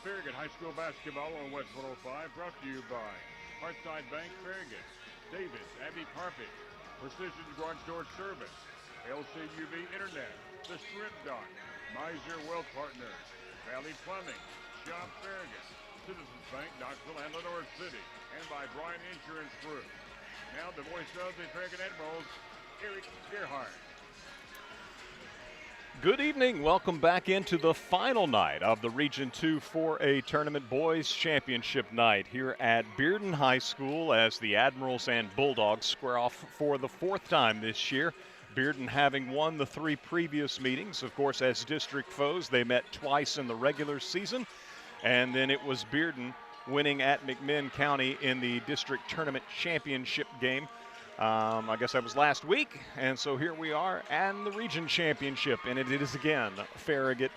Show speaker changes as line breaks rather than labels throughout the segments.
Farragut High School basketball on West 105, brought to you by Hearthside Bank Farragut, Davis Abbey Carpet, Precision Garage Door Service, LCUV Internet, The Strip Dock, Miser Wealth Partners, Valley Plumbing, Shop Farragut, Citizens Bank, Knoxville and Lenore City, and by Bryan Insurance Group. Now the voice of the Farragut Admirals, Eric Gerhardt.
Good evening. Welcome back into the final night of the Region 2 4A Tournament Boys Championship night here at Bearden High School as the Admirals and Bulldogs square off for the fourth time this year. Bearden having won the three previous meetings. Of course, as district foes, they met twice in the regular season. And then it was Bearden winning at McMinn County in the district tournament championship game. I guess that was last week, and so here we are and the region championship, and it is again Farragut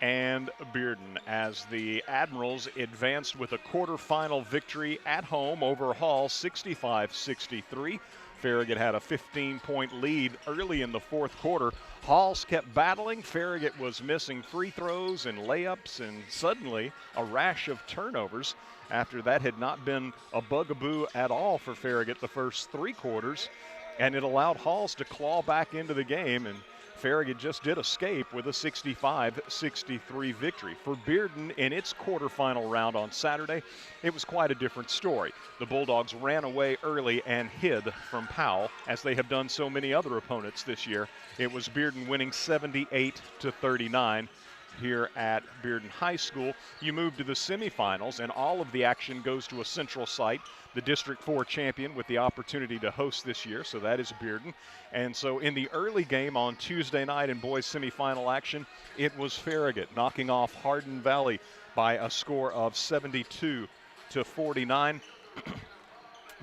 and Bearden as the Admirals advanced with a quarterfinal victory at home over Hall 65-63. Farragut had a 15-point lead early in the fourth quarter. Halls kept battling. Farragut was missing free throws and layups, and suddenly a rash of turnovers after that had not been a bugaboo at all for Farragut the first three quarters, and it allowed Halls to claw back into the game, and Farragut just did escape with a 65-63 victory. For Bearden in its quarterfinal round on Saturday, it was quite a different story. The Bulldogs ran away early and hid from Powell, as they have done so many other opponents this year. It was Bearden winning 78-39. Here at Bearden High School. You move to the semifinals, and all of the action goes to a central site, the District 4 champion with the opportunity to host this year, so that is Bearden. And so in the early game on Tuesday night in boys semifinal action, it was Farragut knocking off Hardin Valley by a score of 72-49.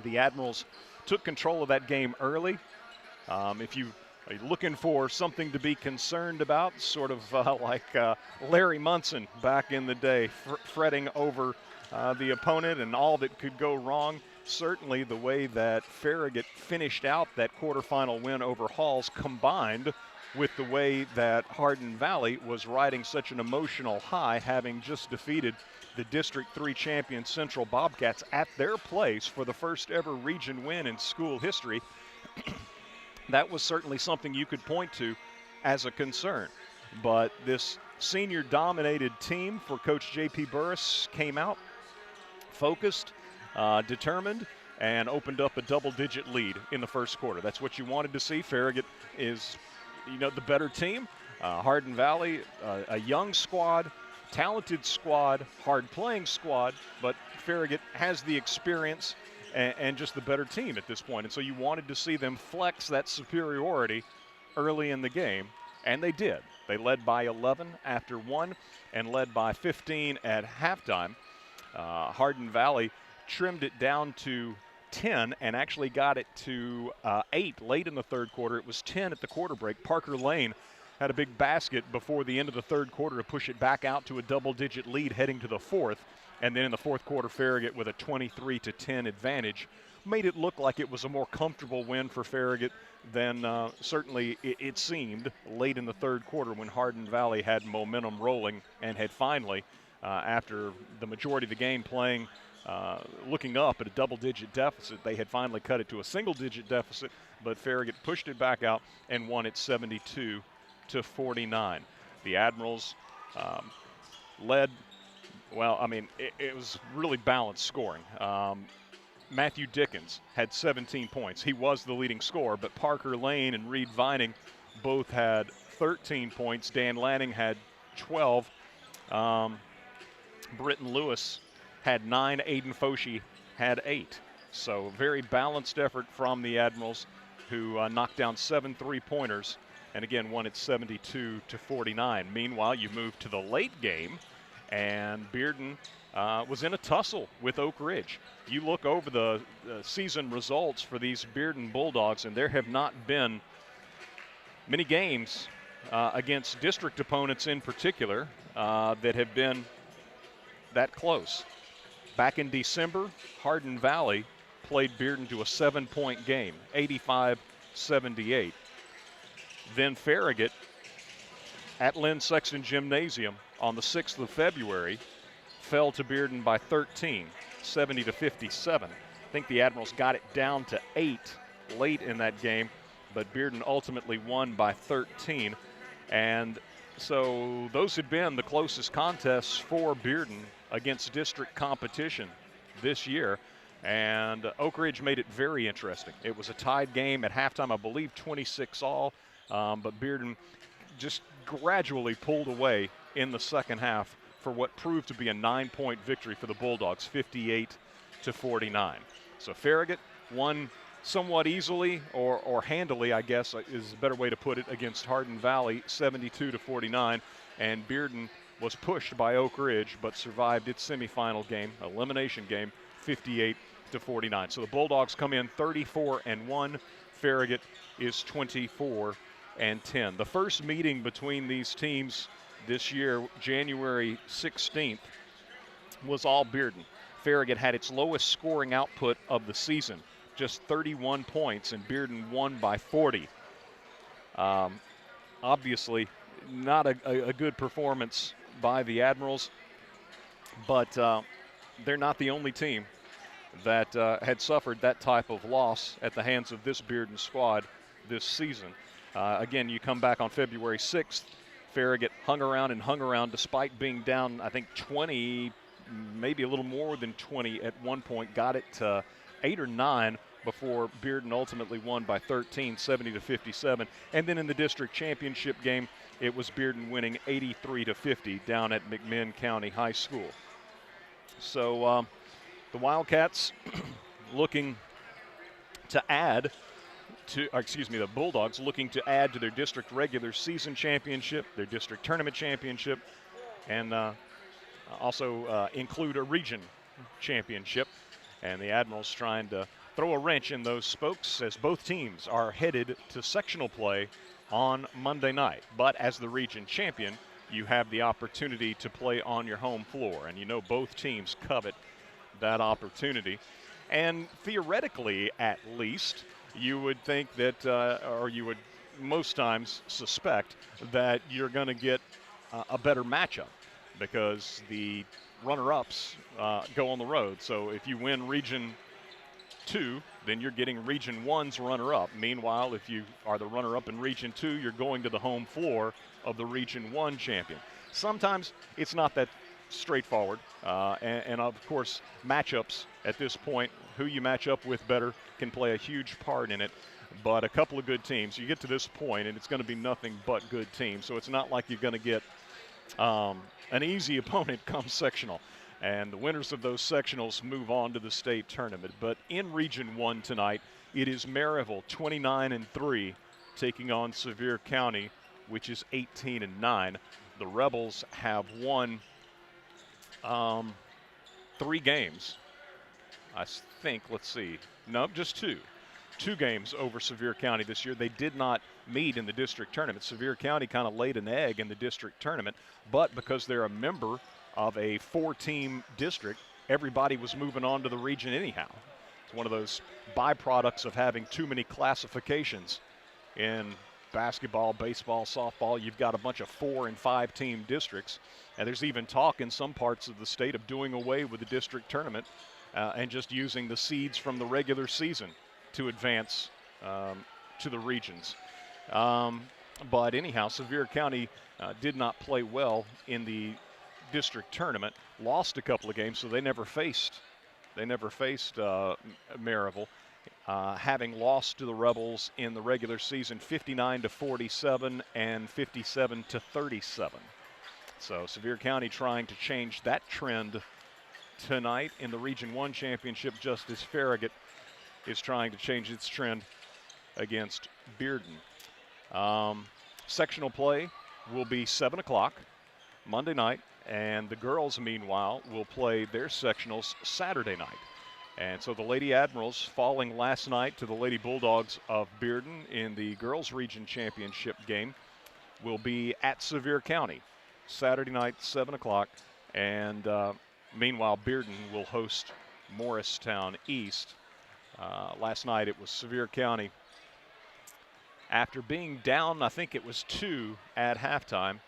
The Admirals took control of that game early. If you are you looking for something to be concerned about, sort of like Larry Munson back in the day, fretting over the opponent and all that could go wrong? Certainly the way that Farragut finished out that quarterfinal win over Halls, combined with the way that Hardin Valley was riding such an emotional high, having just defeated the District 3 champion Central Bobcats at their place for the first ever region win in school history. That was certainly something you could point to as a concern. But this senior-dominated team for Coach J.P. Burris came out focused, determined, and opened up a double-digit lead in the first quarter. That's what you wanted to see. Farragut is, the better team. Hardin Valley, a young squad, talented squad, hard-playing squad, but Farragut has the experience and just the better team at this point. And so you wanted to see them flex that superiority early in the game, and they did. They led by 11 after one and led by 15 at halftime. Hardin Valley trimmed it down to 10 and actually got it to 8 late in the third quarter. It was 10 at the quarter break. Parker Lane had a big basket before the end of the third quarter to push it back out to a double-digit lead heading to the fourth. And then in the fourth quarter, Farragut with a 23-10 advantage made it look like it was a more comfortable win for Farragut than certainly it seemed late in the third quarter when Hardin Valley had momentum rolling and had finally, after the majority of the game playing, looking up at a double-digit deficit, they had finally cut it to a single-digit deficit, but Farragut pushed it back out and won it 72-49. The Admirals led. Well, I mean, it was really balanced scoring. Matthew Dickens had 17 points. He was the leading scorer, but Parker Lane and Reed Vining both had 13 points. Dan Lanning had 12. Britton Lewis had 9. Aiden Foshee had 8. So very balanced effort from the Admirals, who knocked down 7 3-pointers and again won it 72-49. Meanwhile, you move to the late game, and Bearden was in a tussle with Oak Ridge. You look over the season results for these Bearden Bulldogs, and there have not been many games against district opponents in particular that have been that close. Back in December, Hardin Valley played Bearden to a 7-point game, 85-78. Then Farragut at Lynn Sexton Gymnasium on the 6th of February fell to Bearden by 13, 70-57. I think the Admirals got it down to 8 late in that game, but Bearden ultimately won by 13. And so those had been the closest contests for Bearden against district competition this year. And Oak Ridge made it very interesting. It was a tied game at halftime, I believe 26-all, but Bearden just gradually pulled away in the second half for what proved to be a 9-point victory for the Bulldogs, 58-49. So Farragut won somewhat easily or handily, I guess is a better way to put it, against Hardin Valley, 72-49. And Bearden was pushed by Oak Ridge but survived its semifinal game, elimination game, 58-49. So the Bulldogs come in 34-1. Farragut is 24-10. The first meeting between these teams this year, January 16th, was all Bearden. Farragut had its lowest scoring output of the season, just 31 points, and Bearden won by 40. Obviously, not a good performance by the Admirals, but they're not the only team that had suffered that type of loss at the hands of this Bearden squad this season. Again, you come back on February 6th, Farragut hung around despite being down, I think, 20, maybe a little more than 20 at one point, got it to 8 or 9 before Bearden ultimately won by 13, 70-57. And then in the district championship game, it was Bearden winning 83-50 down at McMinn County High School. So the Wildcats looking to add to, the Bulldogs looking to add to their district regular season championship, their district tournament championship, and also include a region championship. And the Admirals trying to throw a wrench in those spokes as both teams are headed to sectional play on Monday night. But as the region champion, you have the opportunity to play on your home floor, and you know both teams covet that opportunity. And theoretically, at least, you would think that, or you would most times suspect that you're going to get a better matchup because the runner-ups go on the road. So if you win Region 2, then you're getting Region 1's runner-up. Meanwhile, if you are the runner-up in Region 2, you're going to the home floor of the Region 1 champion. Sometimes it's not that straightforward, and of course, matchups at this point, who you match up with better can play a huge part in it. But a couple of good teams, you get to this point, and it's going to be nothing but good teams. So it's not like you're going to get an easy opponent come sectional. And the winners of those sectionals move on to the state tournament. But in Region 1 tonight, it is Maryville 29-3 taking on Sevier County, which is 18-9. The Rebels have won 3 games. I think, let's see. No, just 2. 2 games over Sevier County this year. They did not meet in the district tournament. Sevier County kind of laid an egg in the district tournament, but because they're a member of a 4-team district, everybody was moving on to the region anyhow. It's one of those byproducts of having too many classifications in basketball, baseball, softball. You've got a bunch of 4- and 5-team districts, and there's even talk in some parts of the state of doing away with the district tournament and just using the seeds from the regular season to advance to the regions. But anyhow, Sevier County did not play well in the district tournament, lost a couple of games, so they never faced Maryville, having lost to the Rebels in the regular season 59-47 and 57-37. So Sevier County trying to change that trend tonight in the Region 1 championship, just as Farragut is trying to change its trend against Bearden. Sectional play will be 7 o'clock Monday night, and the girls, meanwhile, will play their sectionals Saturday night. And so the Lady Admirals falling last night to the Lady Bulldogs of Bearden in the girls region championship game will be at Sevier County Saturday night, 7 o'clock. And meanwhile, Bearden will host Morristown East. Last night it was Sevier County. After being down, I think it was 2 at halftime,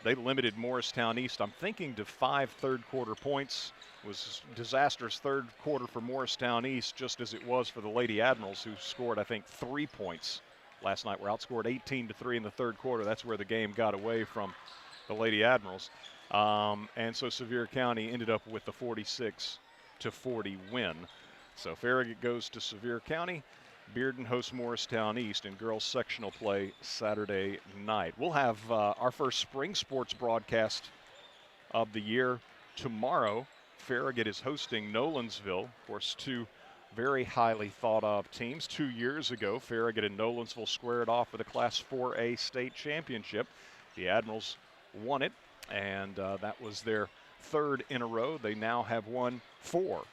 They limited Morristown East, I'm thinking, to 5 third-quarter points. It was a disastrous third quarter for Morristown East, just as it was for the Lady Admirals, who scored, I think, 3 points last night. Were outscored 18-3 in the third quarter. That's where the game got away from the Lady Admirals. And so Sevier County ended up with the 46-40 win. So Farragut goes to Sevier County. Bearden hosts Morristown East in girls sectional play Saturday night. We'll have our first spring sports broadcast of the year tomorrow. Farragut is hosting Nolensville. Of course, two very highly thought of teams. 2 years ago, Farragut and Nolensville squared off for the Class 4A state championship. The Admirals won it, and that was their third in a row. They now have won 4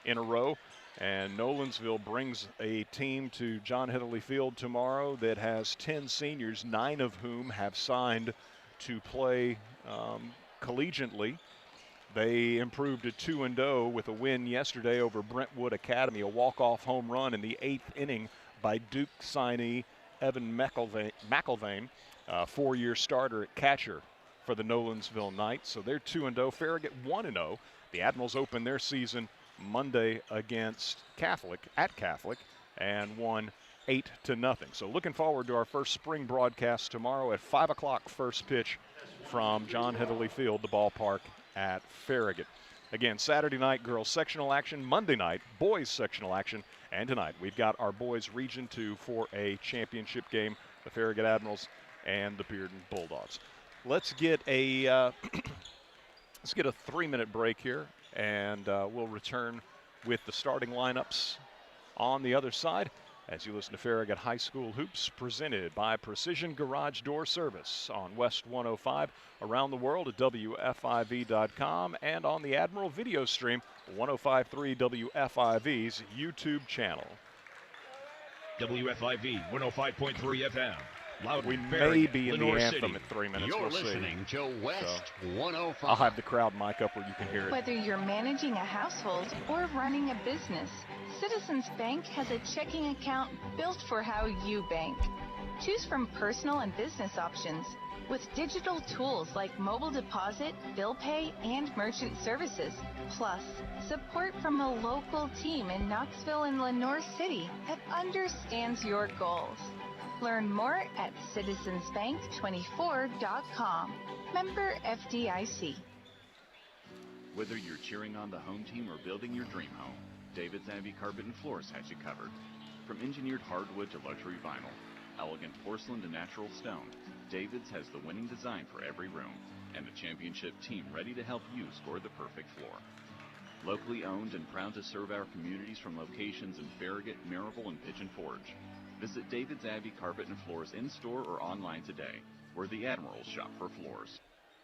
in a row. And Nolensville brings a team to John Heatherly Field tomorrow that has 10 seniors, 9 of whom have signed to play collegiately. They improved to 2-0 with a win yesterday over Brentwood Academy, a walk-off home run in the 8th inning by Duke signee Evan McElvain, four-year starter at catcher for the Nolensville Knights. So they're 2-0. Farragut 1-0. The Admirals open their season Monday against Catholic, and won 8-0. So looking forward to our first spring broadcast tomorrow at 5 o'clock, first pitch from John Heatherly Field, the ballpark at Farragut. Again, Saturday night girls sectional action, Monday night boys sectional action, and tonight we've got our boys Region 2 for a championship game, the Farragut Admirals and the Bearden Bulldogs. Let's get a 3-minute break here, and we'll return with the starting lineups on the other side as you listen to Farragut High School Hoops, presented by Precision Garage Door Service on West 105, around the world at WFIV.com, and on the Admiral video stream, 105.3 WFIV's YouTube channel.
WFIV 105.3 FM. Loud
We
Farragut,
may be in
Lenore
the anthem
City.
at 3 minutes.
You're
We'll see.
listening to West 105.
I'll have the crowd mic up where you can hear it.
Whether you're managing a household or running a business, Citizens Bank has a checking account built for how you bank. Choose from personal and business options with digital tools like mobile deposit, bill pay, and merchant services. Plus, support from a local team in Knoxville and Lenore City that understands your goals. Learn more at citizensbank24.com. Member FDIC.
Whether you're cheering on the home team or building your dream home, David's Abbey Carpet and Floors has you covered. From engineered hardwood to luxury vinyl, elegant porcelain to natural stone, David's has the winning design for every room and a championship team ready to help you score the perfect floor. Locally owned and proud to serve our communities from locations in Farragut, Maryville, and Pigeon Forge. Visit David's Abbey Carpet and Floors in-store or online today, where the Admirals shop for floors.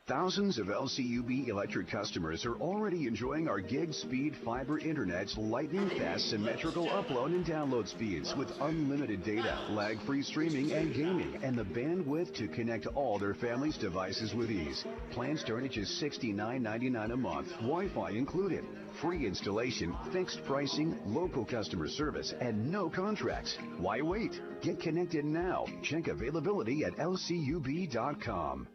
Thousands of LCUB electric customers are already enjoying our gig speed fiber internet's lightning fast symmetrical upload and download speeds with unlimited data, lag-free streaming and gaming, and the bandwidth to connect all their family's devices with ease. Plans start at just $69.99 a month, Wi-Fi included. Free installation, fixed pricing, local customer service, and no contracts. Why wait? Get connected now. Check availability at lcub.com.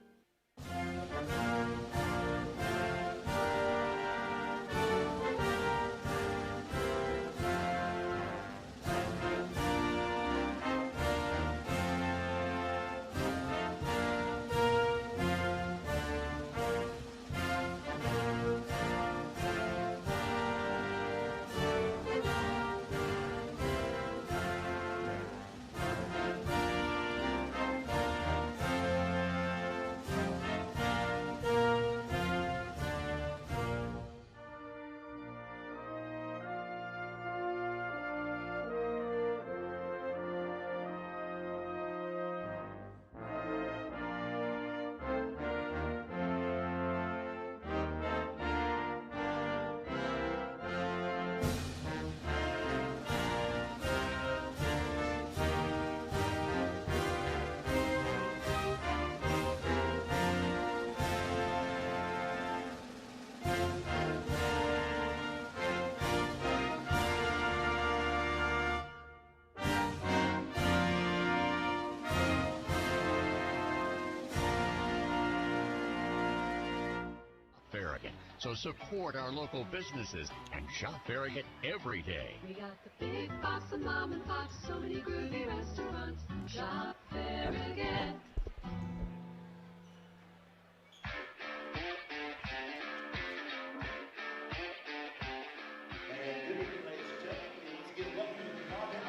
Farragut. So support our local businesses and shop Farragut every day.
We got the big box of mom and pops, so many groovy restaurants. Shop Farragut.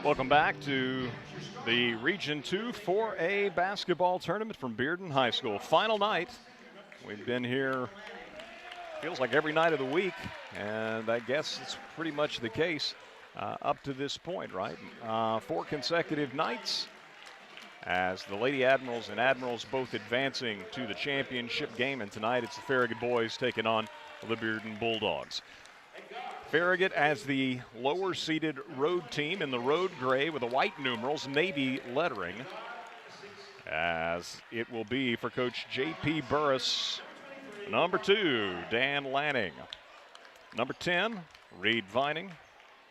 Welcome back to the Region 2 4A basketball tournament from Bearden High School. Final night. We've been here, feels like every night of the week, and I guess it's pretty much the case up to this point, right? 4 consecutive nights as the Lady Admirals and Admirals both advancing to the championship game, and tonight it's the Farragut boys taking on the Bearden Bulldogs. Farragut as the lower-seeded road team in the road gray with the white numerals, navy lettering, as it will be for Coach J.P. Burris. Number 2, Dan Lanning. Number 10, Reed Vining.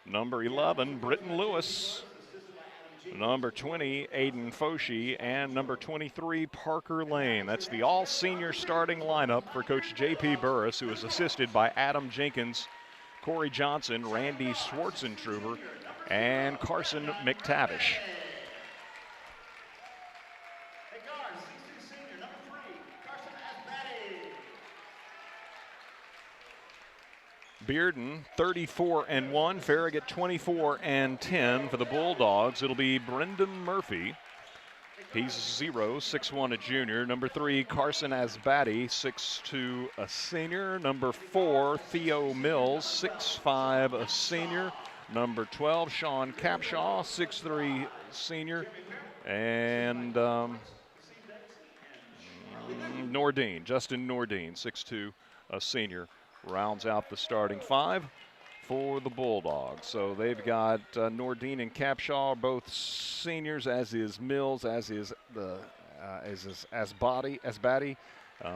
Number 11, Britton Lewis. Number 20, Aiden Foshee. And number 23, Parker Lane. That's the all-senior starting lineup for Coach J.P. Burris, who is assisted by Adam Jenkins, Corey Johnson, Randy Schwartzentruber, and Carson McTavish. Bearden 34-1, Farragut 24-10 for the Bulldogs. It'll be Brendan Murphy. He's 0, 6'1", a junior. Number 3, Carson Asbati, 6'2", a senior. Number 4, Theo Mills, 6'5", a senior. Number 12, Sean Capshaw, 6'3", senior. And Justin Nordine, 6'2", a senior, rounds out the starting 5 for the Bulldogs. So they've got Nordine and Capshaw, both seniors, as is Mills, as is Asbati.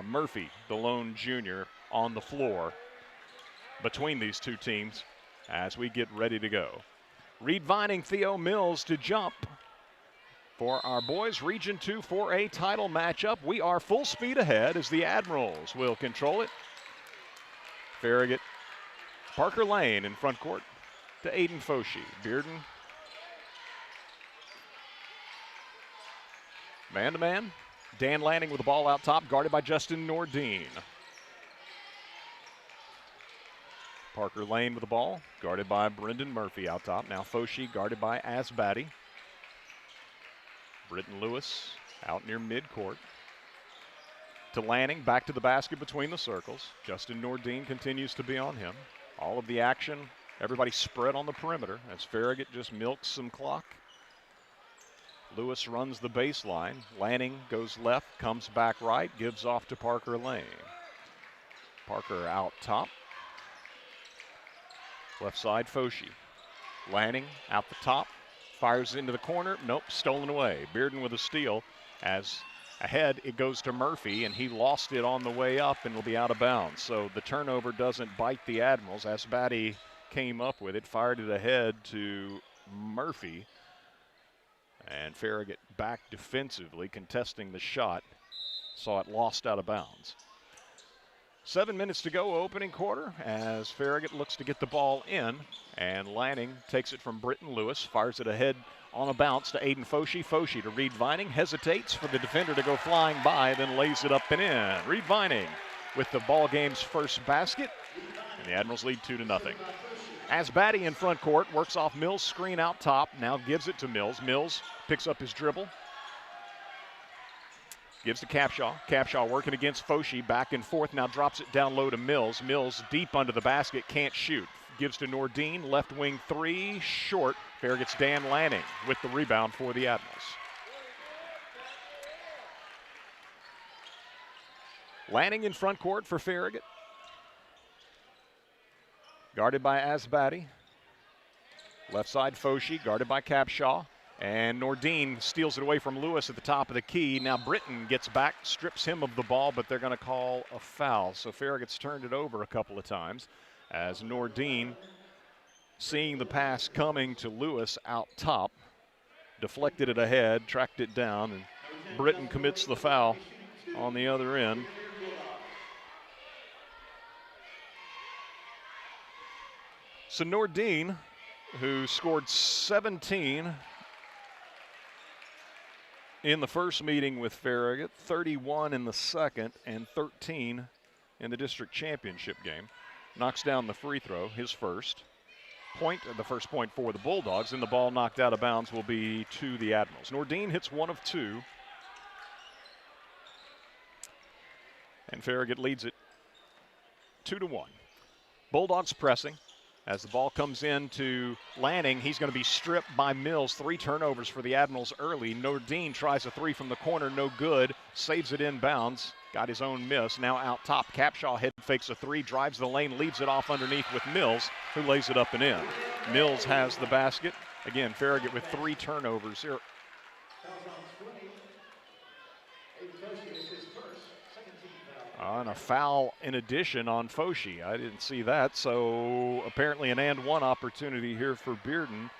Murphy, the lone junior, on the floor between these two teams as we get ready to go. Reed Vining, Theo Mills to jump for our boys' Region 2 4A title matchup. We are full speed ahead as the Admirals will control it. Farragut, Parker Lane in front court to Aiden Foshee. Bearden, man-to-man. Dan Lanning with the ball out top, guarded by Justin Nordine. Parker Lane with the ball, guarded by Brendan Murphy out top. Now Foshee guarded by Asbati. Britton Lewis out near midcourt. To Lanning, back to the basket between the circles. Justin Nordine continues to be on him. All of the action, everybody spread on the perimeter as Farragut just milks some clock. Lewis runs the baseline. Lanning goes left, comes back right, gives off to Parker Lane. Parker out top. Left side, Foshee. Lanning out the top, fires into the corner. Nope, stolen away. Bearden with a steal as ahead it goes to Murphy, and he lost it on the way up and will be out of bounds. So the turnover doesn't bite the Admirals. Asbati came up with it, fired it ahead to Murphy. And Farragut back defensively, contesting the shot. Saw it lost out of bounds. 7 minutes to go, opening quarter, as Farragut looks to get the ball in. And Lanning takes it from Britton Lewis, fires it ahead on a bounce to Aiden Foshee. Foshee to Reed Vining, hesitates for the defender to go flying by, then lays it up and in. Reed Vining with the ball game's first basket, and the Admirals lead 2-0. Asbati in front court, works off Mills' screen out top, now gives it to Mills. Mills picks up his dribble, gives to Capshaw. Capshaw working against Foshee, back and forth, now drops it down low to Mills. Mills deep under the basket, can't shoot. Gives to Nordine, left wing 3, short. Farragut's Dan Lanning with the rebound for the Admirals. Lanning in front court for Farragut. Guarded by Asbati. Left side, Foshee, guarded by Capshaw. And Nordine steals it away from Lewis at the top of the key. Now Britton gets back, strips him of the ball, but they're going to call a foul. So Farragut's turned it over a couple of times as Nordine, seeing the pass coming to Lewis out top, deflected it ahead, tracked it down, and Britton commits the foul on the other end. So Nordine, who scored 17 in the first meeting with Farragut, 31 in the second, and 13 in the district championship game, knocks down the free throw, his first point, the first point for the Bulldogs, and the ball knocked out of bounds will be to the Admirals. Nordine hits 1 of 2, and Farragut leads it 2-1. Bulldogs pressing. As the ball comes in to Lanning, he's going to be stripped by Mills. 3 turnovers for the Admirals early. Nordine tries a 3 from the corner, no good. Saves it inbounds. Got his own miss. Now out top, Capshaw head fakes a 3, drives the lane, leaves it off underneath with Mills, who lays it up and in. Mills has the basket. Again, Farragut with 3 turnovers here. And a foul in addition on Foshi. I didn't see that, so apparently an and one opportunity here for Bearden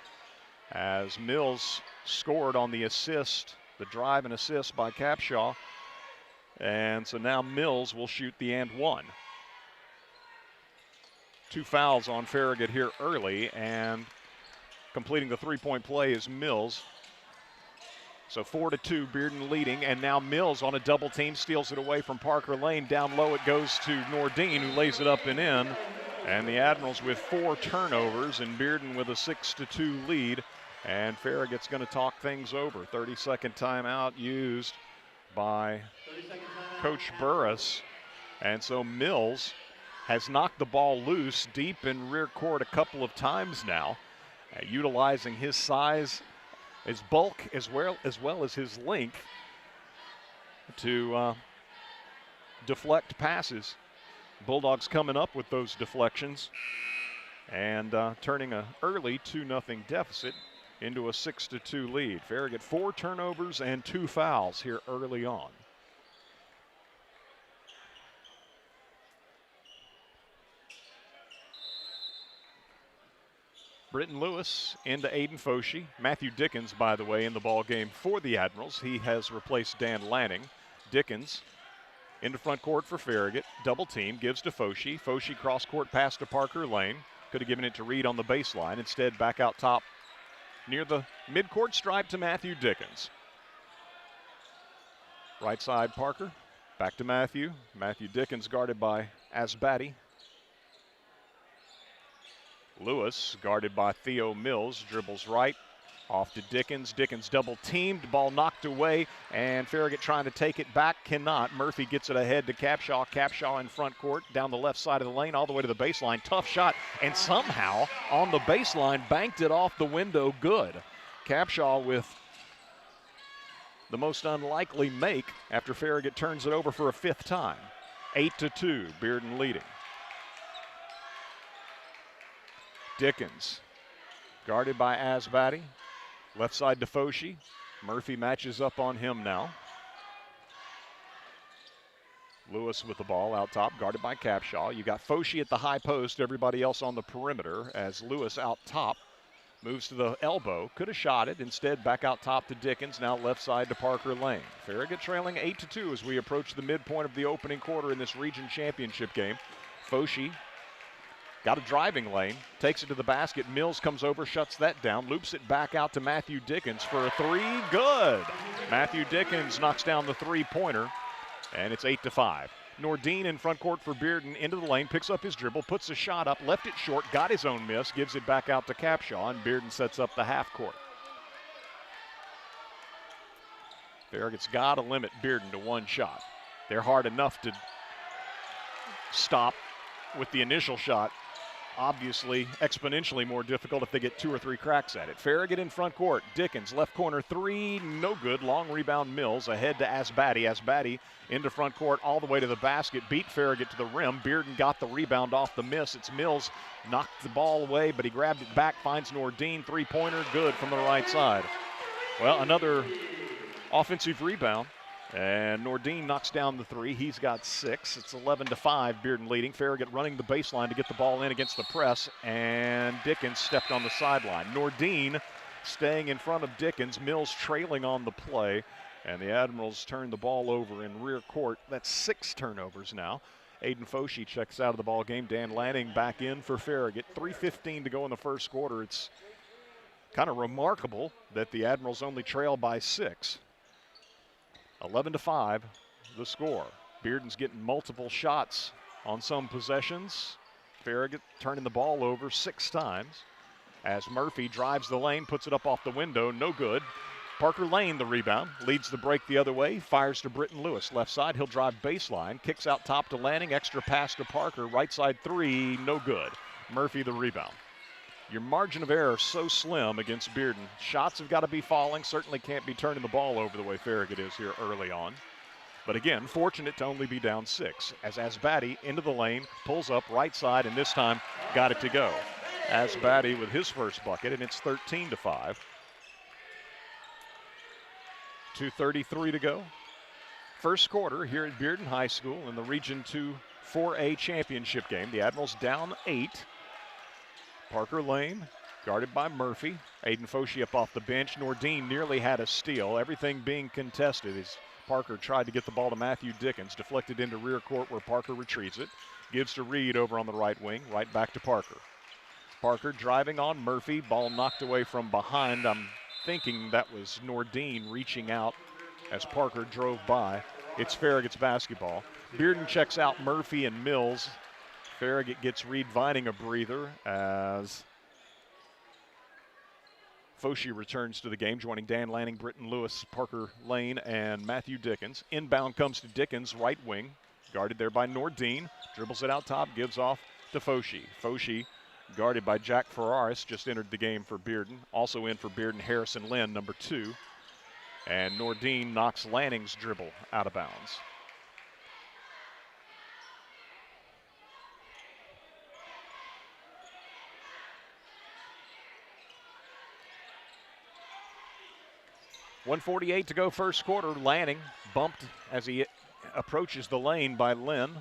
as Mills scored on the assist, the drive and assist by Capshaw. And so now Mills will shoot the and one. 2 fouls on Farragut here early, and completing the 3-point play is Mills. So 4-2, Bearden leading, and now Mills on a double team steals it away from Parker Lane. Down low it goes to Nordine, who lays it up and in. And the Admirals with 4 turnovers, and Bearden with a 6-2 lead. And Farragut's going to talk things over. 30-second timeout used by Coach Burris. And so Mills has knocked the ball loose deep in rear court a couple of times now, utilizing his size, his bulk, as well as his length to deflect passes. Bulldogs coming up with those deflections and turning an early 2-0 deficit into a 6-2 lead. Farragut 4 turnovers and 2 fouls here early on. Britton Lewis into Aiden Foshi. Matthew Dickens, by the way, in the ball game for the Admirals. He has replaced Dan Lanning. Dickens into front court for Farragut. Double team, gives to Foshi. Foshi cross court pass to Parker Lane. Could have given it to Reed on the baseline. Instead, back out top near the midcourt stripe to Matthew Dickens. Right side Parker. Back to Matthew. Matthew Dickens guarded by Asbati. Lewis, guarded by Theo Mills, dribbles right, off to Dickens. Dickens double teamed, ball knocked away, and Farragut trying to take it back, cannot. Murphy gets it ahead to Capshaw. Capshaw in front court, down the left side of the lane, all the way to the baseline. Tough shot, and somehow on the baseline, banked it off the window good. Capshaw with the most unlikely make after Farragut turns it over for a 5th time. 8-2, Bearden leading. Dickens, guarded by Asbati. Left side to Foshi. Murphy matches up on him now. Lewis with the ball out top, guarded by Capshaw. You got Foshi at the high post, everybody else on the perimeter as Lewis out top. Moves to the elbow, could have shot it. Instead, back out top to Dickens, now left side to Parker Lane. Farragut trailing 8-2 as we approach the midpoint of the opening quarter in this region championship game. Foshi got a driving lane, takes it to the basket. Mills comes over, shuts that down, loops it back out to Matthew Dickens for a 3. Good. Matthew Dickens knocks down the 3-pointer, and it's 8-5. Nordine in front court for Bearden, into the lane, picks up his dribble, puts a shot up, left it short, got his own miss, gives it back out to Capshaw, and Bearden sets up the half court. Farragut's got to limit Bearden to 1 shot. They're hard enough to stop with the initial shot. Obviously, exponentially more difficult if they get 2 or 3 cracks at it. Farragut in front court. Dickens, left corner 3, no good. Long rebound Mills, ahead to Asbati. Asbati into front court all the way to the basket. Beat Farragut to the rim. Bearden got the rebound off the miss. It's Mills, knocked the ball away, but he grabbed it back, finds Nordine. 3-pointer, good from the right side. Well, another offensive rebound. And Nordine knocks down the 3. He's got 6. It's 11-5, Bearden leading. Farragut running the baseline to get the ball in against the press, and Dickens stepped on the sideline. Nordine staying in front of Dickens. Mills trailing on the play, and the Admirals turn the ball over in rear court. That's 6 turnovers now. Aiden Foshee checks out of the ball game. Dan Lanning back in for Farragut. 3:15 to go in the first quarter. It's kind of remarkable that the Admirals only trail by 6. 11-5, the score. Bearden's getting multiple shots on some possessions. Farragut turning the ball over 6 times as Murphy drives the lane, puts it up off the window, no good. Parker Lane, the rebound, leads the break the other way, fires to Britton Lewis. Left side, he'll drive baseline, kicks out top to Lanning, extra pass to Parker, right side 3, no good. Murphy, the rebound. Your margin of error so slim against Bearden. Shots have got to be falling, certainly can't be turning the ball over the way Farragut is here early on. But again, fortunate to only be down 6 as Asbati into the lane, pulls up right side, and this time got it to go. Asbati with his first bucket, and it's 13-5. 2:33 to go. First quarter here at Bearden High School in the Region 2 4A championship game. The Admirals down 8. Parker Lane guarded by Murphy. Aiden Foshee up off the bench. Nordine nearly had a steal. Everything being contested as Parker tried to get the ball to Matthew Dickens. Deflected into rear court where Parker retrieves it. Gives to Reed over on the right wing. Right back to Parker. Parker driving on Murphy. Ball knocked away from behind. I'm thinking that was Nordine reaching out as Parker drove by. It's Farragut's basketball. Bearden checks out Murphy and Mills. Farragut gets Reed Vining a breather as Foshee returns to the game, joining Dan Lanning, Britton Lewis, Parker Lane, and Matthew Dickens. Inbound comes to Dickens, right wing, guarded there by Nordine. Dribbles it out top, gives off to Foshee. Foshee guarded by Jack Ferraris, just entered the game for Bearden. Also in for Bearden, Harrison Lynn, number 2. And Nordine knocks Lanning's dribble out of bounds. .148 to go first quarter. Lanning bumped as he approaches the lane by Lynn.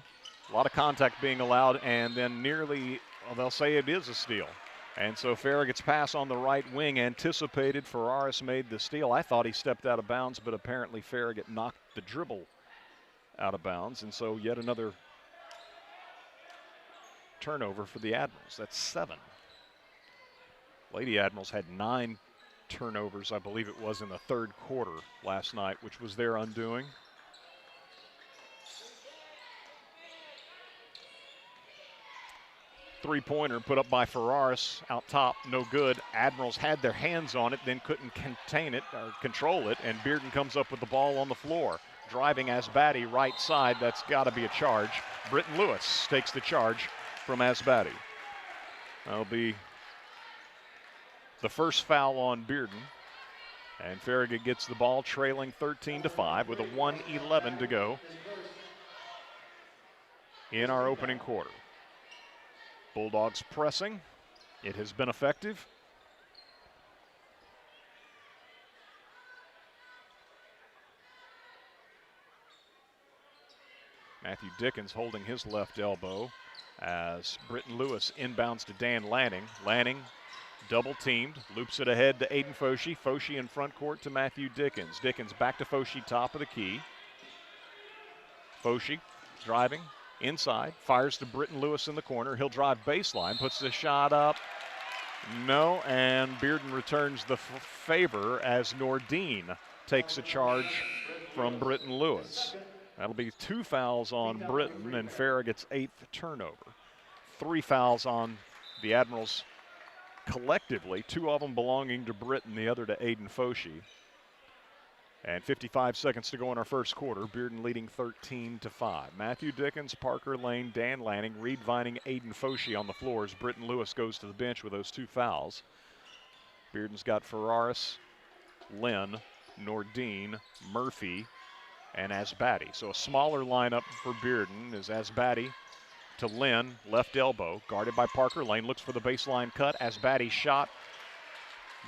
A lot of contact being allowed, and then nearly, well, they'll say it is a steal. And so Farragut's pass on the right wing anticipated. Ferraris made the steal. I thought he stepped out of bounds, but apparently Farragut knocked the dribble out of bounds. And so yet another turnover for the Admirals. That's 7. Lady Admirals had 9 turnovers, I believe it was, in the third quarter last night, which was their undoing. Three-pointer put up by Ferraris out top, no good. Admirals had their hands on it, then couldn't contain it or control it, and Bearden comes up with the ball on the floor. Driving Asbati right side, that's got to be a charge. Britton Lewis takes the charge from Asbati. That'll be the first foul on Bearden. And Farragut gets the ball trailing 13-5 with a 1:11 to go in our opening quarter. Bulldogs pressing. It has been effective. Matthew Dickens holding his left elbow as Britton Lewis inbounds to Dan Lanning. Lanning double teamed, loops it ahead to Aiden Foshee. Foshee in front court to Matthew Dickens. Dickens back to Foshee, top of the key. Foshee driving inside, fires to Britton Lewis in the corner. He'll drive baseline, puts the shot up. No, and Bearden returns the favor as Nordine takes a charge from Britton Lewis. That'll be 2 fouls on Britton and Farragut's 8th turnover. 3 fouls on the Admirals collectively, 2 of them belonging to Britton, the other to Aiden Foshee. And 55 seconds to go in our first quarter. Bearden leading 13-5. Matthew Dickens, Parker Lane, Dan Lanning, Reed Vining, Aiden Foshee on the floors. Britton Lewis goes to the bench with those 2 fouls. Bearden's got Ferraris, Lynn, Nordine, Murphy, and Asbati. So a smaller lineup for Bearden is Asbati to Lynn, left elbow, guarded by Parker Lane, looks for the baseline cut. Asbati shot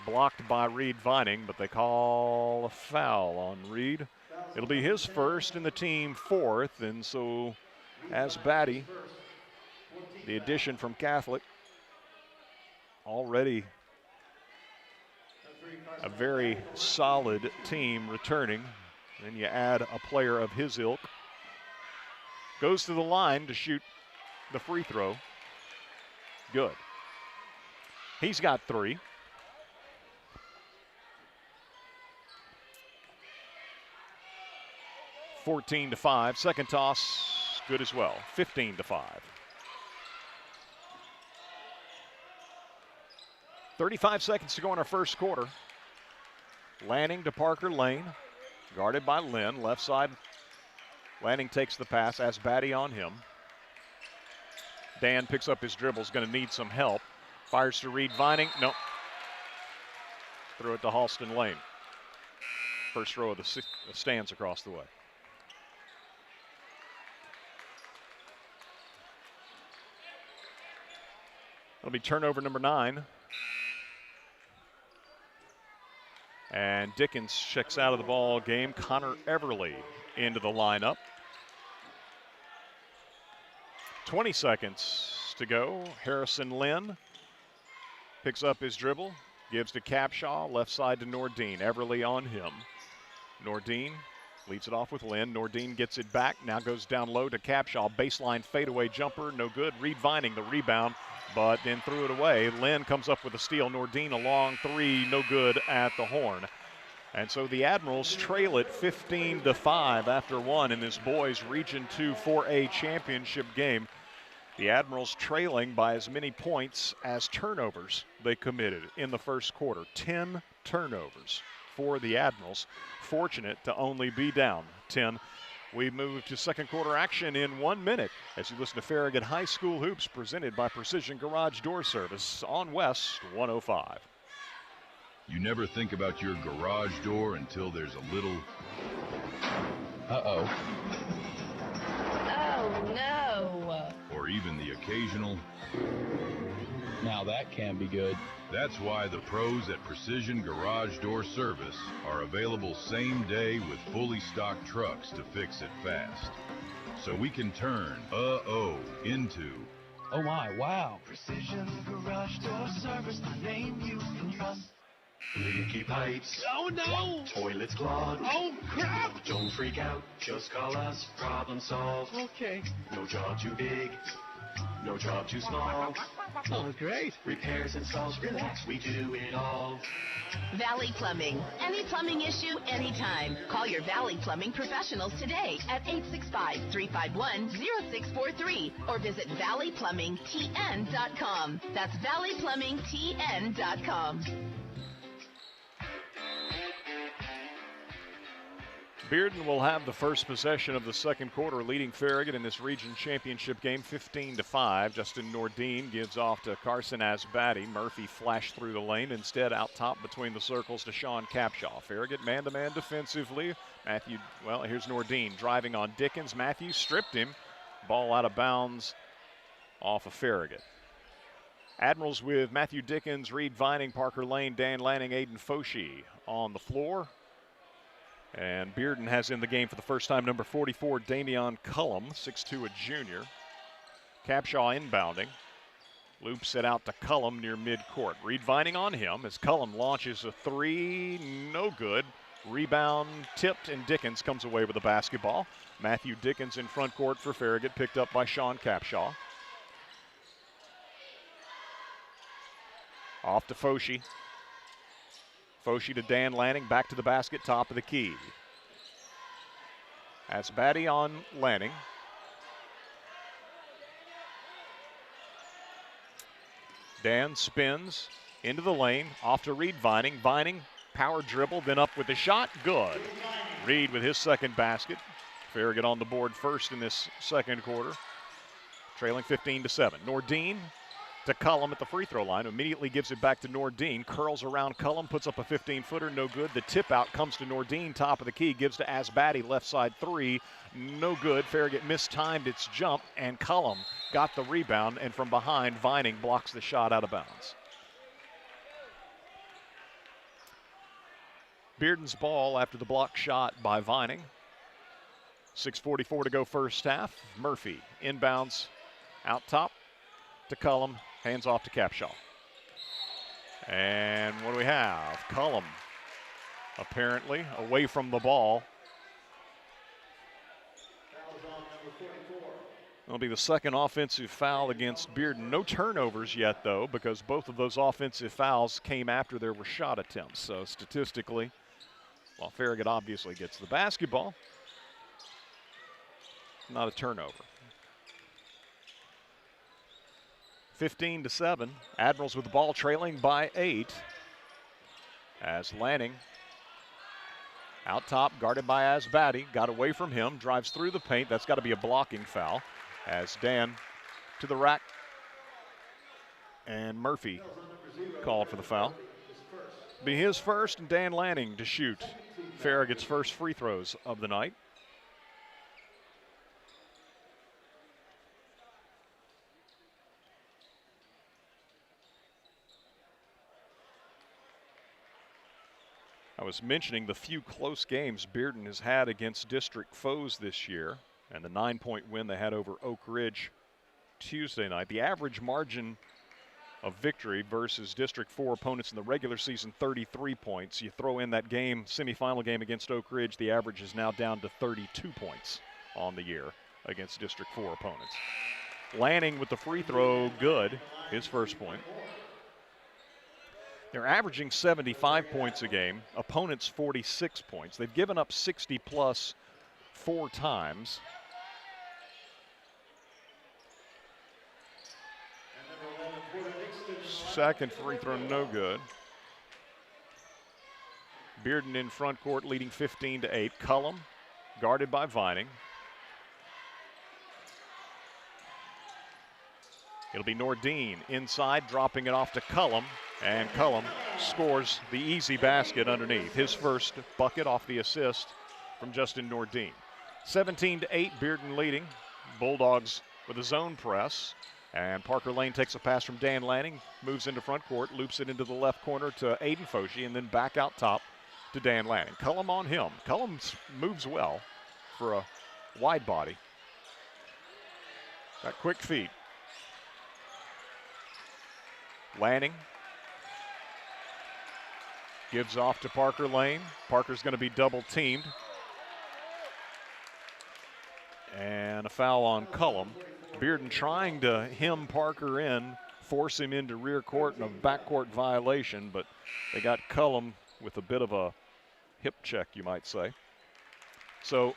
blocked by Reed Vining, but they call a foul on Reed. It'll be his first and the team 4th, and so Asbati, the addition from Catholic, already a very solid team returning. Then you add a player of his ilk Goes to the line to shoot the free throw. Good. He's got 3. (14-5). Second toss, good as well. 15-5. 35 seconds to go in our first quarter. Lanning to Parker Lane, guarded by Lynn. Left side, Lanning takes the pass, Asbati on him. Dan picks up his dribbles, going to need some help. Fires to Reed Vining, nope. Throw it to Halston Lane. First row of the stands across the way. It'll be turnover number 9. And Dickens checks out of the ball game. Connor Everly into the lineup. 20 seconds to go. Harrison Lynn picks up his dribble, gives to Capshaw, left side to Nordine. Everly on him. Nordine leads it off with Lynn. Nordine gets it back, now goes down low to Capshaw. Baseline fadeaway jumper, no good. Reed Vining the rebound, but then threw it away. Lynn comes up with a steal. Nordine a long 3, no good at the horn. And so the Admirals trail it 15-5 after 1 in this boys Region 2 4A championship game. The Admirals trailing by as many points as turnovers they committed in the first quarter. 10 turnovers for the Admirals. Fortunate to only be down 10. We move to second quarter action in 1 minute as you listen to Farragut High School Hoops presented by Precision Garage Door Service on West 105.
You never think about your garage door until there's a little...
Uh-oh.
Oh, no.
Or even the occasional...
Now that can be good.
That's why the pros at Precision Garage Door Service are available same day with fully stocked trucks to fix it fast. So we can turn into...
Oh my, wow.
Precision Garage Door Service, the name you can trust.
Leaky pipes.
Oh no!
Toilets clogged.
Oh crap!
Don't freak out, just call us. Problem solved.
Okay.
No job too big, no job too small.
Oh, great.
Repairs, installs, relax, we do it all.
Valley Plumbing. Any plumbing issue, anytime. Call your Valley Plumbing professionals today at 865-351-0643 or visit valleyplumbingtn.com. That's valleyplumbingtn.com.
Bearden will have the first possession of the second quarter, leading Farragut in this region championship game 15-5. Justin Nordine gives off to Carson Asbati. Murphy flashed through the lane. Instead, out top between the circles to Sean Capshaw. Farragut man-to-man defensively. Matthew, well, here's Nordine driving on Dickens. Matthew stripped him. Ball out of bounds off of Farragut. Admirals with Matthew Dickens, Reed Vining, Parker Lane, Dan Lanning, Aiden Foshee on the floor. And Bearden has in the game for the first time number 44, Damian Cullum, 6'2", a junior. Capshaw inbounding. Loops it out to Cullum near midcourt. Reed Vining on him as Cullum launches a 3, no good. Rebound tipped, and Dickens comes away with the basketball. Matthew Dickens in front court for Farragut, picked up by Sean Capshaw. Off to Foshee. Foshee to Dan Lanning, back to the basket, top of the key. Asbati on Lanning. Dan spins into the lane, off to Reed Vining. Vining, power dribble, then up with the shot, good. Reed with his second basket. Farragut on the board first in this second quarter. Trailing 15-7. Nordine to Cullum at the free throw line, immediately gives it back to Nordine, curls around Cullum, puts up a 15-footer, no good. The tip out comes to Nordine, top of the key, gives to Asbati, left side 3, no good. Farragut mistimed its jump, and Cullum got the rebound, and from behind, Vining blocks the shot out of bounds. Bearden's ball after the block shot by Vining. 6:44 to go first half. Murphy inbounds out top to Cullum. Hands off to Capshaw. And what do we have? Cullum apparently away from the ball. It'll be the second offensive foul against Bearden. No turnovers yet, though, because both of those offensive fouls came after there were shot attempts. So statistically, while Farragut obviously gets the basketball, not a turnover. 15-7. Admirals with the ball trailing by 8. As Lanning out top, guarded by Asbati, got away from him, drives through the paint. That's got to be a blocking foul. As Dan to the rack, and Murphy called for the foul. Be his first, and Dan Lanning to shoot Farragut's first free throws of the night. I was mentioning the few close games Bearden has had against district foes this year, and the 9-point win they had over Oak Ridge Tuesday night. The average margin of victory versus District 4 opponents in the regular season, 33 points. You throw in that game, semifinal game against Oak Ridge, the average is now down to 32 points on the year against District 4 opponents. Lanning with the free throw, good, his first point. They're averaging 75 points a game, opponents 46 points. They've given up 60-plus 4 times. Second free throw, no good. Bearden in front court leading 15-8. Cullum guarded by Vining. It'll be Nordine inside, dropping it off to Cullum, and Cullum scores the easy basket underneath. His first bucket off the assist from Justin Nordine. 17-8, Bearden leading. Bulldogs with a zone press. And Parker Lane takes a pass from Dan Lanning, moves into front court, loops it into the left corner to Aiden Foshee, and then back out top to Dan Lanning. Cullum on him. Cullum moves well for a wide body. Got quick feet. Lanning gives off to Parker Lane. Parker's going to be double teamed. And a foul on Cullum. Bearden trying to hem Parker in, force him into rear court in a backcourt violation, but they got Cullum with a bit of a hip check, you might say. So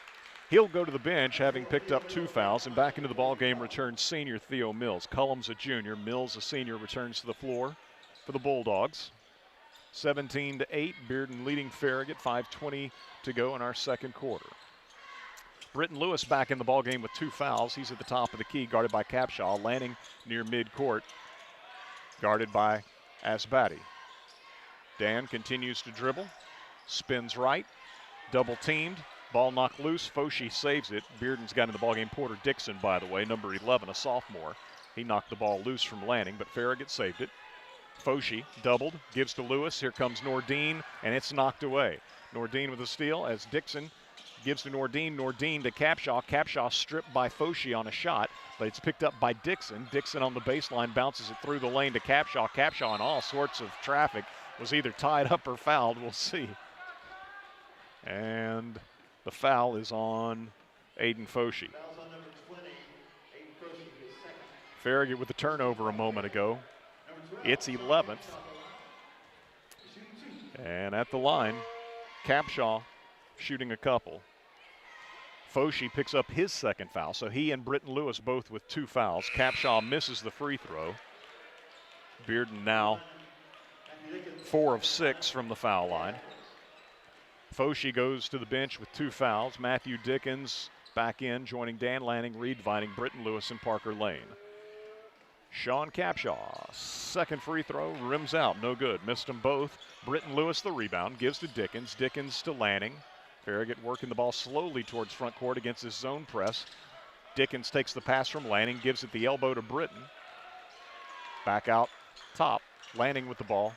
he'll go to the bench, having picked up 2 fouls, and back into the ballgame returns senior Theo Mills. Cullum's a junior, Mills a senior, returns to the floor for the Bulldogs. 17-8, Bearden leading Farragut, 5:20 to go in our second quarter. Britton Lewis back in the ballgame with 2 fouls. He's at the top of the key, guarded by Capshaw. Lanning near midcourt, guarded by Asbati. Dan continues to dribble, spins right, double teamed, ball knocked loose. Foshee saves it. Bearden's got in the ballgame. Porter Dixon, by the way, number 11, a sophomore. He knocked the ball loose from Lanning, but Farragut saved it. Foshee doubled, gives to Lewis. Here comes Nordine, and it's knocked away. Nordine with a steal as Dixon gives to Nordine. Nordine to Capshaw. Capshaw stripped by Foshee on a shot, but it's picked up by Dixon. Dixon on the baseline bounces it through the lane to Capshaw. Capshaw in all sorts of traffic was either tied up or fouled. We'll see. And the foul is on Aiden Foshee. Farragut with the turnover a moment ago. It's 11th. And at the line, Capshaw shooting a couple. Foshee picks up his second foul, so he and Britton Lewis both with 2 fouls. Capshaw misses the free throw. Bearden now 4 of 6 from the foul line. Foshee goes to the bench with 2 fouls. Matthew Dickens back in, joining Dan Lanning, Reed Vining, Britton Lewis, and Parker Lane. Sean Capshaw, second free throw, rims out, no good. Missed them both. Britton Lewis the rebound, gives to Dickens. Dickens to Lanning. Farragut working the ball slowly towards front court against his zone press. Dickens takes the pass from Lanning, gives it the elbow to Britton. Back out top, Lanning with the ball.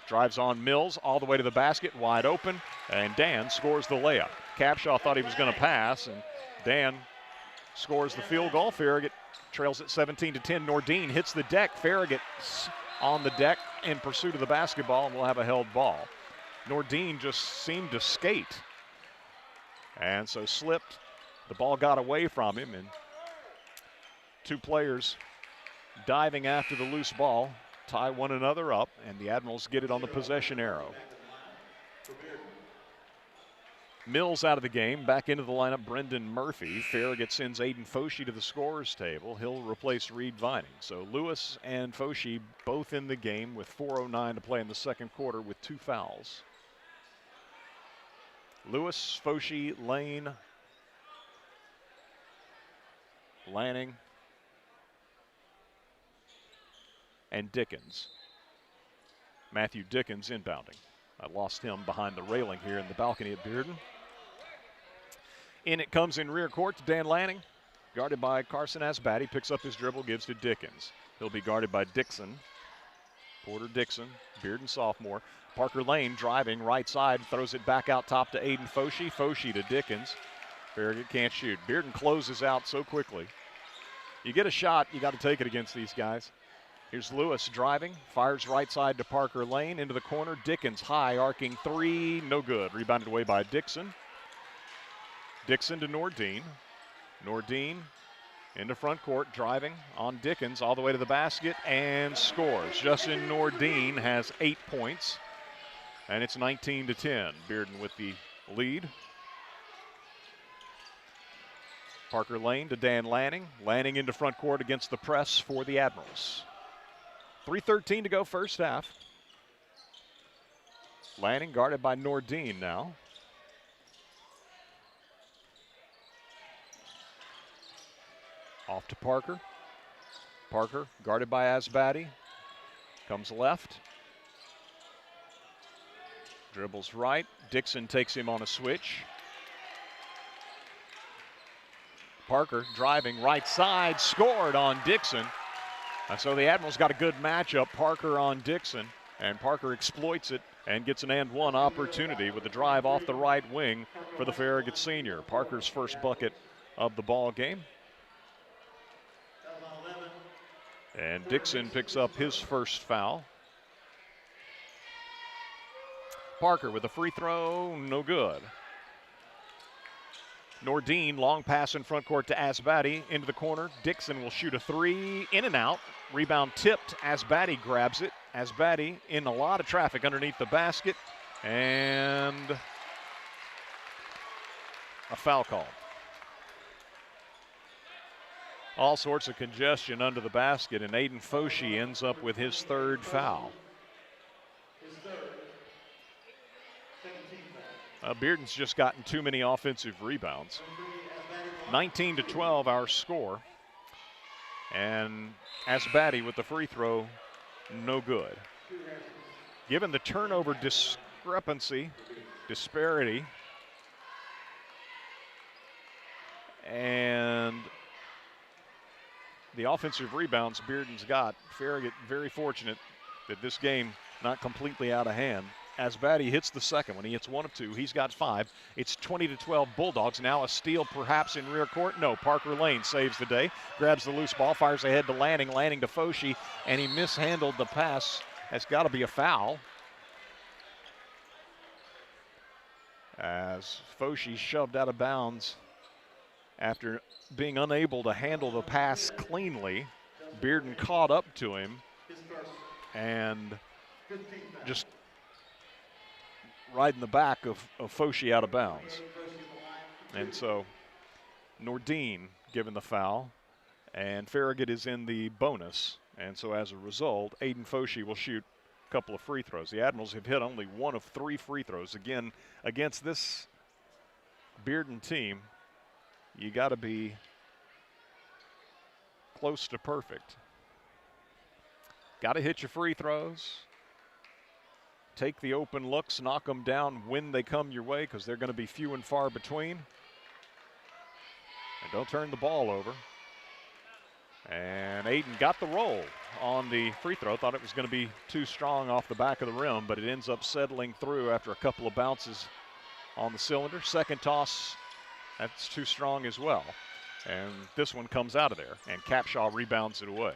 Drives on Mills all the way to the basket, wide open, and Dan scores the layup. Capshaw thought he was going to pass, and Dan scores the field goal. Farragut trails at 17-10. Nordine hits the deck. Farragut on the deck in pursuit of the basketball, and we'll have a held ball. Nordine just seemed to skate, and so slipped. The ball got away from him, and Two players diving after the loose ball, tie one another up, and the Admirals get it on the possession arrow. Mills out of the game, back into the lineup, Brendan Murphy. Farragut sends Aiden Foshee to the scorer's table. He'll replace Reed Vining. So Lewis and Foshee both in the game with 4:09 to play in the second quarter with 2 fouls. Lewis, Foshee, Lane, Lanning, and Dickens. Matthew Dickens inbounding. I lost him behind the railing here in the balcony at Bearden. In it comes in rear court to Dan Lanning, guarded by Carson Asbatti, picks up his dribble, gives to Dickens. He'll be guarded by Dixon. Porter Dixon, Bearden sophomore. Parker Lane driving right side, throws it back out top to Aiden Foshee. Foshee to Dickens. Farragut can't shoot. Bearden closes out so quickly. You get a shot, you got to take it against these guys. Here's Lewis driving, fires right side to Parker Lane, into the corner. Dickens high, arcing three, no good. Rebounded away by Dixon. Dixon to Nordine. Nordine into front court, driving on Dickens all the way to the basket and scores. Justin Nordine has 8 points, and it's 19-10. Bearden with the lead. Parker Lane to Dan Lanning. Lanning into front court against the press for the Admirals. 3:13 to go first half. Lanning guarded by Nordine now. Off to Parker. Parker guarded by Asbatti. Comes left. Dribbles right. Dixon takes him on a switch. Parker driving right side, scored on Dixon. And so the Admirals got a good matchup, Parker on Dixon, and Parker exploits it and gets an and one opportunity with the drive off the right wing for the Farragut senior. Parker's first bucket of the ball game. And Dixon picks up his first foul. Parker with a free throw, no good. Nordine, long pass in front court to Asbatti, into the corner. Dixon will shoot a three, in and out. Rebound tipped, Asbatti grabs it. Asbatti in a lot of traffic underneath the basket, and a foul call. All sorts of congestion under the basket, and Aiden Foshee ends up with his third foul. Bearden's just gotten too many offensive rebounds. 19-12 our score. And Asbatti with the free throw, no good. Given the turnover disparity, and the offensive rebounds Bearden's got, Farragut very fortunate that this game not completely out of hand. Asbatti hits the second one. He hits 1 of 2. He's got 5. It's 20-12 Bulldogs. Now a steal perhaps in rear court. No, Parker Lane saves the day. Grabs the loose ball, fires ahead to Lanning. Lanning to Foshee, and he mishandled the pass. That's got to be a foul. As Foshee shoved out of bounds after being unable to handle the pass cleanly. Bearden caught up to him and just right in the back of Foshee out of bounds. And so Nordine given the foul, and Farragut is in the bonus. And so as a result, Aiden Foshee will shoot a couple of free throws. The Admirals have hit only 1 of 3 free throws. Again, against this Bearden team, you got to be close to perfect. Got to hit your free throws. Take the open looks, knock them down when they come your way, because they're going to be few and far between. And don't turn the ball over. And Aiden got the roll on the free throw. Thought it was going to be too strong off the back of the rim, but it ends up settling through after a couple of bounces on the cylinder. Second toss, that's too strong as well. And this one comes out of there, and Capshaw rebounds it away.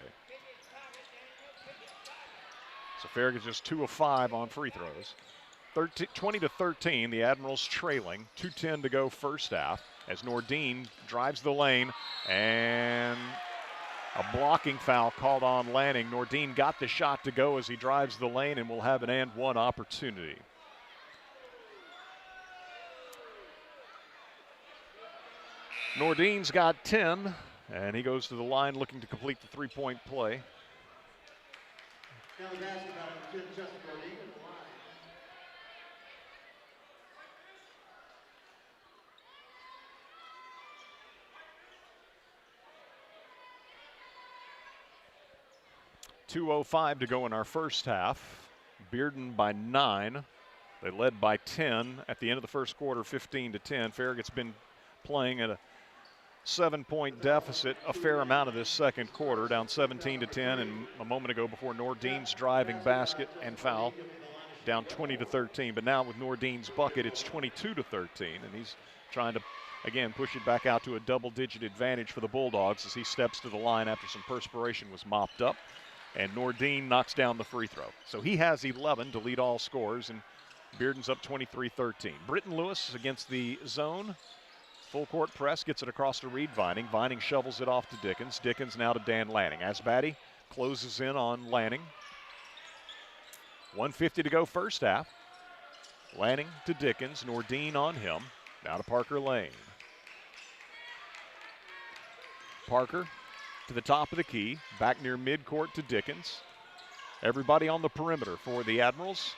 So Farragut just 2 of 5 on free throws. 20-13, the Admirals trailing. 2:10 to go first half as Nordine drives the lane and blocking foul called on Lanning. Nordine got the shot to go as he drives the lane and will have an and one opportunity. Nordine's got 10, and he goes to the line looking to complete the three-point play.
Now the basketball, Justin Nordine at the line.
2:05 to go in our first half. Bearden by 9. They led by 10 at the end of the first quarter, 15-10. Farragut's been playing at a 7-point deficit a fair amount of this second quarter, down 17-10, and a moment ago before Nordine's driving basket and foul, down 20-13. But now with Nordine's bucket, it's 22-13, and he's trying to, again, push it back out to a double-digit advantage for the Bulldogs as he steps to the line after some perspiration was mopped up. And Nordine knocks down the free throw. So he has 11 to lead all scorers, and Bearden's up 23-13. Britton Lewis against the zone. Full court press, gets it across to Reed Vining. Vining shovels it off to Dickens. Dickens now to Dan Lanning. Asbaddy closes in on Lanning. 1:50 to go first half. Lanning to Dickens. Nordine on him. Now to Parker Lane. Parker to the top of the key, back near midcourt to Dickens. Everybody on the perimeter for the Admirals.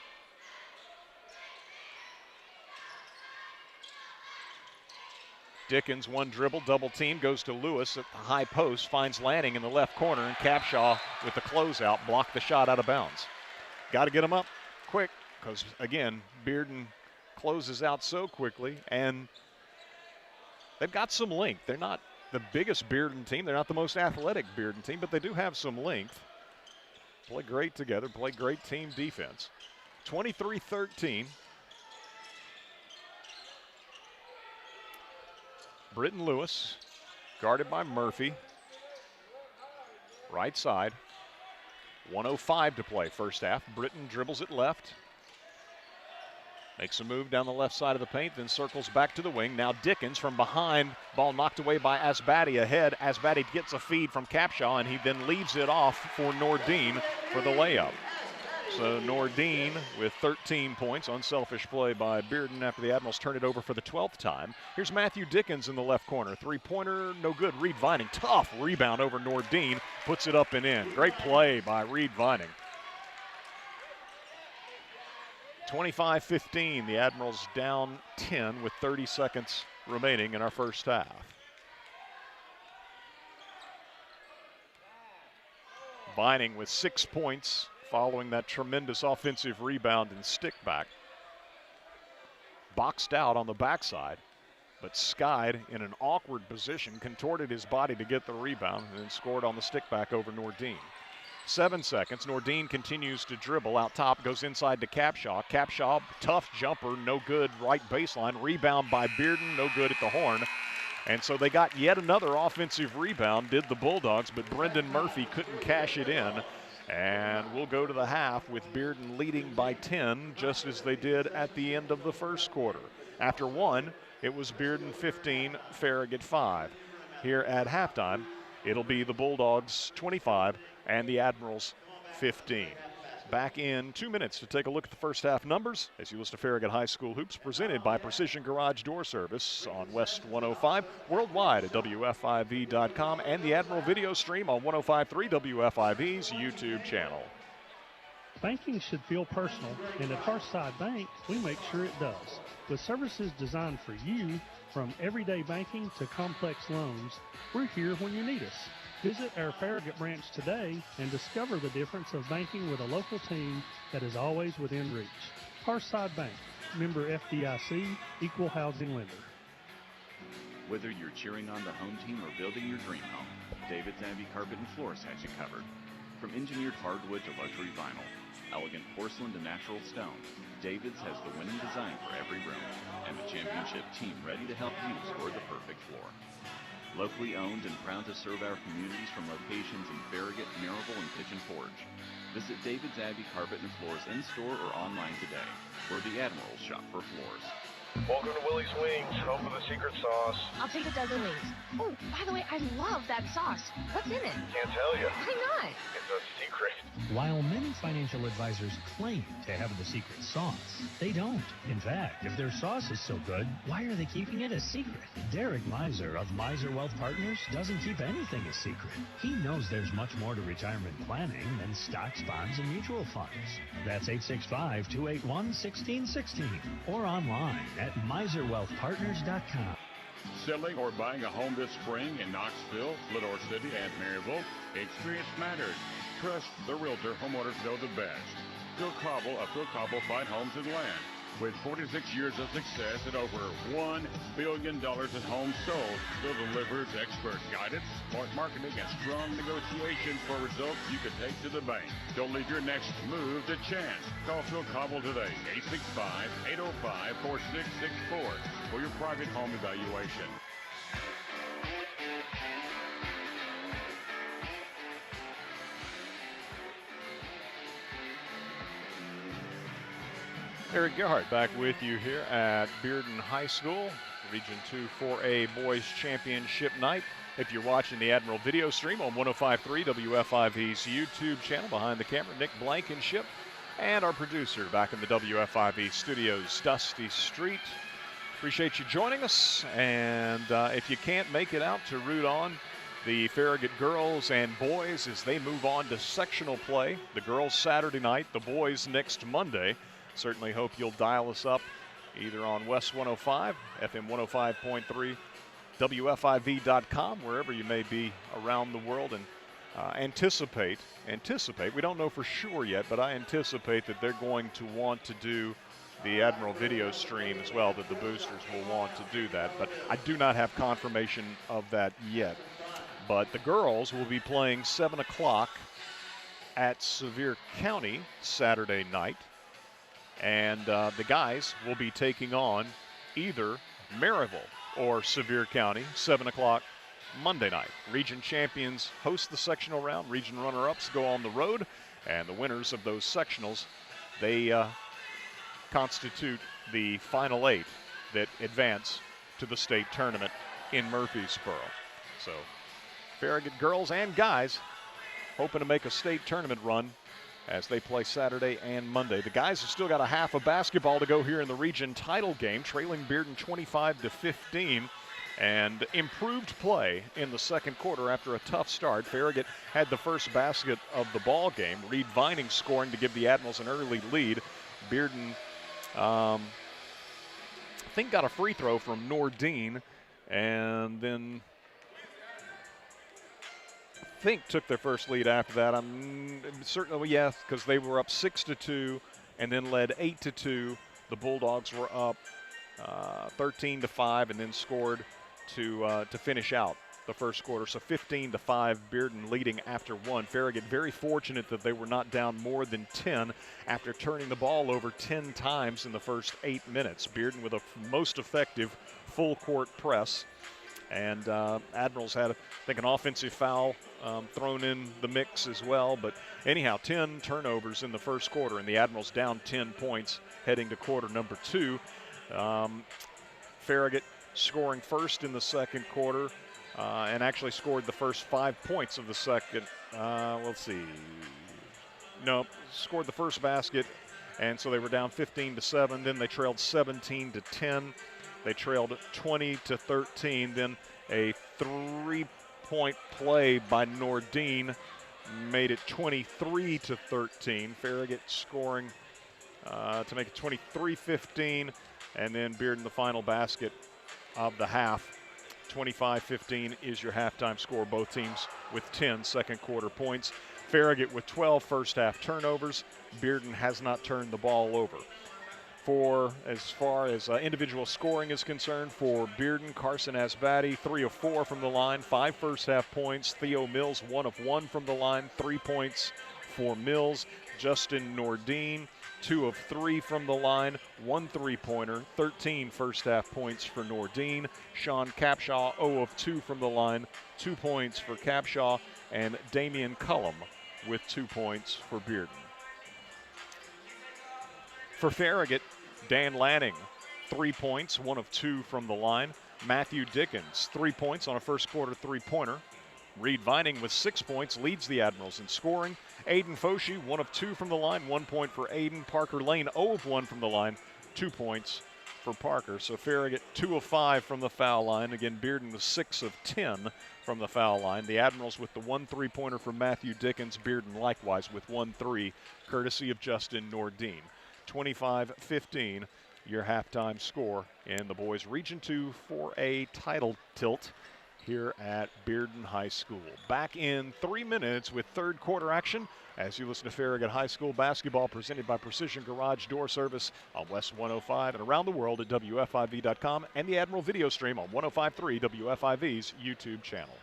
Dickens, one dribble, double team, goes to Lewis at the high post, finds Lanning in the left corner, and Capshaw with the closeout blocked the shot out of bounds. Got to get him up quick because, again, Bearden closes out so quickly, and they've got some length. They're not the biggest Bearden team. They're not the most athletic Bearden team, but they do have some length. Play great together, play great team defense. 23-13. Britton Lewis, guarded by Murphy. Right side. 1:05 to play first half. Britton dribbles it left. Makes a move down the left side of the paint, then circles back to the wing. Now Dickens from behind. Ball knocked away by Asbaddy ahead. Asbaddy gets a feed from Capshaw, and he then leaves it off for Nordine for the layup. So Nordine with 13 points. Unselfish play by Bearden after the Admirals turn it over for the 12th time. Here's Matthew Dickens in the left corner. Three-pointer, no good. Reed Vining, tough rebound over Nordine. Puts it up and in. Great play by Reed Vining. 25-15, the Admirals down 10 with 30 seconds remaining in our first half. Vining with 6 points following that tremendous offensive rebound and stick back. Boxed out on the backside, but skied in an awkward position, contorted his body to get the rebound, and then scored on the stick back over Nordine. 7 seconds. Nordine continues to dribble out top, goes inside to Capshaw. Capshaw, tough jumper, no good, right baseline. Rebound by Bearden, no good at the horn. And so they got yet another offensive rebound, did the Bulldogs, but Brendan Murphy couldn't cash it in. And we'll go to the half with Bearden leading by 10, just as they did at the end of the first quarter. After one, it was Bearden 15, Farragut 5. Here at halftime, it'll be the Bulldogs 25 and the Admirals 15. Back in 2 minutes to take a look at the first half numbers as you listen to Farragut High School Hoops, presented by Precision Garage Door Service on West 105, worldwide at WFIV.com, and the Admiral video stream on 105.3 WFIV's YouTube channel.
Banking should feel personal, and at Hearthside Bank, we make sure it does. With services designed for you, from everyday banking to complex loans, we're here when you need us. Visit our Farragut branch today and discover the difference of banking with a local team that is always within reach. Hearthside Bank, member FDIC, equal housing lender.
Whether you're cheering on the home team or building your dream home, David's Abbey Carpet and Floors has you covered. From engineered hardwood to luxury vinyl, elegant porcelain to natural stone, David's has the winning design for every room and the championship team ready to help you score the perfect floor. Locally owned and proud to serve our communities from locations in Farragut, Maryville, and Pigeon Forge. Visit David's Abbey Carpet and Floors in-store or online today, where the Admirals shop for floors.
Welcome to Willie's Wings. Home for the secret sauce.
I'll take a dozen wings. Oh, by the way, I love that sauce. What's in it?
Can't tell you.
Why not?
It's a secret.
While many financial advisors claim to have the secret sauce, they don't. In fact, if their sauce is so good, why are they keeping it a secret? Derek Miser of Miser Wealth Partners doesn't keep anything a secret. He knows there's much more to retirement planning than stocks, bonds, and mutual funds. That's 865-281-1616 or online at miserwealthpartners.com.
Selling or buying a home this spring in Knoxville, Lador City, and Maryville? Experience matters. Trust the realtor homeowners know the best. Phil Cobble of Phil Cobble Fine Homes and Land. With 46 years of success and over $1 billion in homes sold, Phil delivers expert guidance, smart marketing, and strong negotiations for results you can take to the bank. Don't leave your next move to chance. Call Phil Cobble today, 865-805-4664 for your private home evaluation.
Eric Gerhardt back with you here at Bearden High School, Region 2 4A Boys Championship Night. If you're watching the Admiral video stream on 105.3 WFIV's YouTube channel, behind the camera, Nick Blankenship, and our producer back in the WFIV studios, Dusty Street. Appreciate you joining us, and if you can't make it out to root on the Farragut girls and boys as they move on to sectional play, the girls Saturday night, the boys next Monday, certainly hope you'll dial us up either on West 105, FM 105.3, WFIV.com, wherever you may be around the world, and anticipate, we don't know for sure yet, but I anticipate that they're going to want to do the Admiral video stream as well, that the boosters will want to do that, but I do not have confirmation of that yet. But the girls will be playing 7 o'clock at Sevier County Saturday night. And the guys will be taking on either Maryville or Sevier County, 7 o'clock Monday night. Region champions host the sectional round. Region runner-ups go on the road. And the winners of those sectionals, they constitute the final 8 that advance to the state tournament in Murfreesboro. So Farragut girls and guys hoping to make a state tournament run as they play Saturday and Monday. The guys have still got a half of basketball to go here in the region title game, trailing Bearden 25-15, and improved play in the second quarter after a tough start. Farragut had the first basket of the ball game. Reed Vining scoring to give the Admirals an early lead. Bearden, I think, got a free throw from Nordine, and then took their first lead after that. I'm certain, yes, because they were up 6-2 and then led 8-2. The Bulldogs were up 13-5 and then scored to finish out the first quarter. So 15-5, Bearden leading after one. Farragut very fortunate that they were not down more than 10 after turning the ball over 10 times in the first 8 minutes. Bearden with a most effective full court press. And Admirals had, I think, an offensive foul thrown in the mix as well. But anyhow, 10 turnovers in the first quarter, and the Admirals down 10 points heading to quarter number 2. Farragut scoring first in the second quarter and actually scored the first 5 points of the second. Scored the first basket, and so they were down 15-7. Then they trailed 17-10. They trailed 20-13. Then a 3-point play by Nordine made it 23-13. Farragut scoring to make it 23-15. And then Bearden the final basket of the half. 25-15 is your halftime score. Both teams with 10 second quarter points. Farragut with 12 first half turnovers. Bearden has not turned the ball over. For as far as individual scoring is concerned, for Bearden, Carson Asbati, 3 of 4 from the line, 5 first half points. Theo Mills, 1 of 1 from the line, 3 points for Mills. Justin Nordine, 2 of 3 from the line, 1 3-pointer, 13 first half points for Nordine. Sean Capshaw, 0 of 2 from the line, 2 points for Capshaw, and Damian Cullum with 2 points for Bearden. For Farragut, Dan Lanning, 3 points, 1 of 2 from the line. Matthew Dickens, 3 points on a first quarter three-pointer. Reed Vining with 6 points leads the Admirals in scoring. Aiden Foshee, 1 of 2 from the line, 1 point for Aiden. Parker Lane, 0 of 1 from the line, 2 points for Parker. So Farragut 2 of 5 from the foul line. Again, Bearden was 6 of 10 from the foul line. The Admirals with the 1 3-pointer from Matthew Dickens. Bearden likewise with 1 3, courtesy of Justin Nordine. 25-15, your halftime score. And the boys Region 2 for a title tilt here at Bearden High School. Back in 3 minutes with third quarter action as you listen to Farragut High School basketball presented by Precision Garage Door Service on West 105 and around the world at WFIV.com and the Admiral video stream on 105.3 WFIV's YouTube channel.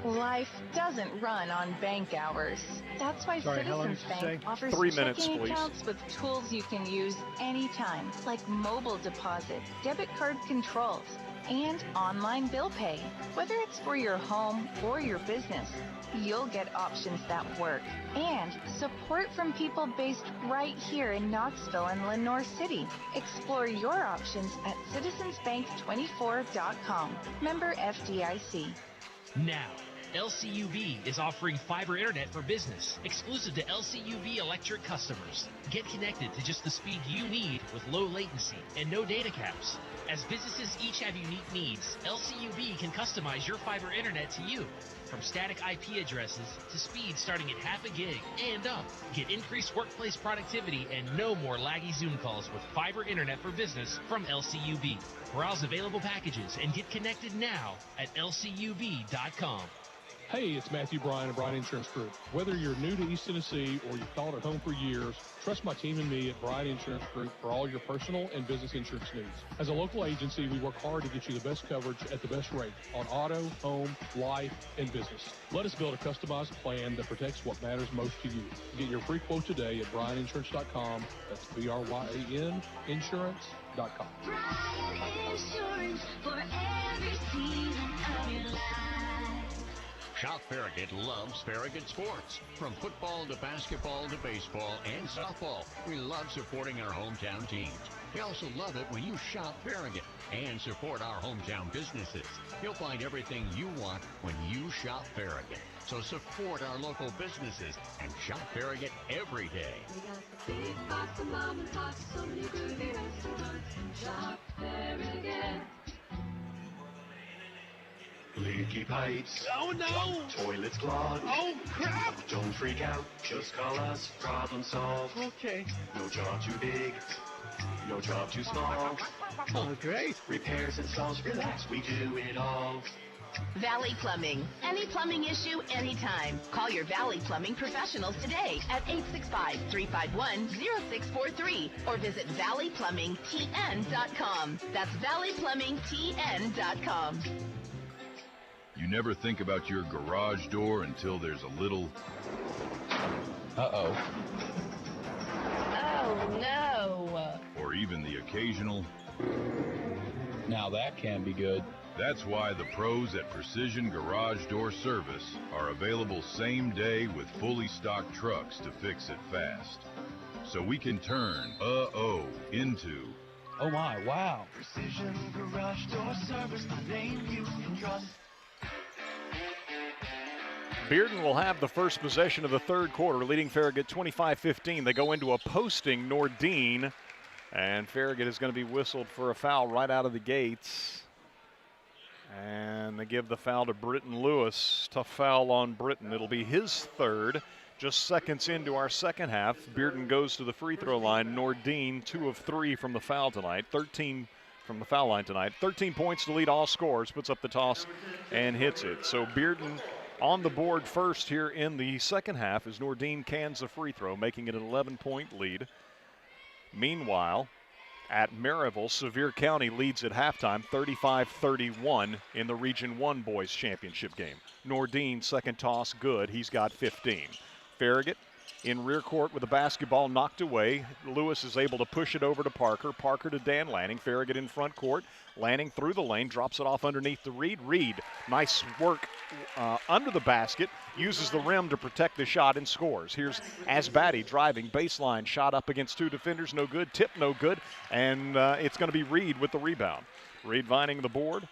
Life doesn't run on bank hours. That's why Citizens Bank offers
3 minutes,
checking
please.
accounts with tools you can use anytime, like mobile deposit, debit card controls, and online bill pay. Whether it's for your home or your business, you'll get options that work. And support from people based right here in Knoxville and Lenoir City. Explore your options at citizensbank24.com. Member FDIC.
Now, LCUV is offering fiber internet for business, exclusive to LCUV electric customers. Get connected to just the speed you need with low latency and no data caps. As businesses each have unique needs, LCUV can customize your fiber internet to you. From static IP addresses to speed starting at half a gig and up. Get increased workplace productivity and no more laggy Zoom calls with fiber internet for business from LCUV. Browse available packages and get connected now at lcuv.com.
Hey, it's Matthew Bryan of Bryan Insurance Group. Whether you're new to East Tennessee or you've called it home for years, trust my team and me at Bryan Insurance Group for all your personal and business insurance needs. As a local agency, we work hard to get you the best coverage at the best rate on auto, home, life, and business. Let us build a customized plan that protects what matters most to you. Get your free quote today at bryaninsurance.com. That's BRYAN insurance.com.
Bryan Insurance for every season of your life.
Shop Farragut loves Farragut sports. From football to basketball to baseball and softball, we love supporting our hometown teams. We also love it when you shop Farragut and support our hometown businesses. You'll find everything you want when you shop Farragut. So support our local businesses and shop Farragut every day.
We got the big box of mom and pop, so many groovy restaurants. Shop Farragut.
Leaky pipes.
Oh no!
Toilets clogged.
Oh crap!
Don't freak out. Just call us. Problem solved.
Okay.
No job too big. No job too small.
Oh, great.
Repairs, installs, relax. We do it all.
Valley Plumbing. Any plumbing issue, anytime. Call your Valley Plumbing professionals today at 865-351-0643 or visit valleyplumbingtn.com. That's valleyplumbingtn.com.
You never think about your garage door until there's a little...
Uh-oh.
Oh, no.
Or even the occasional...
Now that can be good.
That's why the pros at Precision Garage Door Service are available same day with fully stocked trucks to fix it fast. So we can turn into...
Oh my, wow.
Precision Garage Door Service, a name you can trust.
Bearden will have the first possession of the third quarter, leading Farragut 25-15. They go into a posting Nordine, and Farragut is going to be whistled for a foul right out of the gates. And they give the foul to Britton Lewis. Tough foul on Britton. It'll be his third. Just seconds into our second half, Bearden goes to the free throw line. Nordine, 2 of 3 from the foul tonight. 13 from the foul line tonight. 13 points to lead all scorers. Puts up the toss and hits it. So Bearden on the board first here in the second half as Nordine cans the free throw, making it an 11-point lead. Meanwhile, at Maryville, Sevier County leads at halftime 35-31 in the Region 1 Boys Championship game. Nordine, second toss, good. He's got 15. Farragut in rear court with the basketball knocked away. Lewis is able to push it over to Parker. Parker to Dan Lanning. Farragut in front court. Lanning through the lane, drops it off underneath to Reed. Reed, nice work under the basket, uses the rim to protect the shot and scores. Here's Asbati driving, baseline, shot up against two defenders, no good, tip no good, and it's going to be Reed with the rebound. Reed Vining the board,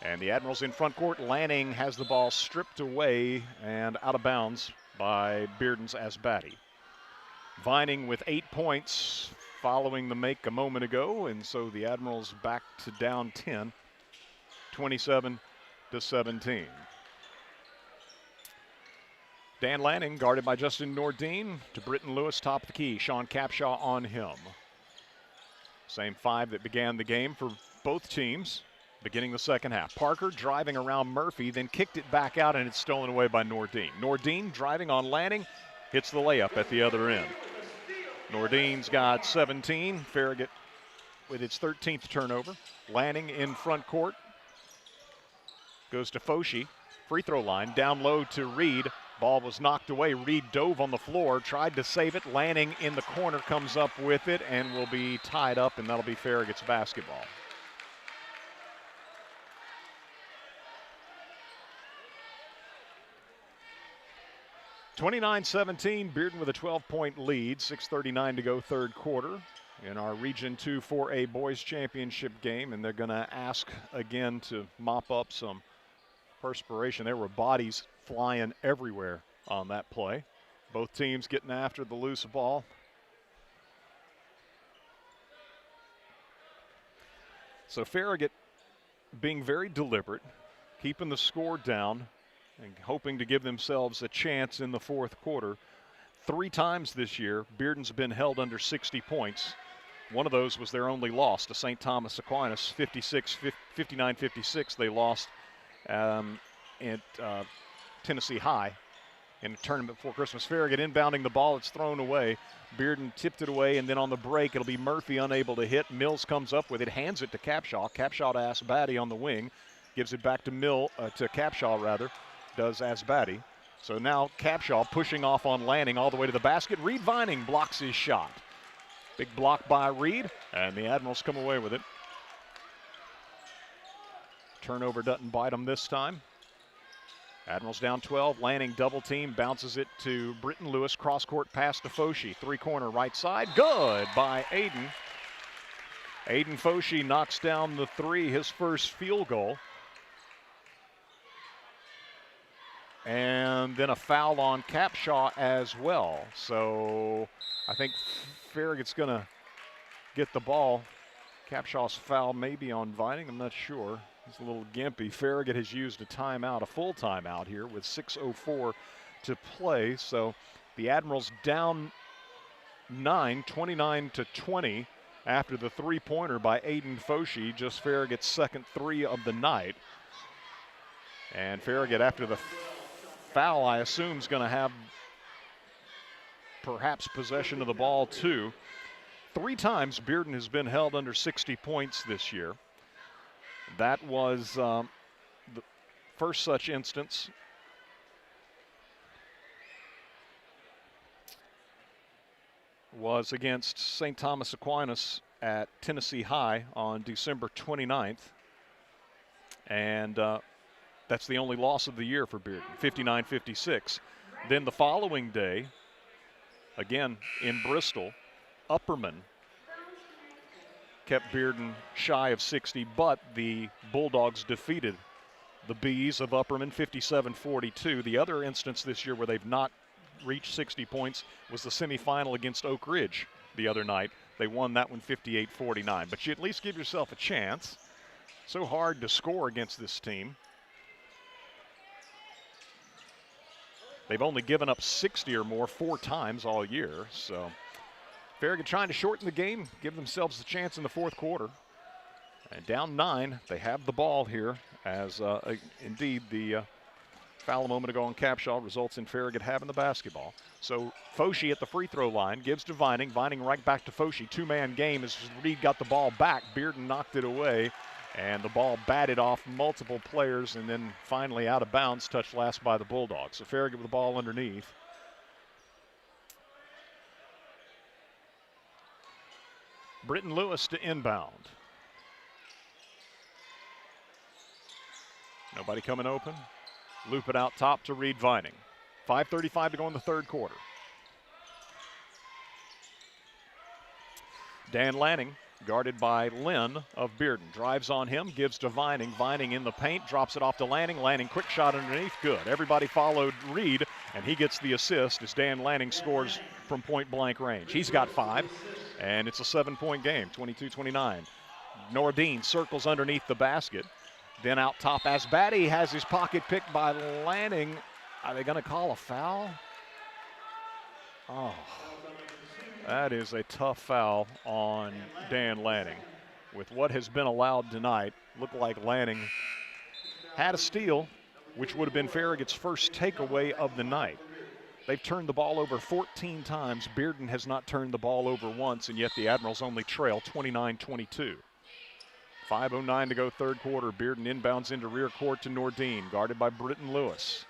and the Admirals in front court. Lanning has the ball stripped away and out of bounds by Bearden's Asbati. Vining with 8 points following the make a moment ago, and so the Admirals back to down 10, 27-17. Dan Lanning guarded by Justin Nordine to Britton Lewis, top of the key. Sean Capshaw on him. Same five that began the game for both teams beginning the second half. Parker driving around Murphy, then kicked it back out, and it's stolen away by Nordine. Nordine driving on Lanning, hits the layup at the other end. Nordine's got 17. Farragut with its 13th turnover. Lanning in front court. Goes to Foshi. Free throw line. Down low to Reed. Ball was knocked away. Reed dove on the floor, tried to save it. Lanning in the corner comes up with it and will be tied up, and that'll be Farragut's basketball. (29-17), Bearden with a 12-point lead, 6:39 to go third quarter in our Region 2 4A Boys Championship game, and they're going to ask again to mop up some perspiration. There were bodies flying everywhere on that play. Both teams getting after the loose ball. So Farragut being very deliberate, keeping the score down, and hoping to give themselves a chance in the fourth quarter. 3 times this year, Bearden's been held under 60 points. One of those was their only loss to St. Thomas Aquinas, 59-56. They lost at Tennessee High in a tournament before Christmas. Farragut inbounding the ball. It's thrown away. Bearden tipped it away, and then on the break, it'll be Murphy unable to hit. Mills comes up with it, hands it to Capshaw. Capshaw to Asbati on the wing. Gives it back to Capshaw, rather. Does Asbati. So now Capshaw pushing off on Lanning all the way to the basket. Reed Vining blocks his shot. Big block by Reed, and the Admirals come away with it. Turnover doesn't bite them this time. Admirals down 12. Lanning double team, bounces it to Britton Lewis. Cross court pass to Foshi. 3-corner right side. Good by Aiden. Aiden Foshi knocks down the 3, his first field goal. And then a foul on Capshaw as well. So I think Farragut's going to get the ball. Capshaw's foul maybe on Vining, I'm not sure. He's a little gimpy. Farragut has used a timeout, a full timeout here with 6:04 to play. So the Admirals down 9, 29-20 after the 3-pointer by Aiden Foshi, just Farragut's second 3 of the night. And Farragut, after the foul, I assume, is going to have perhaps possession of the ball too. 3 times Bearden has been held under 60 points this year. That was the first such instance was against St. Thomas Aquinas at Tennessee High on December 29th. And that's the only loss of the year for Bearden, 59-56. Then the following day, again in Bristol, Upperman kept Bearden shy of 60, but the Bulldogs defeated the Bees of Upperman 57-42. The other instance this year where they've not reached 60 points was the semifinal against Oak Ridge the other night. They won that one 58-49, but you at least give yourself a chance. So hard to score against this team. They've only given up 60 or more 4 times all year, so Farragut trying to shorten the game, give themselves a chance in the fourth quarter. And down 9, they have the ball here as indeed the foul a moment ago on Capshaw results in Farragut having the basketball. So Foshi at the free throw line, gives to Vining. Vining right back to Foshi. 2-man game as Reed got the ball back. Bearden knocked it away, and the ball batted off multiple players and then finally out of bounds, touched last by the Bulldogs. So Farragut with the ball underneath. Britton Lewis to inbound. Nobody coming open. Loop it out top to Reed Vining. 5:35 to go in the third quarter. Dan Lanning, guarded by Lynn of Bearden. Drives on him, gives to Vining. Vining in the paint, drops it off to Lanning. Lanning, quick shot underneath, good. Everybody followed Reed, and he gets the assist as Dan Lanning scores from point-blank range. He's got 5, and it's a 7-point game, 22-29. Nordine circles underneath the basket. Then out top, Asbati has his pocket picked by Lanning. Are they going to call a foul? Oh, that is a tough foul on Dan Lanning. With what has been allowed tonight, looked like Lanning had a steal, which would have been Farragut's first takeaway of the night. They've turned the ball over 14 times. Bearden has not turned the ball over once, and yet the Admirals only trail 29-22. 5:09 to go third quarter. Bearden inbounds into rear court to Nordine, guarded by Britton Lewis.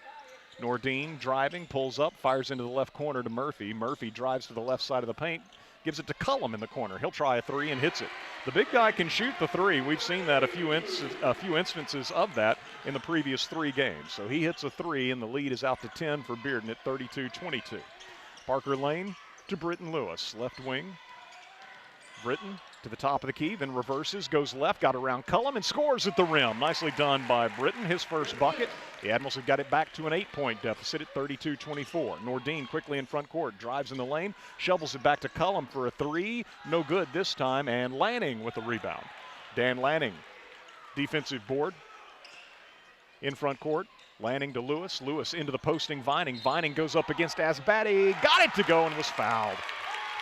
Nordine driving, pulls up, fires into the left corner to Murphy. Murphy drives to the left side of the paint, gives it to Cullum in the corner. He'll try a 3 and hits it. The big guy can shoot the 3. We've seen that a few instances of that in the previous 3 games. So he hits a 3, and the lead is out to 10 for Bearden at 32-22. Parker Lane to Britton Lewis, left wing. Britton to the top of the key, then reverses, goes left, got around Cullum, and scores at the rim. Nicely done by Britton, his first bucket. The Admirals have got it back to an 8-point deficit at 32-24. Nordine quickly in front court, drives in the lane, shovels it back to Cullum for a 3. No good this time, and Lanning with the rebound. Dan Lanning, defensive board. In front court, Lanning to Lewis. Lewis into the posting Vining. Vining goes up against Asbati, got it to go and was fouled.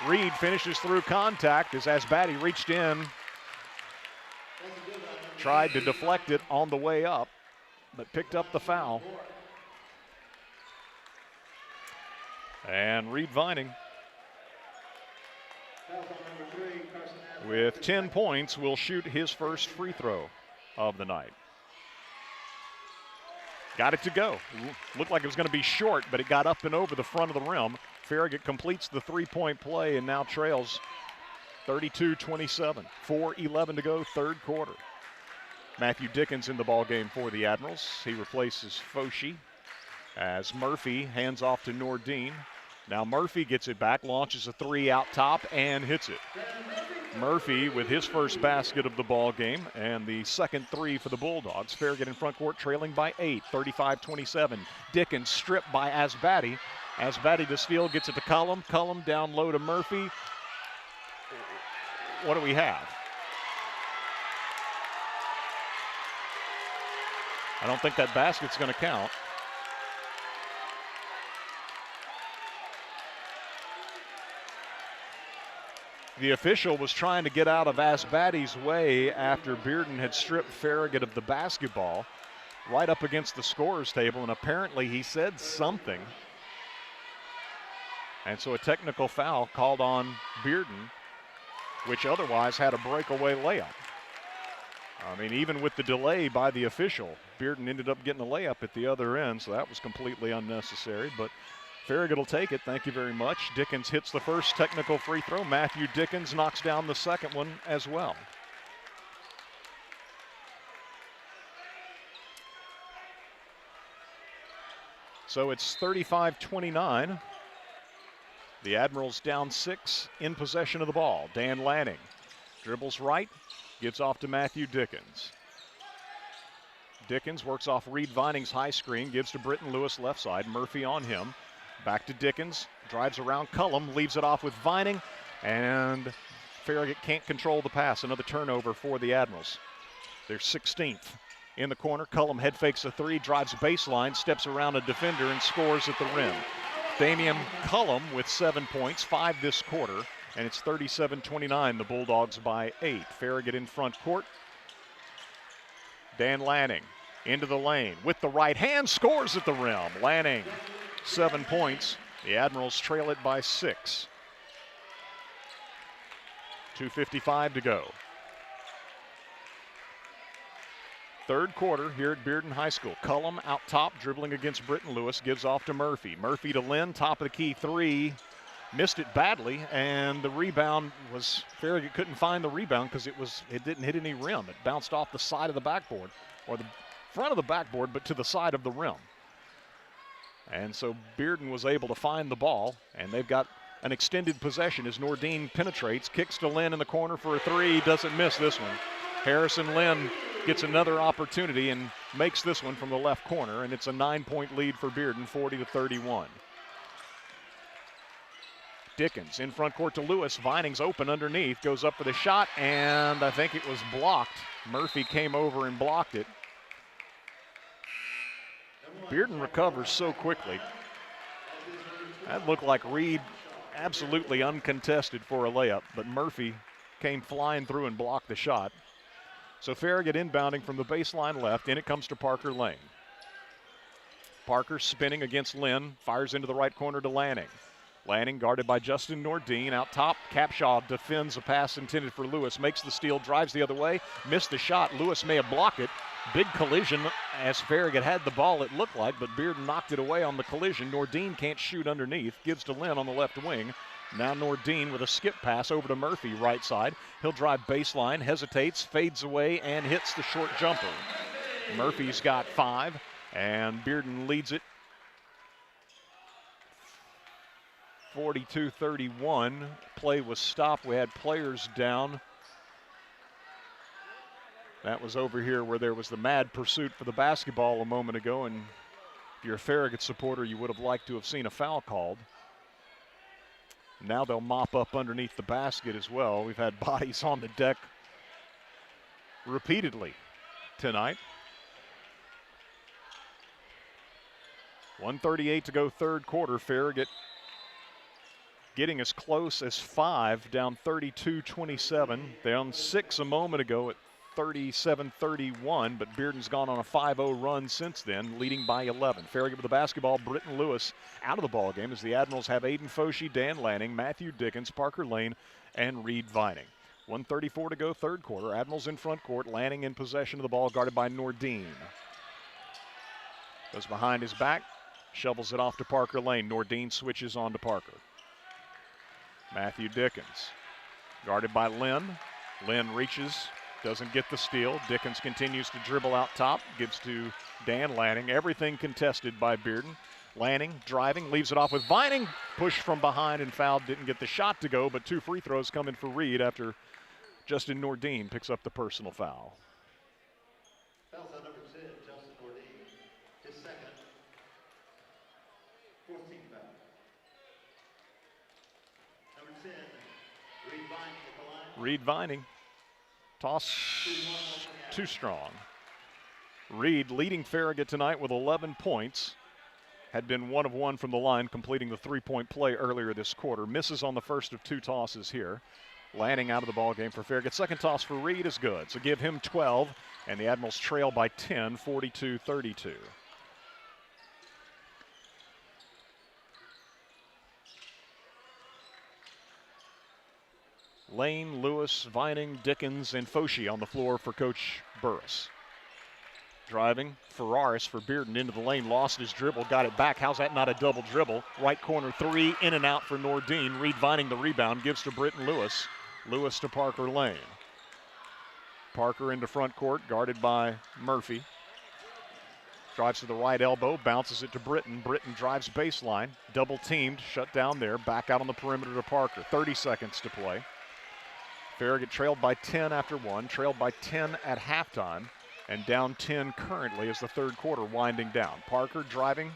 Reed finishes through contact as Asbati reached in, tried to deflect it on the way up, but picked up the foul. And Reed Vining, with 10 points, will shoot his first free throw of the night. Got it to go. Looked like it was going to be short, but it got up and over the front of the rim. Farragut completes the 3-point play and now trails 32-27. 4:11 to go, third quarter. Matthew Dickens in the ball game for the Admirals. He replaces Foshi as Murphy hands off to Nordine. Now Murphy gets it back, launches a 3 out top, and hits it. Murphy with his first basket of the ball game and the second 3 for the Bulldogs. Farragut in front court trailing by 8, 35-27. Dickens stripped by Asbati. Asbati to steal, gets it to Cullum. Cullum down low to Murphy. What do we have? I don't think that basket's going to count. The official was trying to get out of Asbati's way after Bearden had stripped Farragut of the basketball right up against the scorer's table, and apparently he said something. And so a technical foul called on Bearden, which otherwise had a breakaway layup. I mean, even with the delay by the official, Bearden ended up getting a layup at the other end, so that was completely unnecessary. But Farragut will take it. Thank you very much. Dickens hits the first technical free throw. Matthew Dickens knocks down the second one as well. So it's 35-29. The Admirals down 6 in possession of the ball. Dan Lanning dribbles right, gives off to Matthew Dickens. Dickens works off Reed Vining's high screen, gives to Britton Lewis left side. Murphy on him. Back to Dickens, drives around Cullum, leaves it off with Vining, and Farragut can't control the pass. Another turnover for the Admirals. They're 16th. In the corner, Cullum head fakes a 3, drives baseline, steps around a defender, and scores at the rim. Damian Cullum with 7 points, 5 this quarter, and it's 37-29, the Bulldogs by 8. Farragut in front court. Dan Lanning into the lane with the right hand, scores at the rim. Lanning, 7 points. The Admirals trail it by 6. 2:55 to go. Third quarter here at Bearden High School. Cullum out top, dribbling against Britton Lewis, gives off to Murphy. Murphy to Lynn, top of the key 3. missed it badly, and the rebound was, Farragut couldn't find the rebound because it didn't hit any rim. It bounced off the side of the backboard, or the front of the backboard, but to the side of the rim. And so Bearden was able to find the ball, and they've got an extended possession as Nordine penetrates, kicks to Lynn in the corner for a three, doesn't miss this one. Harrison Lynn gets another opportunity and makes this one from the left corner, and it's a 9-point lead for Bearden, 40-31. Dickens in front court to Lewis. Vining's open underneath, goes up for the shot, and I think it was blocked. Murphy came over and blocked it. Bearden recovers so quickly. That looked like Reed absolutely uncontested for a layup, but Murphy came flying through and blocked the shot. So Farragut inbounding from the baseline left. In it comes to Parker Lane. Parker spinning against Lynn, fires into the right corner to Lanning. Lanning guarded by Justin Nordine. Out top, Capshaw defends a pass intended for Lewis, makes the steal, drives the other way, missed the shot. Lewis may have blocked it. Big collision as Farragut had the ball, it looked like, but Bearden knocked it away on the collision. Nordine can't shoot underneath, gives to Lynn on the left wing. Now Nordine with a skip pass over to Murphy, right side. He'll drive baseline, hesitates, fades away, and hits the short jumper. Murphy's got 5, and Bearden leads it 42-31. Play was stopped. We had players down. That was over here where there was the mad pursuit for the basketball a moment ago, and if you're a Farragut supporter, you would have liked to have seen a foul called. Now they'll mop up underneath the basket as well. We've had bodies on the deck repeatedly tonight. 1:38 to go, third quarter. Farragut getting as close as 5, down 32-27. Down 6 a moment ago at 37-31, but Bearden's gone on a 5-0 run since then, leading by 11. Farragut with the basketball, Britton Lewis out of the ball game as the Admirals have Aiden Foshee, Dan Lanning, Matthew Dickens, Parker Lane, and Reed Vining. 1:34 to go, third quarter. Admirals in front court, Lanning in possession of the ball, guarded by Nordine. Goes behind his back, shovels it off to Parker Lane. Nordine switches on to Parker. Matthew Dickens, guarded by Lynn. Lynn reaches, doesn't get the steal. Dickens continues to dribble out top, gives to Dan Lanning. Everything contested by Bearden. Lanning driving, leaves it off with Vining. Pushed from behind and fouled, didn't get the shot to go, but 2 free throws coming for Reed after Justin Nordine picks up the personal foul.
Foul's on number 10, Justin Nordine. His second. 14th foul. Number 10, Reed Vining at the line.
Reed Vining. Toss too strong. Reed leading Farragut tonight with 11 points. Had been 1 of 1 from the line, completing the 3-point play earlier this quarter. Misses on the first of 2 tosses here. Lanning out of the ball game for Farragut. Second toss for Reed is good. So give him 12, and the Admirals trail by 10, 42-32. Lane, Lewis, Vining, Dickens, and Foshee on the floor for Coach Burris. Driving, Ferraris for Bearden into the lane, lost his dribble, got it back. How's that not a double dribble? Right corner 3, in and out for Nordine. Reed Vining the rebound, gives to Britton Lewis. Lewis to Parker Lane. Parker into front court, guarded by Murphy. Drives to the right elbow, bounces it to Britton. Britton drives baseline, double teamed, shut down there, back out on the perimeter to Parker. 30 seconds to play. Farragut trailed by 10 after 1, trailed by 10 at halftime, and down 10 currently as the third quarter winding down. Parker driving,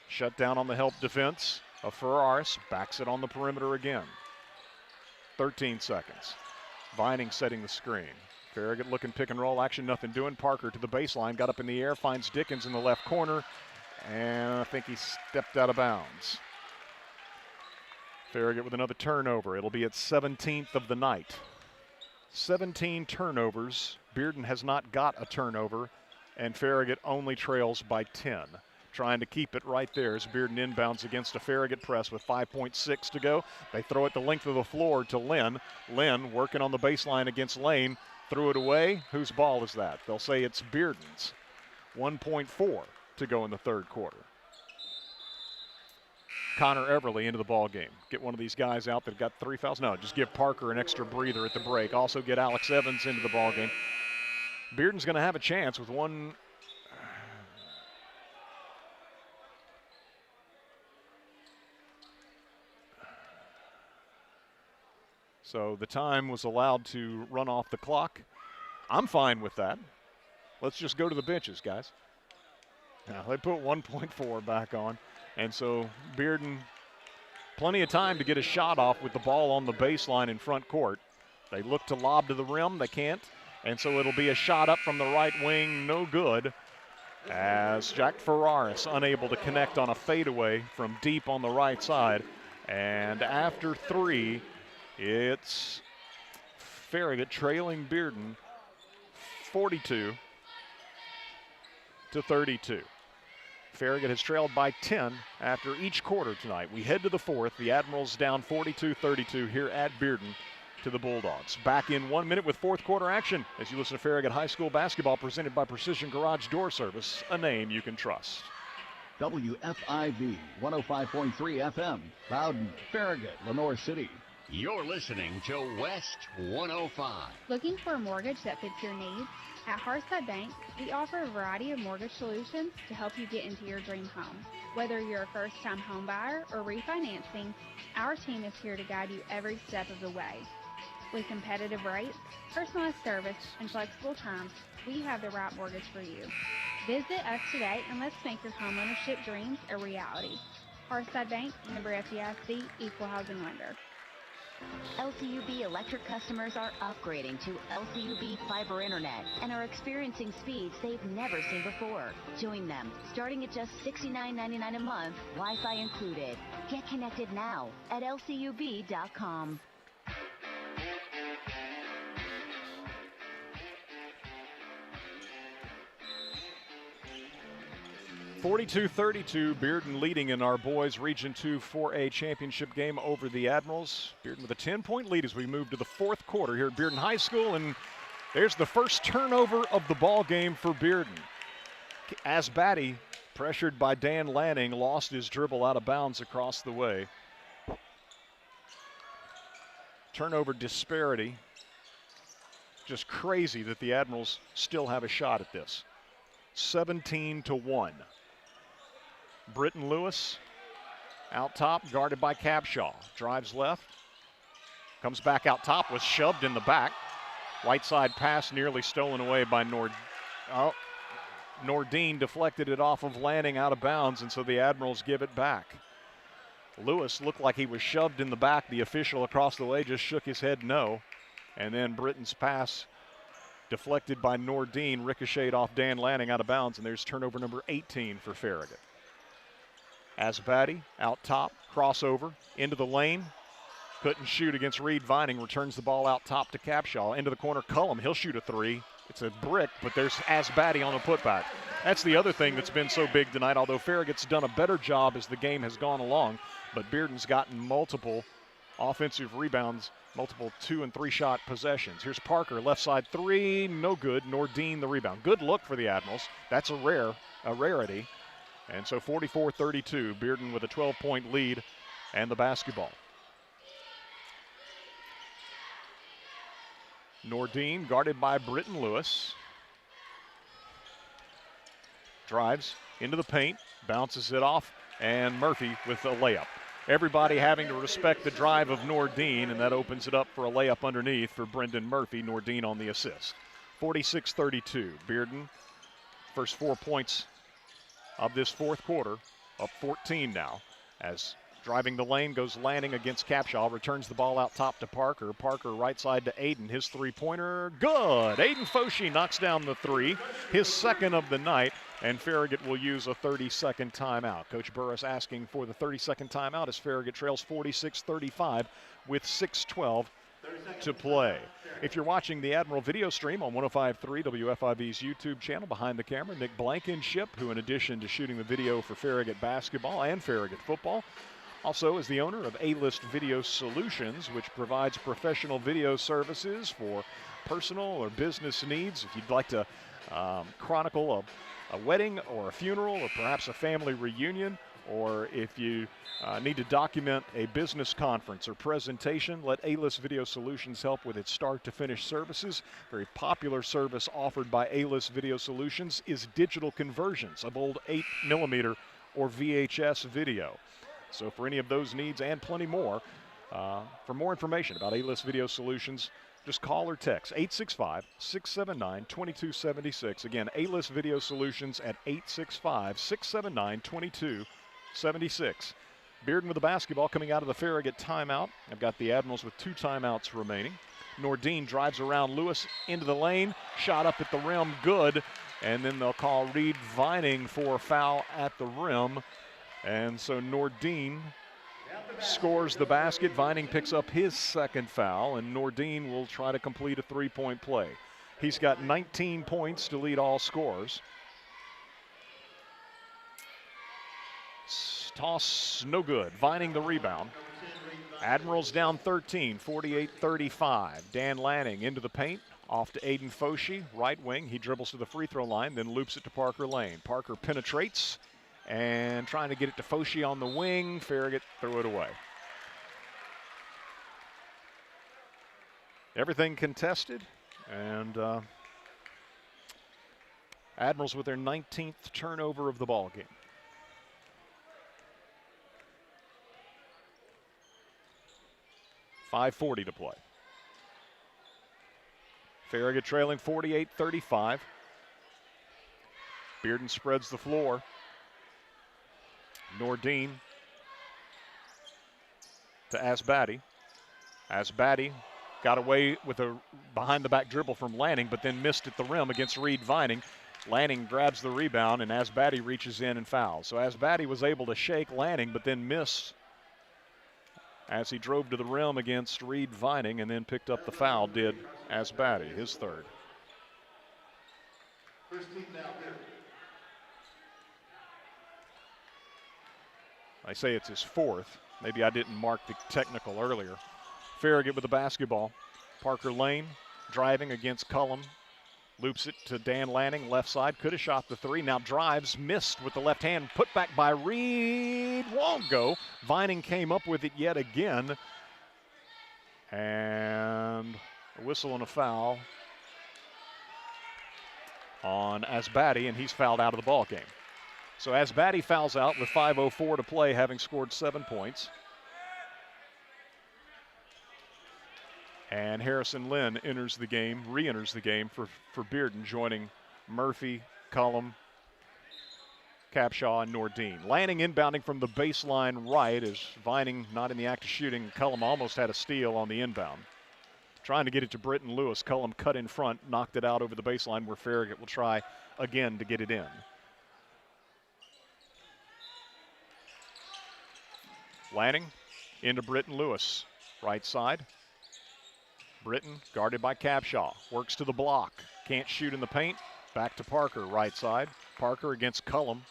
shut down on the help defense of Ferraris, backs it on the perimeter again. 13 seconds. Vining setting the screen. Farragut looking pick and roll action, nothing doing. Parker to the baseline, got up in the air, finds Dickens in the left corner, and I think he stepped out of bounds. Farragut with another turnover. It'll be its 17th of the night. 17 turnovers. Bearden has not got a turnover, and Farragut only trails by 10. Trying to keep it right there as Bearden inbounds against a Farragut press with 5.6 to go. They throw it the length of the floor to Lynn. Lynn working on the baseline against Lane. Threw it away. Whose ball is that? They'll say it's Bearden's. 1.4 to go in the third quarter. Connor Everly into the ball game. Get one of these guys out that got 3 fouls. No, just give Parker an extra breather at the break. Also get Alex Evans into the ball game. Bearden's going to have a chance with one. So the time was allowed to run off the clock. I'm fine with that. Let's just go to the benches, guys. Now they put 1.4 back on. And so Bearden, plenty of time to get a shot off with the ball on the baseline in front court. They look to lob to the rim. They can't. And so it'll be a shot up from the right wing. No good. As Jack Ferraris unable to connect on a fadeaway from deep on the right side. And after 3, it's Farragut trailing Bearden 42-32. Farragut has trailed by 10 after each quarter tonight. We head to the 4th. The Admirals down 42-32 here at Bearden to the Bulldogs. Back in 1 minute with fourth quarter action as you listen to Farragut High School basketball presented by Precision Garage Door Service, a name you can trust.
WFIV 105.3 FM, Loudon, Farragut, Lenore City. You're listening to West 105.
Looking for a mortgage that fits your needs? At Hearthside Bank, we offer a variety of mortgage solutions to help you get into your dream home. Whether you're a first-time home buyer or refinancing, our team is here to guide you every step of the way. With competitive rates, personalized service, and flexible terms, we have the right mortgage for you. Visit us today and let's make your homeownership dreams a reality. Hearthside Bank, member FDIC, equal housing lender.
LCUB Electric customers are upgrading to LCUB Fiber Internet and are experiencing speeds they've never seen before. Join them, starting at just $69.99 a month, Wi-Fi included. Get connected now at lcub.com.
42-32, Bearden leading in our boys Region 2 4A championship game over the Admirals. Bearden with a 10-point lead as we move to the fourth quarter here at Bearden High School, and there's the first turnover of the ball game for Bearden. Asbatti, pressured by Dan Lanning, lost his dribble out of bounds across the way. Turnover disparity. Just crazy that the Admirals still have a shot at this. 17-1. Britton Lewis out top, guarded by Cabshaw. Drives left, comes back out top, was shoved in the back. Right side pass nearly stolen away by Nordine deflected it off of Lanning out of bounds, and so the Admirals give it back. Lewis looked like he was shoved in the back. The official across the way just shook his head no. And then Britton's pass deflected by Nordine, ricocheted off Dan Lanning out of bounds, and there's turnover number 18 for Farragut. Asbatti out top, crossover into the lane. Couldn't shoot against Reed Vining, returns the ball out top to Capshaw. Into the corner, Cullum, he'll shoot a three. It's a brick, but there's Asbatti on the putback. That's the other thing that's been so big tonight, although Farragut's done a better job as the game has gone along, but Bearden's gotten multiple offensive rebounds, multiple 2- and 3-shot possessions. Here's Parker, left side three, no good. Nordine the rebound. Good look for the Admirals. That's a rarity. And so 44-32, Bearden with a 12-point lead and the basketball. Nordine guarded by Britton Lewis. Drives into the paint, bounces it off, and Murphy with a layup. Everybody having to respect the drive of Nordine, and that opens it up for a layup underneath for Brendan Murphy. Nordine on the assist. 46-32. Bearden, first 4 points of this fourth quarter, up 14 now. As driving the lane goes Lanning against Capshaw, returns the ball out top to Parker. Parker right side to Aiden, his three-pointer, good! Aiden Foshee knocks down the three, his second of the night, and Farragut will use a 30-second timeout. Coach Burris asking for the 30-second timeout as Farragut trails 46-35 with 6:12 to play. If you're watching the Admiral video stream on 105.3 WFIV's YouTube channel, behind the camera, Nick Blankenship, who in addition to shooting the video for Farragut basketball and Farragut football, also is the owner of A-List Video Solutions, which provides professional video services for personal or business needs. If you'd like to chronicle a wedding or a funeral or perhaps a family reunion, or if you need to document a business conference or presentation, let A-List Video Solutions help with its start-to-finish services. Very popular service offered by A-List Video Solutions is digital conversions of old 8mm or VHS video. So for any of those needs and plenty more, for more information about A-List Video Solutions, just call or text 865-679-2276. Again, A-List Video Solutions at 865-679-2276. Bearden with the basketball coming out of the Farragut timeout. I've got the Admirals with 2 timeouts remaining. Nordine drives around Lewis into the lane. Shot up at the rim, good. And then they'll call Reed Vining for a foul at the rim. And so Nordine scores the basket. Vining picks up his second foul, and Nordine will try to complete a 3-point play. He's got 19 points to lead all scorers. Toss, no good. Vining the rebound. Admirals down 13, 48-35. Dan Lanning into the paint, off to Aiden Foshee, right wing. He dribbles to the free throw line, then loops it to Parker Lane. Parker penetrates and trying to get it to Foshee on the wing. Farragut threw it away. Everything contested, and Admirals with their 19th turnover of the ball game. .540 to play. Farragut trailing 48-35. Bearden spreads the floor. Nordine to Asbati. Asbati got away with a behind-the-back dribble from Lanning, but then missed at the rim against Reed Vining. Lanning grabs the rebound, and Asbati reaches in and fouls. So Asbati was able to shake Lanning, but then missed as he drove to the rim against Reed Vining, and then picked up the foul, did Asbati, his third.
First team now, here.
I say it's his fourth. Maybe I didn't mark the technical earlier. Farragut with the basketball. Parker Lane driving against Cullum. Loops it to Dan Lanning, left side. Could have shot the 3. Now drives, missed with the left hand. Put back by Reed. Won't go. Vining came up with it yet again. And a whistle and a foul on Asbati, and he's fouled out of the ball game. So Asbati fouls out with 5:04 to play, having scored 7 points. And Harrison Lynn enters the game, re-enters the game for Bearden, joining Murphy, Cullum, Capshaw, and Nordine. Lanning inbounding from the baseline right as Vining not in the act of shooting. Cullum almost had a steal on the inbound. Trying to get it to Britton Lewis. Cullum cut in front, knocked it out over the baseline where Farragut will try again to get it in. Lanning into Britton Lewis, right side. Britton guarded by Capshaw, works to the block, can't shoot in the paint. Back to Parker, right side. Parker against Cullum,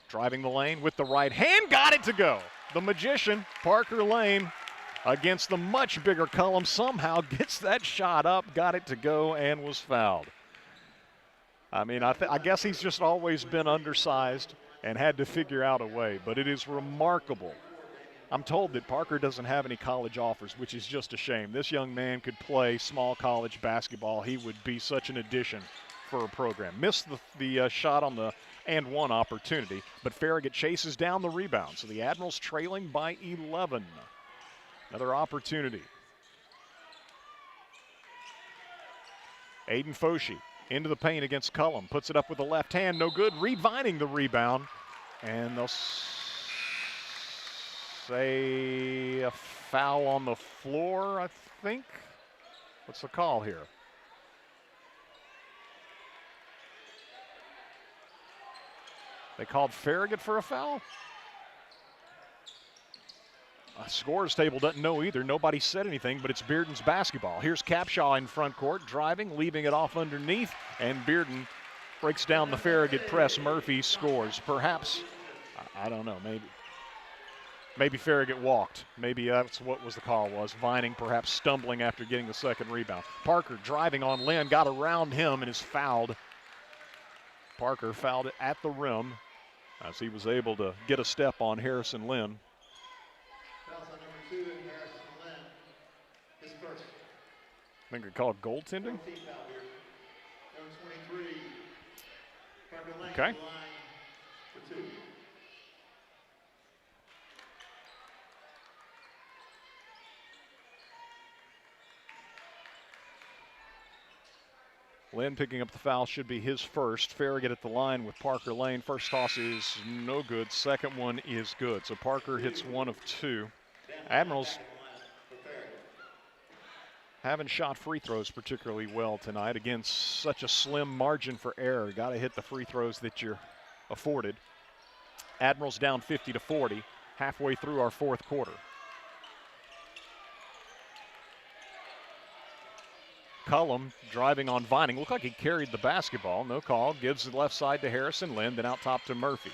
driving the lane with the right hand, got it to go. The magician, Parker Lane, against the much bigger Cullum, somehow gets that shot up, got it to go, and was fouled. I mean, I guess he's just always been undersized and had to figure out a way, but it is remarkable. I'm told that Parker doesn't have any college offers, which is just a shame. This young man could play small college basketball. He would be such an addition for a program. Missed the shot on the and one opportunity, but Farragut chases down the rebound. So the Admirals trailing by 11. Another opportunity. Aiden Foshee into the paint against Cullum. Puts it up with the left hand, no good. Reed Vining the rebound. And they'll say a foul on the floor, I think. What's the call here? They called Farragut for a foul? Scores table doesn't know either. Nobody said anything, but it's Bearden's basketball. Here's Capshaw in front court, driving, leaving it off underneath, and Bearden breaks down the Farragut press. Murphy scores. Perhaps, I don't know, maybe Farragut walked. Maybe that's what was the call was. Vining perhaps stumbling after getting the second rebound. Parker driving on Lynn, got around him and is fouled. Parker fouled it at the rim as he was able to get a step on Harrison Lynn.
Fouls on number 2 and Harrison Lynn. His first.
I think we call it goaltending.
Team foul here. Number 23. Parker Lane
Okay.
to the line for 2.
Lynn picking up the foul, should be his first. Farragut at the line with Parker Lane. First toss is no good. Second one is good. So Parker hits 1 of 2. Admirals haven't shot free throws particularly well tonight. Again, such a slim margin for error. Got to hit the free throws that you're afforded. Admirals down 50-40, halfway through our fourth quarter. Cullum driving on Vining. Looked like he carried the basketball. No call. Gives the left side to Harrison Lynn, then out top to Murphy.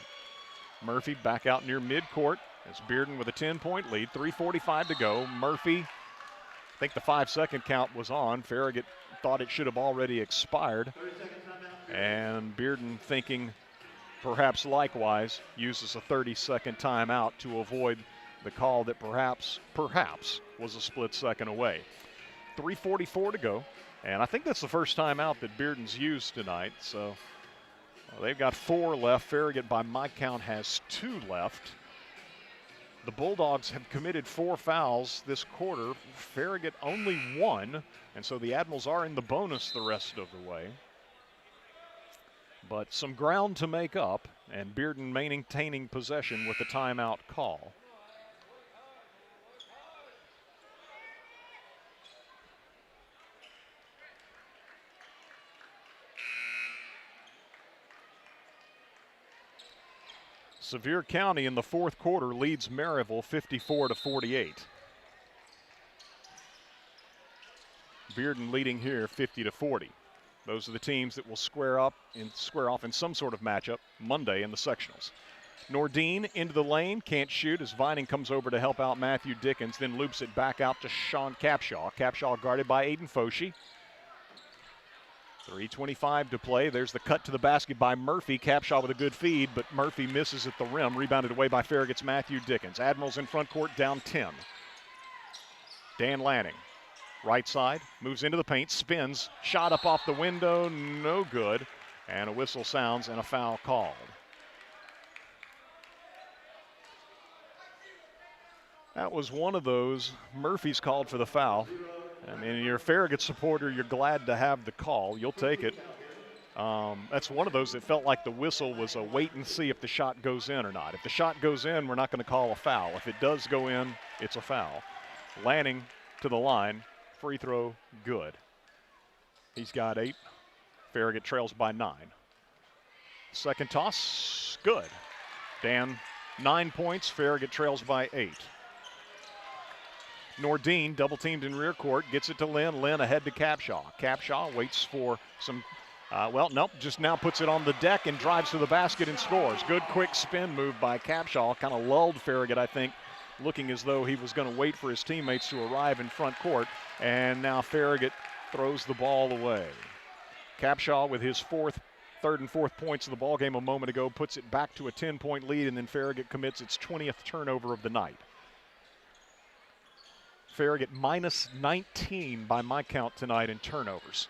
Murphy back out near midcourt as Bearden with a 10-point lead. 3:45 to go. Murphy, I think the 5-second count was on. Farragut thought it should have already expired. And Bearden, thinking perhaps likewise, uses a 30-second timeout to avoid the call that perhaps was a split second away. 3:44 to go, and I think that's the first timeout that Bearden's used tonight. So they've got 4 left. Farragut, by my count, has 2 left. The Bulldogs have committed 4 fouls this quarter. Farragut only 1, and so the Admirals are in the bonus the rest of the way. But some ground to make up, and Bearden maintaining possession with the timeout call. Sevier County in the fourth quarter leads Maryville 54-48. Bearden leading here 50-40. Those are the teams that will square off in some sort of matchup Monday in the sectionals. Nordine into the lane, can't shoot as Vining comes over to help out Matthew Dickens, then loops it back out to Sean Capshaw. Capshaw guarded by Aiden Foshee. 3:25 to play. There's the cut to the basket by Murphy. Capshaw with a good feed, but Murphy misses at the rim. Rebounded away by Farragut's Matthew Dickens. Admirals in front court, down 10. Dan Lanning, right side, moves into the paint, spins, shot up off the window, no good. And a whistle sounds and a foul called. That was one of those. Murphy's called for the foul. I mean, you're a Farragut supporter, you're glad to have the call. You'll take it. That's one of those that felt like the whistle was a wait and see if the shot goes in or not. If the shot goes in, we're not going to call a foul. If it does go in, it's a foul. Lanning to the line, free throw, good. He's got 8. Farragut trails by 9. Second toss, good. Dan, 9 points. Farragut trails by 8. Nordine, double teamed in rear court, gets it to Lynn. Lynn ahead to Capshaw. Capshaw waits for some, just now puts it on the deck and drives to the basket and scores. Good quick spin move by Capshaw. Kind of lulled Farragut, I think, looking as though he was going to wait for his teammates to arrive in front court. And now Farragut throws the ball away. Capshaw with his third and fourth points of the ball game a moment ago puts it back to a 10-point lead, and then Farragut commits its 20th turnover of the night. Farragut minus 19 by my count tonight in turnovers.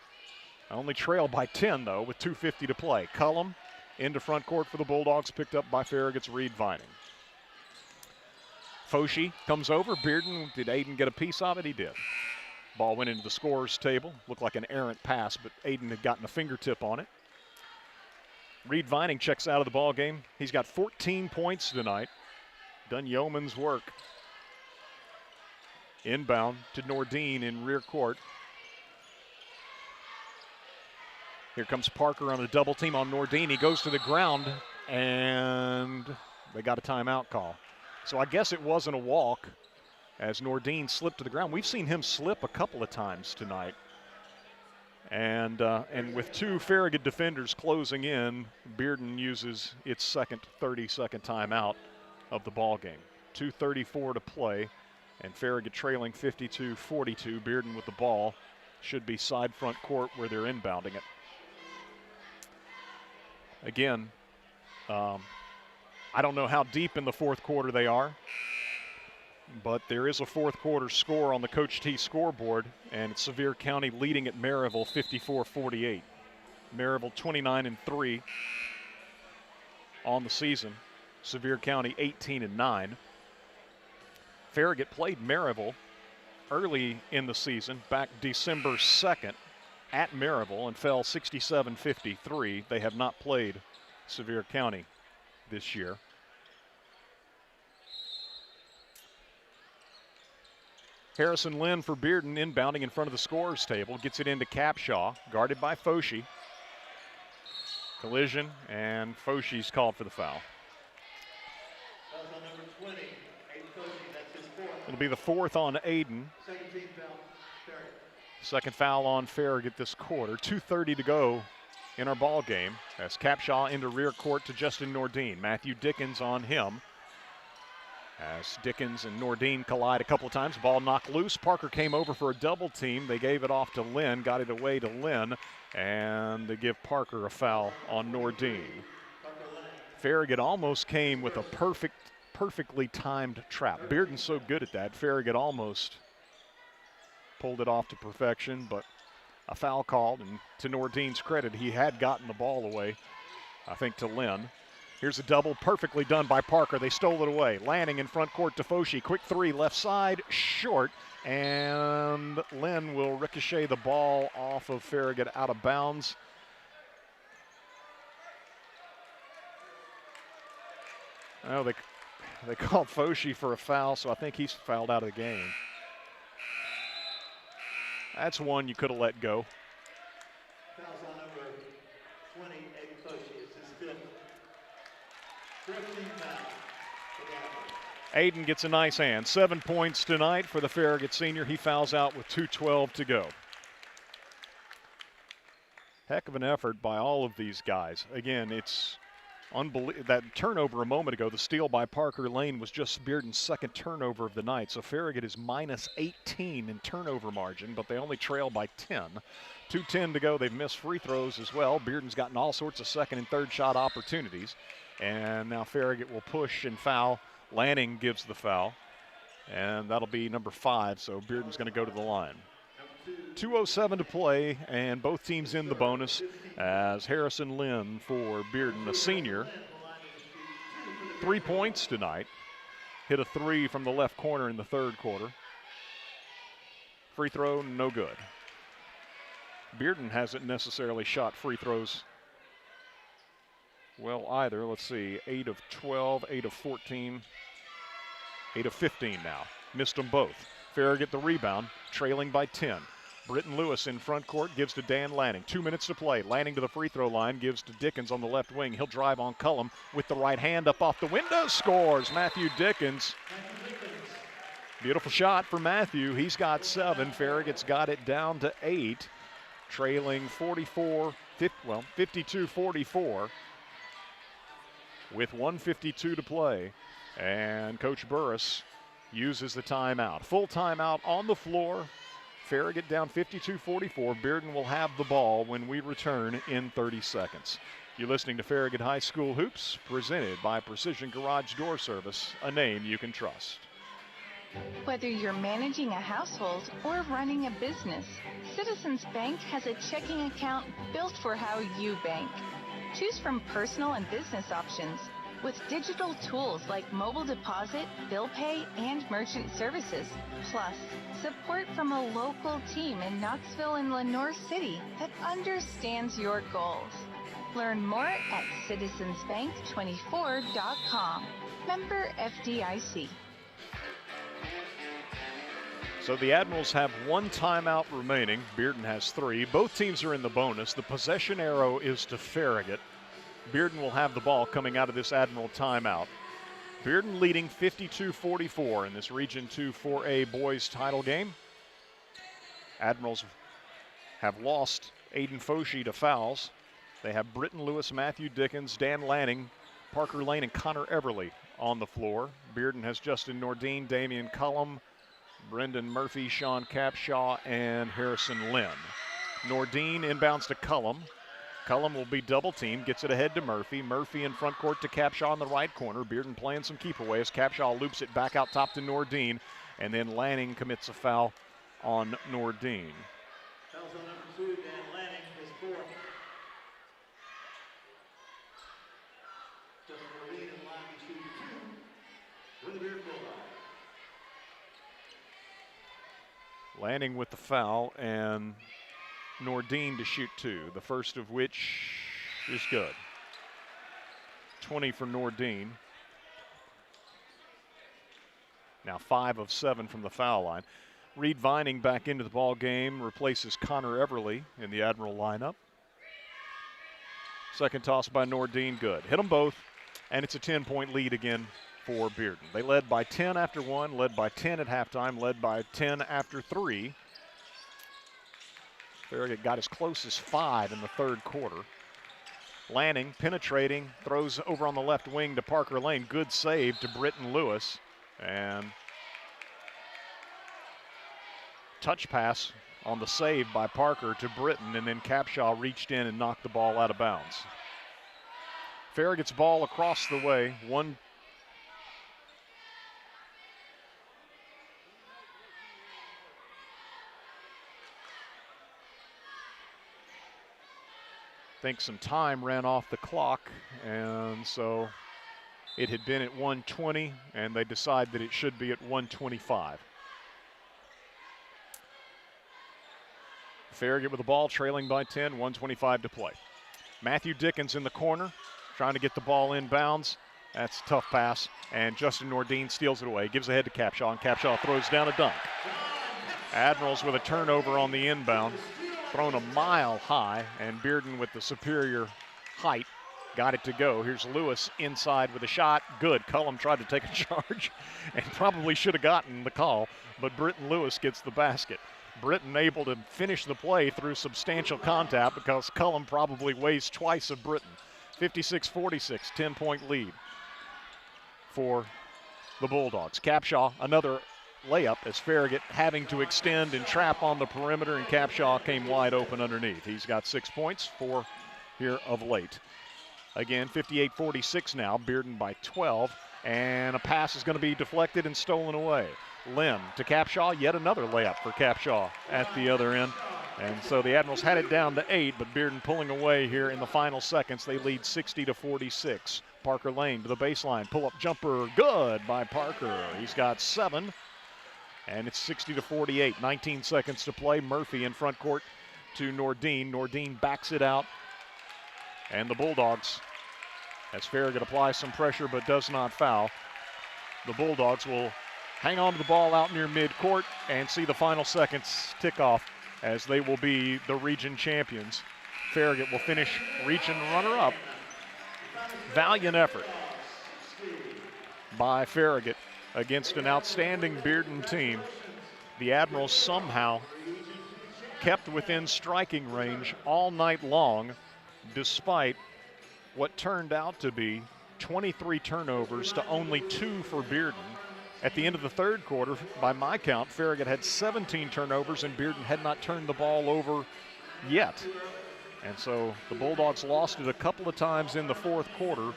I only trail by 10, though, with 2:50 to play. Cullum into front court for the Bulldogs, picked up by Farragut's Reed Vining. Foshee comes over. Bearden, did Aiden get a piece of it? He did. Ball went into the scorer's table. Looked like an errant pass, but Aiden had gotten a fingertip on it. Reed Vining checks out of the ball game. He's got 14 points tonight. Done yeoman's work. Inbound to Nordine in rear court. Here comes Parker on a double team on Nordine. He goes to the ground, and they got a timeout call. So I guess it wasn't a walk as Nordine slipped to the ground. We've seen him slip a couple of times tonight. And with 2 Farragut defenders closing in, Bearden uses its second 30-second timeout of the ball game. 2:34 to play. And Farragut trailing 52-42. Bearden with the ball. Should be side front court where they're inbounding it. Again, I don't know how deep in the fourth quarter they are, but there is a fourth quarter score on the Coach T scoreboard, and it's Sevier County leading at Maryville 54-48. Maryville 29-3 on the season. Sevier County 18-9. Farragut played Maryville early in the season, back December 2nd at Maryville, and fell 67-53. They have not played Sevier County this year. Harrison Lynn for Bearden inbounding in front of the scorer's table. Gets it into Capshaw, guarded by Foshee. Collision, and Foshee's called for the foul.
That was on number 20, Aiden Foshee. That's his fourth.
It'll be the fourth on Aiden.
Second team foul, Farragut.
Second foul on Farragut this quarter. 2:30 to go in our ball game as Capshaw into rear court to Justin Nordine. Matthew Dickens on him. As Dickens and Nordine collide a couple of times, ball knocked loose. Parker came over for a double team. They gave it off to Lynn, got it away to Lynn, and they give Parker a foul on Nordine. Farragut almost came with a perfectly timed trap. Bearden's so good at that. Farragut almost pulled it off to perfection, but a foul called, and to Nordine's credit, he had gotten the ball away, I think, to Lynn. Here's a double, perfectly done by Parker. They stole it away. Lanning in front court to Foshee. Quick three, left side, short. And Lynn will ricochet the ball off of Farragut out of bounds. Oh, they called Foshee for a foul, so I think he's fouled out of the game. That's one you could have let go.
Fouls on number 20, Aiden Foshee. It's his fifth.
Aiden gets a nice hand. 7 points tonight for the Farragut senior. He fouls out with 2:12 to go. Heck of an effort by all of these guys. Again, it's unbelievable. That turnover a moment ago, the steal by Parker Lane, was just Bearden's second turnover of the night. So Farragut is minus 18 in turnover margin, but they only trail by 10. 2:10 to go. They've missed free throws as well. Bearden's gotten all sorts of second and third shot opportunities. And now Farragut will push and foul. Lanning gives the foul, and that'll be number 5, so Bearden's going to go to the line. 2:07 to play, and both teams in the bonus as Harrison Lynn for Bearden, a senior. 3 points tonight. Hit a three from the left corner in the third quarter. Free throw, no good. Bearden hasn't necessarily shot free throws well either. Let's see, 8 of 12, 8 of 14, 8 of 15 now. Missed them both. Farragut the rebound, trailing by 10. Britton Lewis in front court, gives to Dan Lanning. 2 minutes to play. Lanning to the free throw line, gives to Dickens on the left wing. He'll drive on Cullum with the right hand up off the window, scores. Matthew Dickens. Beautiful shot for Matthew. He's got 7. Farragut's got it down to 8, trailing 52-44 with 1:52 to play. And Coach Burris uses the timeout. Full timeout on the floor. Farragut down 52-44. Bearden will have the ball when we return in 30 seconds. You're listening to Farragut High School Hoops, presented by Precision Garage Door Service, a name you can trust.
Whether you're managing a household or running a business, Citizens Bank has a checking account built for how you bank. Choose from personal and business options with digital tools like mobile deposit, bill pay, and merchant services. Plus, support from a local team in Knoxville and Lenoir City that understands your goals. Learn more at citizensbank24.com. Member FDIC.
So the Admirals have 1 timeout remaining. Bearden has 3. Both teams are in the bonus. The possession arrow is to Farragut. Bearden will have the ball coming out of this Admiral timeout. Bearden leading 52-44 in this Region 2 4A boys title game. Admirals have lost Aiden Foshee to fouls. They have Britton Lewis, Matthew Dickens, Dan Lanning, Parker Lane, and Connor Everly on the floor. Bearden has Justin Nordine, Damian Cullum, Brendan Murphy, Sean Capshaw, and Harrison Lynn. Nordine inbounds to Cullum. Cullum will be double teamed, gets it ahead to Murphy. Murphy in front court to Capshaw in the right corner. Bearden playing some keep away as Capshaw loops it back out top to Nordine. And then Lanning commits a foul on Nordine.
Fouls on number 2, Dan Lanning, his 4th. Justin Nordine in line to shoot 2 for the Bearden Bulldogs.
Lanning with the foul and Nordine to shoot 2, the first of which is good. 20 for Nordine. Now 5 of 7 from the foul line. Reed Vining back into the ball game, replaces Connor Everly in the Admiral lineup. Second toss by Nordine, good. Hit them both, and it's a 10-point lead again for Bearden. They led by 10 after 1, led by 10 at halftime, led by 10 after 3. Farragut got as close as 5 in the third quarter. Lanning penetrating, throws over on the left wing to Parker Lane. Good save to Britton Lewis. And touch pass on the save by Parker to Britton, and then Capshaw reached in and knocked the ball out of bounds. Farragut's ball across the way. I think some time ran off the clock, and so it had been at 1:20, and they decide that it should be at 1:25. Farragut with the ball, trailing by 10, 1:25 to play. Matthew Dickens in the corner, trying to get the ball inbounds. That's a tough pass, and Justin Nordine steals it away. Gives ahead to Capshaw, and Capshaw throws down a dunk. Admirals with a turnover on the inbound, thrown a mile high, and Bearden with the superior height got it to go. Here's Lewis inside with a shot. Good. Cullum tried to take a charge and probably should have gotten the call, but Britton Lewis gets the basket. Britton able to finish the play through substantial contact because Cullum probably weighs twice of Britton. 56-46, 10-point lead for the Bulldogs. Capshaw, another layup as Farragut having to extend and trap on the perimeter, and Capshaw came wide open underneath. He's got 6 points, 4 here of late. Again, 58-46 now, Bearden by 12, and a pass is going to be deflected and stolen away. Lim to Capshaw, yet another layup for Capshaw at the other end. And so the Admirals had it down to 8, but Bearden pulling away here in the final seconds. They lead 60-46. Parker Lane to the baseline, pull-up jumper, good by Parker. He's got 7, and it's 60-48. 19 seconds to play. Murphy in front court to Nordine. Nordine backs it out. And the Bulldogs, as Farragut applies some pressure but does not foul, the Bulldogs will hang on to the ball out near midcourt and see the final seconds tick off as they will be the region champions. Farragut will finish region runner-up. Valiant effort by Farragut against an outstanding Bearden team. The Admirals somehow kept within striking range all night long, despite what turned out to be 23 turnovers to only 2 for Bearden. At the end of the third quarter, by my count, Farragut had 17 turnovers and Bearden had not turned the ball over yet. And so the Bulldogs lost it a couple of times in the fourth quarter.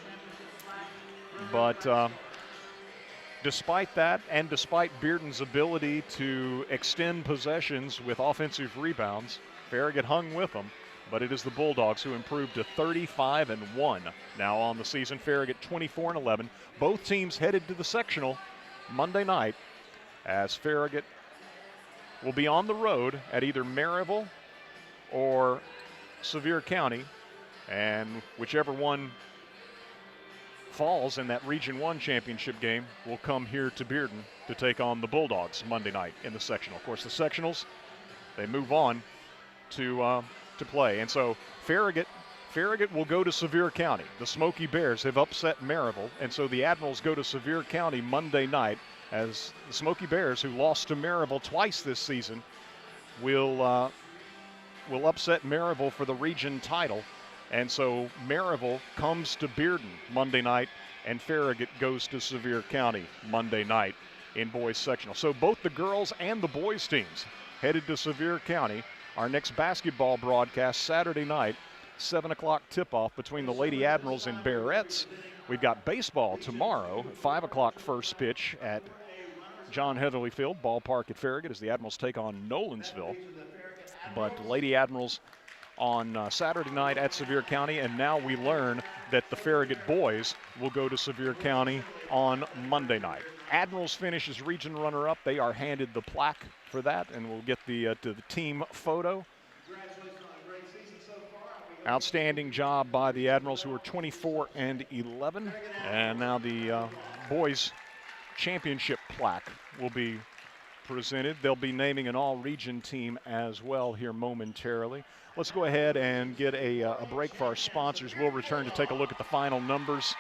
But despite that, and despite Bearden's ability to extend possessions with offensive rebounds, Farragut hung with them. But it is the Bulldogs who improved to 35-1 now on the season. Farragut 24-11. Both teams headed to the sectional Monday night, as Farragut will be on the road at either Maryville or Sevier County, and whichever one falls in that Region 1 championship game will come here to Bearden to take on the Bulldogs Monday night in the sectional. Of course, the sectionals, they move on to play. And so Farragut will go to Sevier County. The Smoky Bears have upset Maryville, and so the Admirals go to Sevier County Monday night, as the Smoky Bears, who lost to Maryville twice this season, will upset Maryville for the region title. And so Maryville comes to Bearden Monday night, and Farragut goes to Sevier County Monday night in boys sectional. So both the girls and the boys teams headed to Sevier County. Our next basketball broadcast Saturday night, 7 o'clock tip-off between the Lady Admirals and Bearettes. We've got baseball tomorrow, 5 o'clock first pitch at John Heatherly Field, ballpark at Farragut, as the Admirals take on Nolensville. But Lady Admirals on Saturday night at Sevier County, and now we learn that the Farragut boys will go to Sevier County on Monday night. Admirals finish as region runner-up. They are handed the plaque for that, and we'll get to the team photo. Outstanding job by the Admirals, who are 24-11, and now the boys championship plaque will be presented. They'll be naming an all-region team as well here momentarily. Let's go ahead and get a break for our sponsors. We'll return to take a look at the final numbers,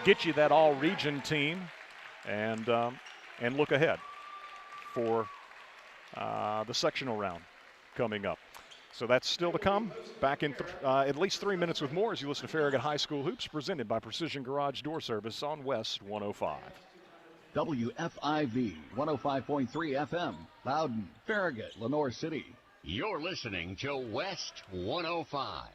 get you that all-region team, and look ahead for the sectional round coming up. So that's still to come. Back in at least 3 minutes with more as you listen to Farragut High School Hoops, presented by Precision Garage Door Service on West 105.
WFIV 105.3 FM, Loudon, Farragut, Lenore City.
You're listening to West 105.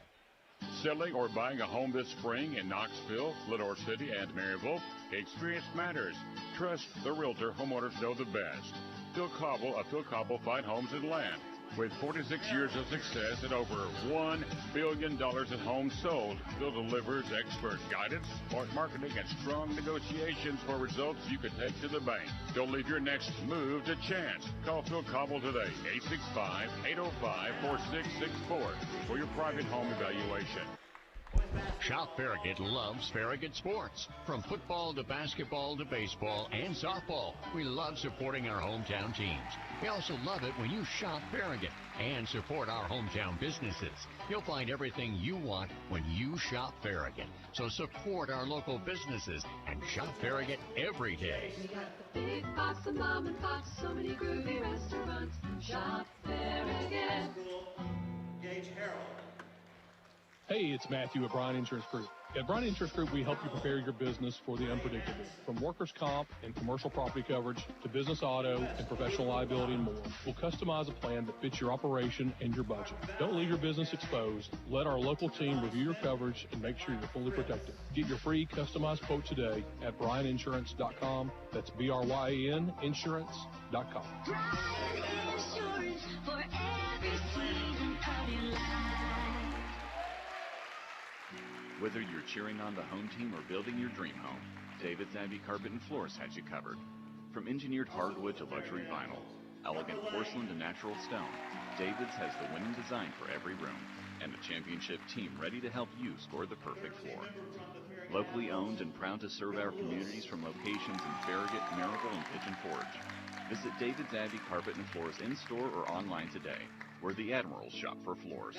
Selling or buying a home this spring in Knoxville, Lenore City, and Maryville? Experience matters. Trust the realtor homeowners know the best. Phil Cobble of Phil Cobble Fine Homes and Land. With 46 years of success and over $1 billion in homes sold, Phil delivers expert guidance, smart marketing, and strong negotiations for results you can take to the bank. Don't leave your next move to chance. Call Phil Cobble today, 865-805-4664 for your private home evaluation.
Shop Farragut loves Farragut sports. From football to basketball to baseball and softball, we love supporting our hometown teams. We also love it when you shop Farragut and support our hometown businesses. You'll find everything you want when you shop Farragut. So support our local businesses and shop Farragut every day.
We got the big box of mom and pops, so many groovy restaurants. Shop Farragut.
Gage Harold.
Hey, it's Matthew at Bryan Insurance Group. At Bryan Insurance Group, we help you prepare your business for the unpredictable. From workers' comp and commercial property coverage to business auto and professional liability and more, we'll customize a plan that fits your operation and your budget. Don't leave your business exposed. Let our local team review your coverage and make sure you're fully protected. Get your free customized quote today at bryaninsurance.com. That's BRYN insurance.com.
Bryan Insurance for every season of your life.
Whether you're cheering on the home team or building your dream home, David's Abbey Carpet and Floors has you covered. From engineered hardwood to luxury vinyl, elegant porcelain to natural stone, David's has the winning design for every room and a championship team ready to help you score the perfect floor. Locally owned and proud to serve our communities from locations in Farragut, Maryville, and Pigeon Forge. Visit David's Abbey Carpet and Floors in-store or online today, where the Admirals shop for floors.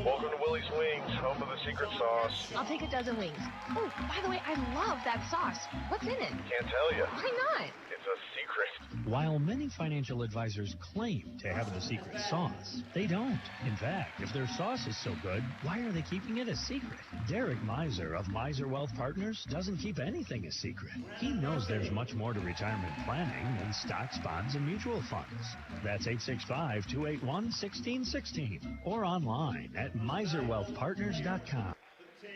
Welcome to Willie's Wings, home of the secret sauce.
I'll take a dozen wings. Oh, by the way, I love that sauce. What's in it?
Can't tell you.
Why not?
It's a secret.
While many financial advisors claim to have the secret sauce, they don't. In fact, if their sauce is so good, why are they keeping it a secret? Derek Miser of Miser Wealth Partners doesn't keep anything a secret. He knows there's much more to retirement planning than stocks, bonds, and mutual funds. That's 865-281-1616 or online at miserwealthpartners.com.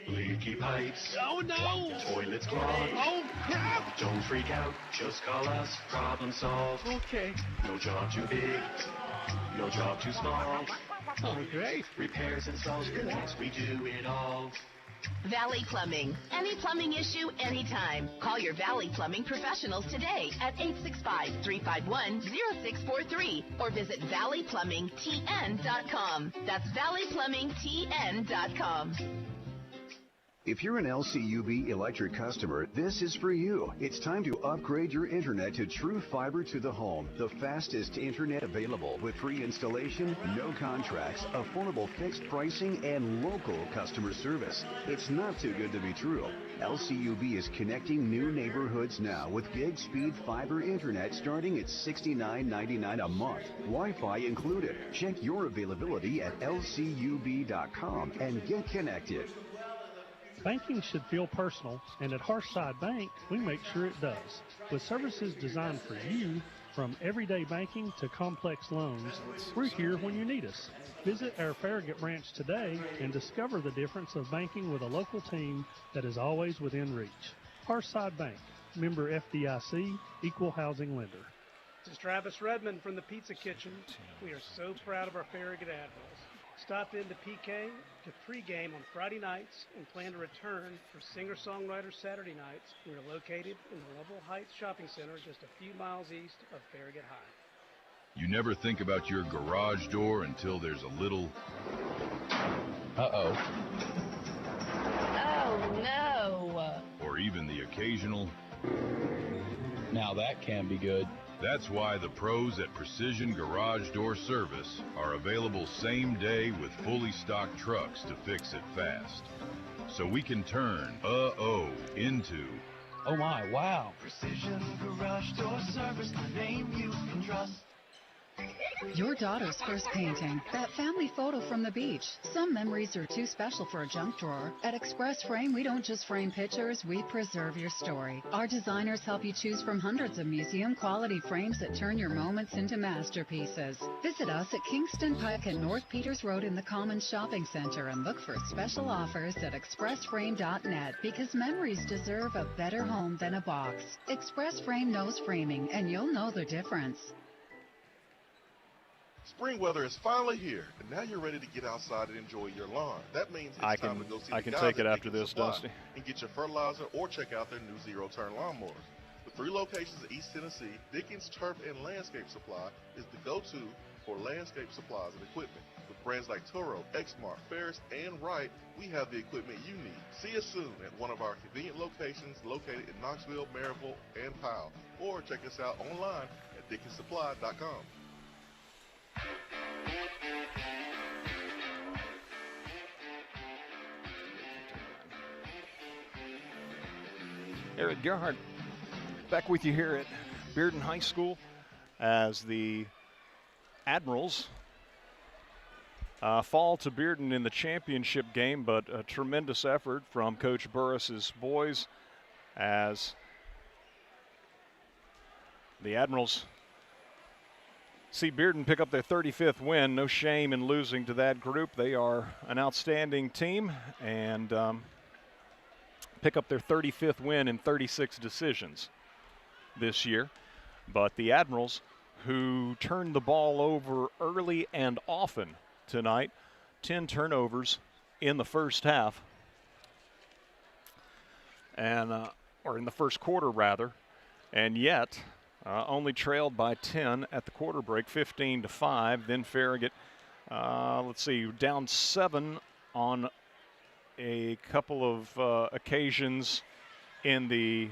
Leaky pipes.
Oh, no!
Toilets clogged.
Oh, crap!
Don't freak out. Just call us. Problem solved.
Okay.
No job too big. No job too small.
Oh, great.
Repairs, installs, connects. We do it all.
Valley Plumbing. Any plumbing issue, anytime. Call your Valley Plumbing professionals today at 865-351-0643 or visit valleyplumbingtn.com. That's valleyplumbingtn.com.
If you're an LCUB electric customer, this is for you. It's time to upgrade your internet to true fiber to the home, the fastest internet available with free installation, no contracts, affordable fixed pricing, and local customer service. It's not too good to be true. LCUB is connecting new neighborhoods now with gig speed fiber internet starting at $69.99 a month, Wi-Fi included. Check your availability at lcub.com and get connected.
Banking should feel personal, and at Harshside Bank, we make sure it does. With services designed for you, from everyday banking to complex loans, we're here when you need us. Visit our Farragut branch today and discover the difference of banking with a local team that is always within reach. Harshside Bank, member FDIC, equal housing lender.
This is Travis Redmond from the Pizza Kitchen. We are so proud of our Farragut Admirals. Stop into PK to pregame on Friday nights and plan to return for singer-songwriter Saturday nights. We are located in the Level Heights Shopping Center just a few miles east of Farragut High.
You never think about your garage door until there's a little...
Oh, no.
Or even the occasional...
Now that can be good.
That's why the pros at Precision Garage Door Service are available same day with fully stocked trucks to fix it fast. So we can turn into...
Oh my, wow.
Precision Garage Door Service, the name you can trust.
Your daughter's first painting, that family photo from the beach. Some memories are too special for a junk drawer. At Express Frame, we don't just frame pictures, we preserve your story. Our designers help you choose from hundreds of museum-quality frames that turn your moments into masterpieces. Visit us at Kingston Pike and North Peters Road in the Commons Shopping Center and look for special offers at expressframe.net, because memories deserve a better home than a box. Express Frame knows framing, and you'll know the difference.
Spring weather is finally here, and now you're ready to get outside and enjoy your lawn. That means it's time to go see
I
the
can
guys
take it
at
after
Beacon
this,
Supply
Dusty.
and get your fertilizer or check out their new zero-turn lawnmowers. With 3 locations in East Tennessee, Dickens Turf and Landscape Supply is the go-to for landscape supplies and equipment. With brands like Toro, Exmark, Ferris, and Wright, we have the equipment you need. See us soon at one of our convenient locations located in Knoxville, Maryville, and Powell, or check us out online at dickensupply.com.
Eric Gerhardt back with you here at Bearden High School as the Admirals fall to Bearden in the championship game, but a tremendous effort from Coach Burris's boys as the Admirals see Bearden pick up their 35th win. No shame in losing to that group. They are an outstanding team and pick up their 35th win in 36 decisions this year. But the Admirals, who turned the ball over early and often tonight, 10 turnovers in the first half, and or in the first quarter rather, and yet only trailed by 10 at the quarter break, 15-5. Then Farragut, down 7 on a couple of occasions in the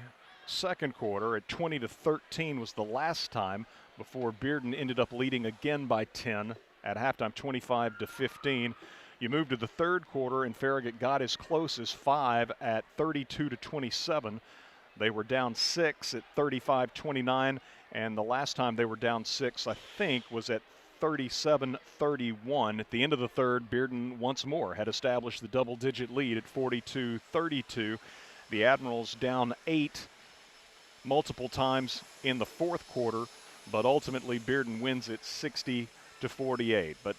second quarter. At 20-13 was the last time before Bearden ended up leading again by 10 at halftime, 25-15. You move to the third quarter, and Farragut got as close as 5 at 32-27. They were down 6 at 35-29, and the last time they were down 6, I think, was at 37-31. At the end of the third, Bearden once more had established the double-digit lead at 42-32. The Admirals down 8 multiple times in the fourth quarter, but ultimately Bearden wins it 60-48. But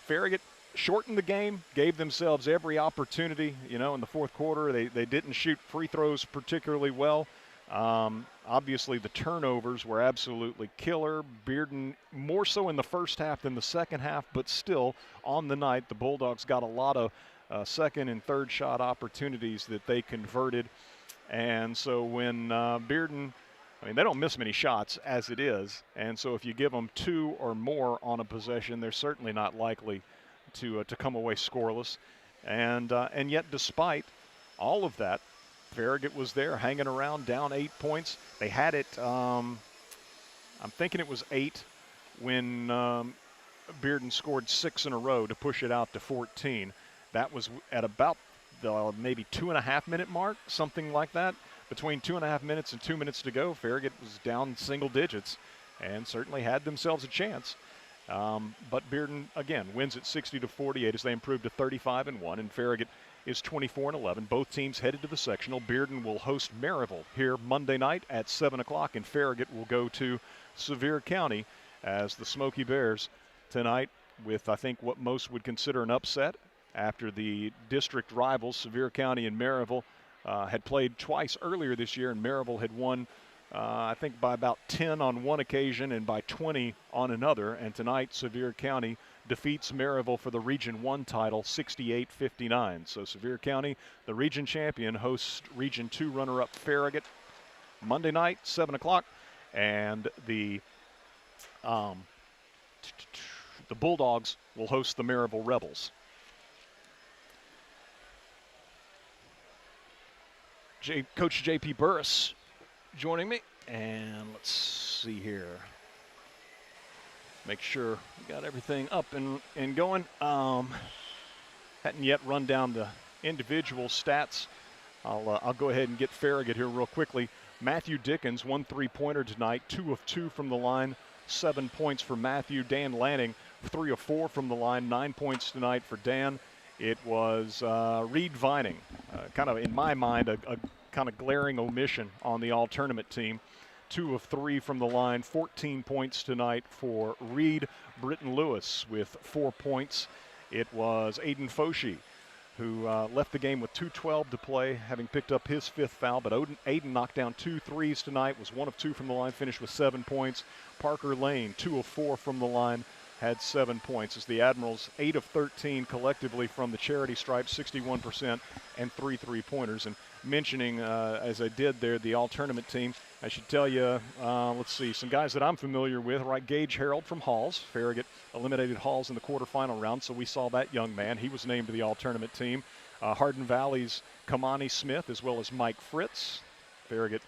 Farragut shortened the game, gave themselves every opportunity. In the fourth quarter, they didn't shoot free throws particularly well. Obviously, the turnovers were absolutely killer. Bearden more so in the first half than the second half, but still on the night, the Bulldogs got a lot of second and third shot opportunities that they converted. And so when Bearden, they don't miss many shots as it is. And so if you give them 2 or more on a possession, they're certainly not likely to come away scoreless. And yet, despite all of that, Farragut was there hanging around, down 8 points. They had it, I'm thinking it was 8 when Bearden scored 6 in a row to push it out to 14. That was at about the maybe 2.5-minute mark, something like that. Between 2.5 minutes and 2 minutes to go, Farragut was down single digits and certainly had themselves a chance. But Bearden, again, wins at 60-48 as they improve to 35-1, and Farragut is 24-11. Both teams headed to the sectional. Bearden will host Maryville here Monday night at 7 o'clock, and Farragut will go to Sevier County as the Smoky Bears tonight with, I think, what most would consider an upset after the district rivals, Sevier County and Maryville, had played twice earlier this year, and Maryville had won, I think, by about 10 on one occasion and by 20 on another. And tonight, Sevier County defeats Maryville for the Region 1 title 68-59. So Sevier County, the region champion, hosts Region 2 runner-up Farragut Monday night, 7 o'clock. And the Bulldogs will host the Maryville Rebels. Coach J.P. Burris joining me. And let's see here. Make sure we got everything up and going. Hadn't yet run down the individual stats. I'll go ahead and get Farragut here real quickly. Matthew Dickens, 1 3-pointer tonight, 2 of 2 from the line, 7 points for Matthew. Dan Lanning, 3 of 4 from the line, 9 points tonight for Dan. It was Reed Vining, kind of in my mind a kind of glaring omission on the all-tournament team. 2 of 3 from the line, 14 points tonight for Reed. Britton Lewis with 4 points. It was Aiden Foshee, who left the game with 2:12 to play, having picked up his 5th foul. But Aiden knocked down 2 threes tonight, was 1 of 2 from the line, finished with 7 points. Parker Lane, 2 of 4 from the line, had 7 points. As the Admirals, 8 of 13 collectively from the charity stripe, 61%, and 3 3-pointers. And mentioning, as I did there, the all-tournament team, I should tell you, let's see, some guys that I'm familiar with, right? Gage Harold from Halls. Farragut eliminated Halls in the quarterfinal round, so we saw that young man. He was named to the all-tournament team. Hardin Valley's Kamani Smith, as well as Mike Fritz. Farragut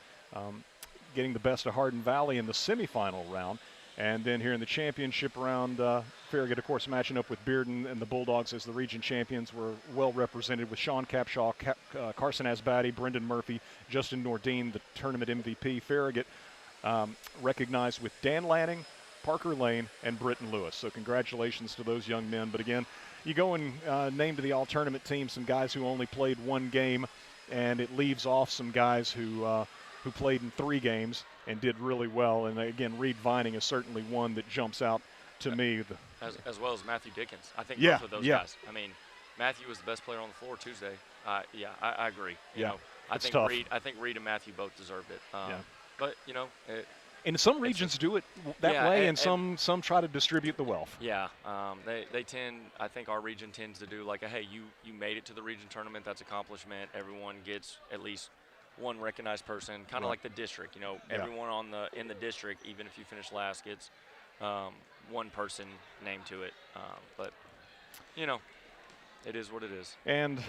getting the best of Hardin Valley in the semifinal round. And then here in the championship round, Farragut, of course, matching up with Bearden and the Bulldogs as the region champions, were well represented with Sean Capshaw, Carson Asbatti, Brendan Murphy, Justin Nordine, the tournament MVP. Farragut recognized with Dan Lanning, Parker Lane, and Britton Lewis. So congratulations to those young men. But again, you go and name to the all-tournament team some guys who only played 1 game, and it leaves off some guys who played in 3 games and did really well. And again, Reed Vining is certainly one that jumps out to me.
As well as Matthew Dickens. I think
yeah,
both of those guys. I mean, Matthew was the best player on the floor Tuesday. I agree. You know, I think
tough.
Reed and Matthew both deserved it. But, you know,
and some regions do it that way, and some try to distribute the wealth.
Yeah, they tend. I think our region tends to do like hey, you made it to the region tournament. That's accomplishment. Everyone gets at least one recognized person, kind of like the district. You know, everyone in the district, even if you finish last, gets one person named to it. But you know, it is what it is.
And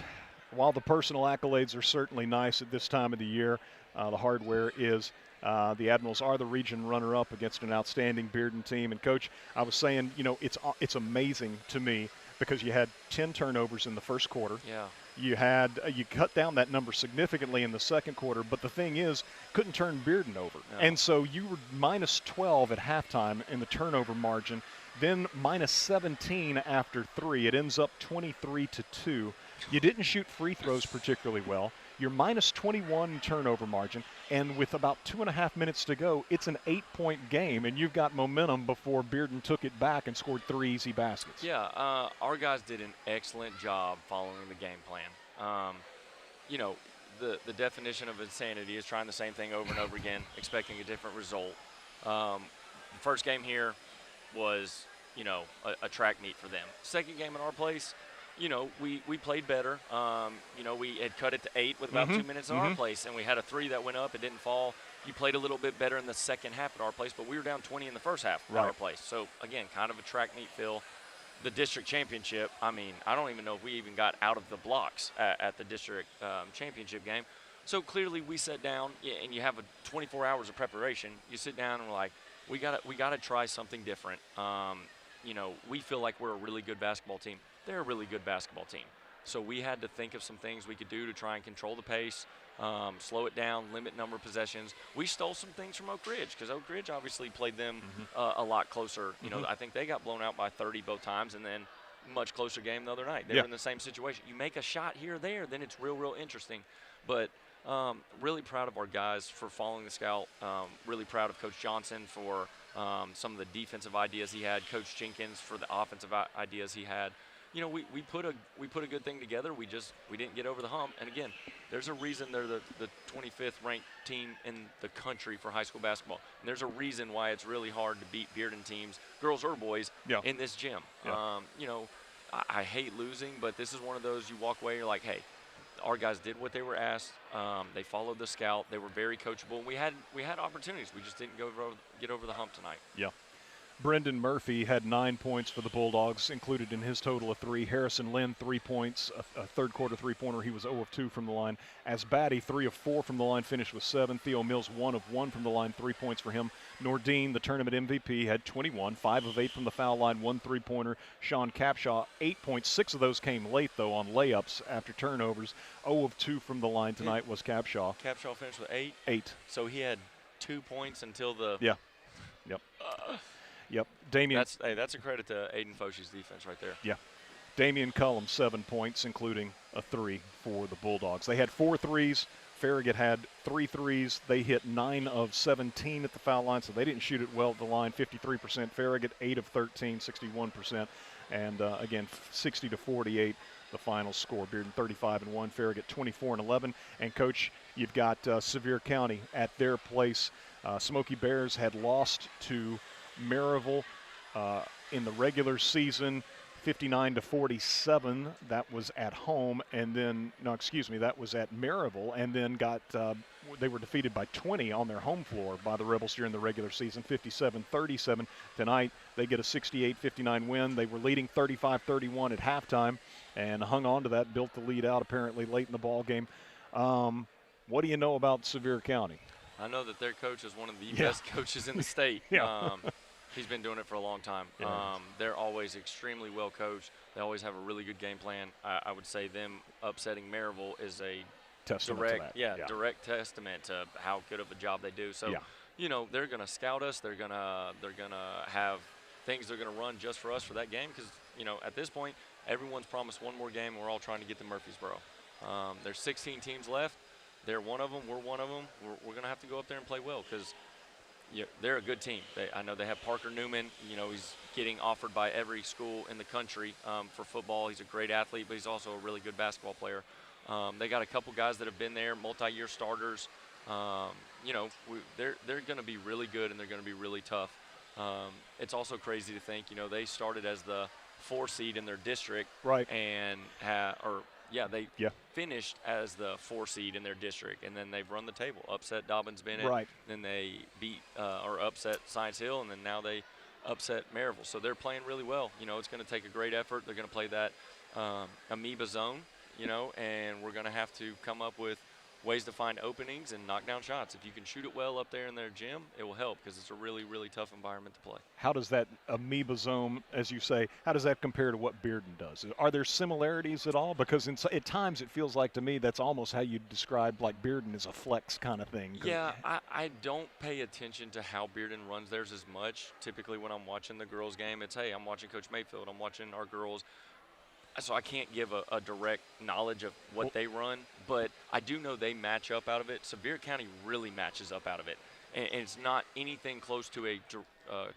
while the personal accolades are certainly nice at this time of the year, the hardware is. The Admirals are the region runner-up against an outstanding Bearden team. And, Coach, I was saying, you know, it's amazing to me because you had 10 turnovers in the first quarter.
Yeah.
You cut down that number significantly in the second quarter, but the thing is, couldn't turn Bearden over. No. And so you were minus 12 at halftime in the turnover margin, then minus 17 after 3. It ends up 23-2. You didn't shoot free throws particularly well. You're minus 21 turnover margin, and with about 2.5 minutes to go, it's an 8-point game, and you've got momentum before Bearden took it back and scored 3 easy baskets.
Yeah, our guys did an excellent job following the game plan. You know, the definition of insanity is trying the same thing over and over again, expecting a different result. The first game here was, you know, a track meet for them. Second game in our place, you know, we played better. You know, we had cut it to 8 with about 2 minutes in our place, and we had a 3 that went up. It didn't fall. You played a little bit better in the second half at our place, but we were down 20 in the first half at our place. So, again, kind of a track meet feel. The district championship, I mean, I don't even know if we even got out of the blocks at the district championship game. So, clearly, we sat down, and you have 24 hours of preparation. You sit down and we're like, we gotta try something different. You know, we feel like we're a really good basketball team. They're a really good basketball team. So we had to think of some things we could do to try and control the pace, slow it down, limit number of possessions. We stole some things from Oak Ridge because Oak Ridge obviously played them a lot closer. You know, I think they got blown out by 30 both times, and then much closer game the other night. They were in the same situation. You make a shot here or there, then it's real interesting. But really proud of our guys for following the scout. Really proud of Coach Johnson for some of the defensive ideas he had. Coach Jenkins for the offensive ideas he had. You know, we put a good thing together. We didn't get over the hump. And again, there's a reason they're the 25th ranked team in the country for high school basketball. And there's a reason why it's really hard to beat Bearden teams, girls or boys, in this gym. You know, I hate losing, but this is one of those you walk away, you're like, hey, our guys did what they were asked. They followed the scout. They were very coachable. We had opportunities. We just didn't get over the hump tonight.
Yeah. Brendan Murphy had 9 points for the Bulldogs, included in his total of 3. Harrison Lynn, 3 points, a third-quarter three-pointer. He was 0 of 2 from the line. Asbati, 3 of 4 from the line, finished with 7. Theo Mills, 1 of 1 from the line, 3 points for him. Nordine, the tournament MVP, had 21, 5 of 8 from the foul line, 1 three-pointer. Sean Capshaw, 8 points. 6 of those came late, though, on layups after turnovers. 0 of 2 from the line tonight was Capshaw.
Capshaw finished with 8?
8.
So he had 2 points until the –
Yeah. Yep. Yep. Damian.
That's a credit to Aiden Fosh's defense right there.
Yeah. Damian Cullum, 7 points, including a 3 for the Bulldogs. They had 4 threes. Farragut had 3 threes. They hit 9 of 17 at the foul line, so they didn't shoot it well at the line. 53% Farragut, 8 of 13, 61%. And, again, 60-48, the final score. Bearden 35-1, Farragut 24-11. And, Coach, you've got Sevier County at their place. Smoky Bears had lost to Maryville in the regular season, 59-47. That was at home, and then that was at Maryville, and then they were defeated by 20 on their home floor by the Rebels during the regular season, 57-37. Tonight they get a 68-59 win. They were leading 35-31 at halftime, and hung on to that, built the lead out apparently late in the ball game. What do you know about Sevier County?
I know that their coach is one of the best coaches in the state. He's been doing it for a long time. They're always extremely well coached. They always have a really good game plan. I would say them upsetting Maryville is a direct testament to how good of a job they do. So, you know, they're going to scout us. They're gonna have things they're going to run just for us for that game because, you know, at this point, everyone's promised one more game. And we're all trying to get to Murfreesboro. There's 16 teams left. They're one of them. We're one of them. We're going to have to go up there and play well because they're a good team. I know they have Parker Newman. You know, he's getting offered by every school in the country for football. He's a great athlete, but he's also a really good basketball player. They got a couple guys that have been there, multi-year starters. You know, they're going to be really good and they're going to be really tough. It's also crazy to think, you know, they started as the 4 seed in their district.
Right.
And they finished as the 4 seed in their district, and then they've run the table, upset Dobbins-Bennett.
Right.
Then they beat or upset Science Hill, and then now they upset Maryville. So they're playing really well. You know, it's going to take a great effort. They're going to play that amoeba zone, you know, and we're going to have to come up with ways to find openings and knock down shots. If you can shoot it well up there in their gym, it will help because it's a really, really tough environment to play.
How does that amoeba zone, as you say, how does that compare to what Bearden does? Are there similarities at all? Because at times it feels like to me that's almost how you describe like Bearden as a flex kind of thing.
Yeah, I don't pay attention to how Bearden runs theirs as much. Typically when I'm watching the girls' game, it's, hey, I'm watching Coach Mayfield, I'm watching our girls. So I can't give a direct knowledge of what they run, but I do know they match up out of it. Sevier County really matches up out of it. And it's not anything close to a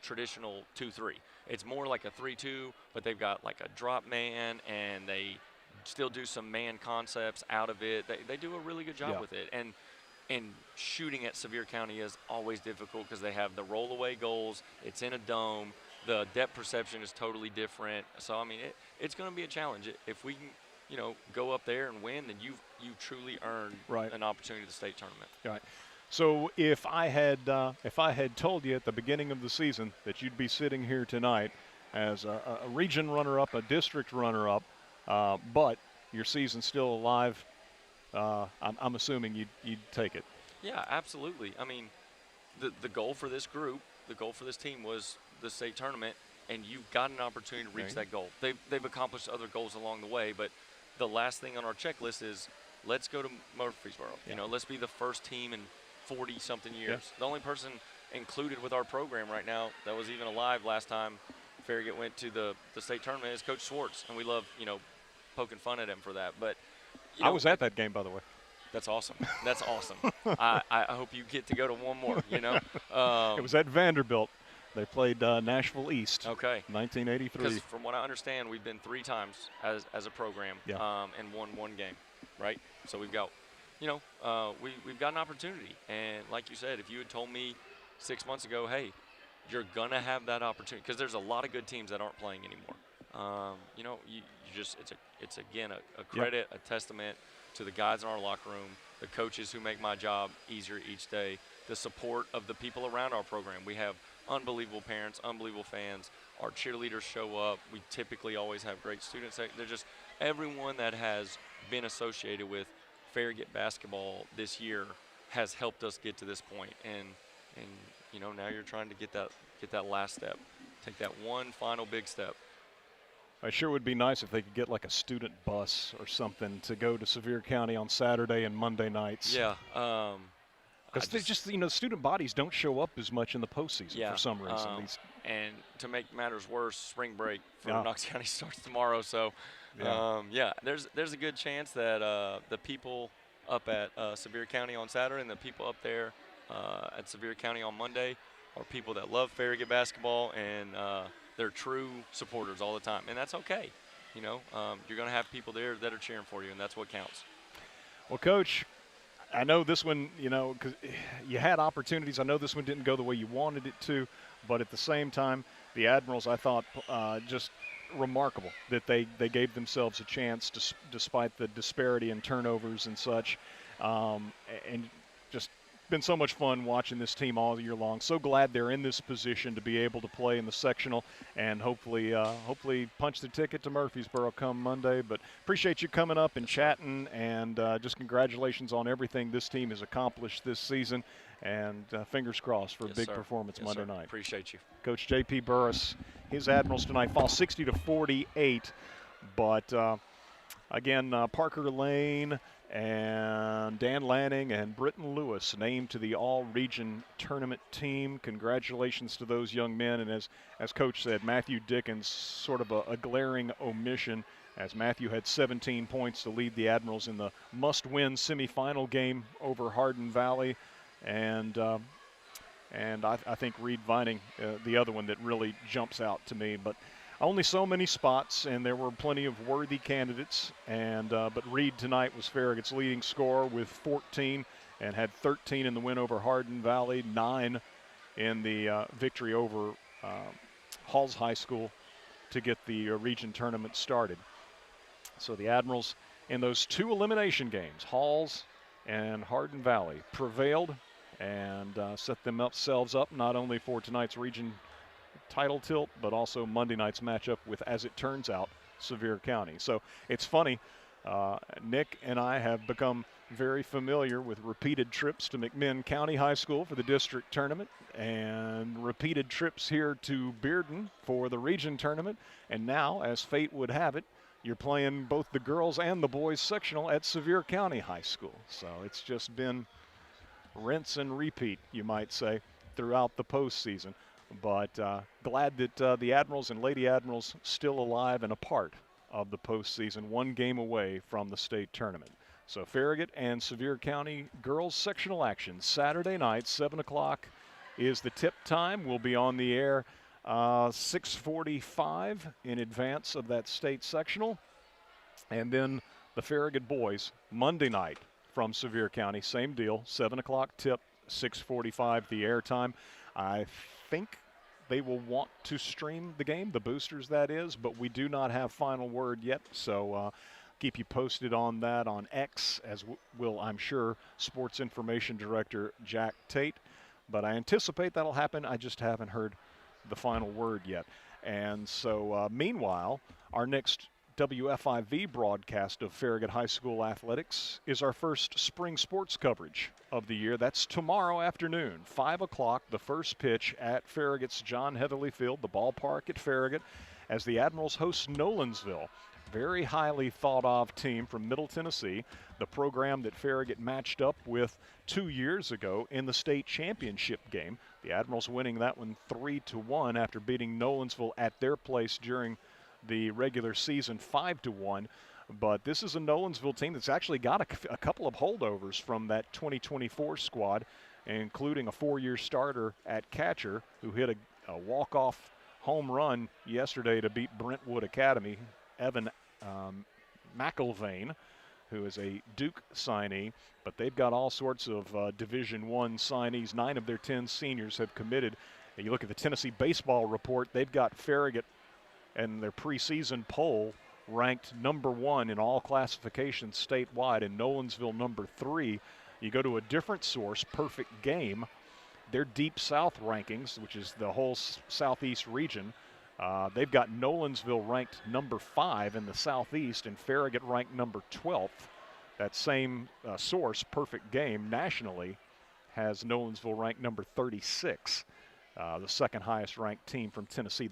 traditional 2-3. It's more like a 3-2, but they've got like a drop man, and they still do some man concepts out of it. They do a really good job with it. And shooting at Sevier County is always difficult because they have the roll-away goals. It's in a dome. The depth perception is totally different. So, I mean, it's going to be a challenge. If we can, you know, go up there and win, then you truly earned an opportunity to the state tournament.
Right. So if I had told you at the beginning of the season that you'd be sitting here tonight as a region runner-up, a district runner-up, but your season's still alive, I'm assuming you'd take it.
Yeah, absolutely. I mean, the goal for this group, the goal for this team was the state tournament, and you've got an opportunity to reach that goal. They've accomplished other goals along the way, but the last thing on our checklist is let's go to Murfreesboro. You know, let's be the first team in 40-something years. The only person included with our program right now that was even alive last time Farragut went to the state tournament is Coach Swartz, and we love, poking fun at him for that. But
I was at that game, by the way.
That's awesome. That's awesome. I hope you get to go to one more,
It was at Vanderbilt. They played Nashville East.
Okay.
1983.
Because from what I understand, we've been 3 times as a program and won 1 game, right? So we've got, we've got an opportunity. And like you said, if you had told me 6 months ago, hey, you're going to have that opportunity, because there's a lot of good teams that aren't playing anymore. You just, it's again, a credit, a testament to the guys in our locker room, the coaches who make my job easier each day, the support of the people around our program. We have unbelievable parents, unbelievable fans. Our cheerleaders show up. We typically always have great students. They're just everyone that has been associated with Farragut basketball this year has helped us get to this point. And now you're trying to get that last step, take that one final big step.
I sure would be nice if they could get like a student bus or something to go to Sevier County on Saturday and Monday nights.
Yeah.
Because they just, student bodies don't show up as much in the postseason for some reason.
And to make matters worse, spring break for Knox County starts tomorrow. So, there's a good chance that the people up at Sevier County on Saturday and the people up there at Sevier County on Monday are people that love Farragut basketball, and they're true supporters all the time. And that's okay. You're going to have people there that are cheering for you, and that's what counts.
Well, Coach, I know this one, because you had opportunities. I know this one didn't go the way you wanted it to, but at the same time, the Admirals, I thought, just remarkable that they gave themselves a chance despite the disparity in turnovers and such, and just been so much fun watching this team all year long. So glad they're in this position to be able to play in the sectional and hopefully punch the ticket to Murfreesboro come Monday. But appreciate you coming up and chatting, and just congratulations on everything this team has accomplished this season, and fingers crossed for a big performance Monday night.
Appreciate you.
Coach J.P. Burris, his Admirals tonight fall 60-48, but again, Parker Lane and Dan Lanning and Britton Lewis named to the all-region tournament team. Congratulations to those young men. And as Coach said, Matthew Dickens, sort of a glaring omission, as Matthew had 17 points to lead the Admirals in the must-win semifinal game over Hardin Valley. And I think Reed Vining, the other one that really jumps out to me. But only so many spots, and there were plenty of worthy candidates. And but Reed tonight was Farragut's leading scorer with 14, and had 13 in the win over Hardin Valley, 9 in the victory over Halls High School to get the region tournament started. So the Admirals in those 2 elimination games, Halls and Hardin Valley, prevailed and set themselves up not only for tonight's region title tilt, but also Monday night's matchup with, as it turns out, Sevier County. So it's funny, Nick and I have become very familiar with repeated trips to McMinn County High School for the district tournament, and repeated trips here to Bearden for the region tournament. And now, as fate would have it, you're playing both the girls and the boys sectional at Sevier County High School. So it's just been rinse and repeat, you might say, throughout the postseason. But glad that the Admirals and Lady Admirals still alive and a part of the postseason, 1 game away from the state tournament. So Farragut and Sevier County girls sectional action Saturday night, 7 o'clock is the tip time. We'll be on the air 6:45 in advance of that state sectional. And then the Farragut boys Monday night from Sevier County, same deal, 7 o'clock tip, 6:45 the air time. I think they will want to stream the game, the boosters that is, but we do not have final word yet. So keep you posted on that on X, as will, I'm sure, Sports Information Director Jack Tate. But I anticipate that'll happen. I just haven't heard the final word yet. And so meanwhile, our next WFIV broadcast of Farragut High School athletics is our first spring sports coverage of the year. That's tomorrow afternoon, 5 o'clock, the first pitch at Farragut's John Heatherly Field, the ballpark at Farragut, as the Admirals host Nolensville. Very highly thought of team from Middle Tennessee, the program that Farragut matched up with 2 years ago in the state championship game. The Admirals winning that one 3-1 after beating Nolensville at their place during the regular season 5-1. But this is a Nolensville team that's actually got a couple of holdovers from that 2024 squad, including a 4-year starter at catcher who hit a walk-off home run yesterday to beat Brentwood Academy, Evan McIlvain, who is a Duke signee. But they've got all sorts of Division I signees. 9 of their 10 seniors have committed. And you look at the Tennessee baseball report, they've got Farragut and their preseason poll ranked number 1 in all classifications statewide, and Nolensville number 3. You go to a different source, Perfect Game, their Deep South rankings, which is the whole southeast region, they've got Nolensville ranked number 5 in the southeast and Farragut ranked number 12th. That same source, Perfect Game, nationally has Nolensville ranked number 36. The second highest ranked team from Tennessee.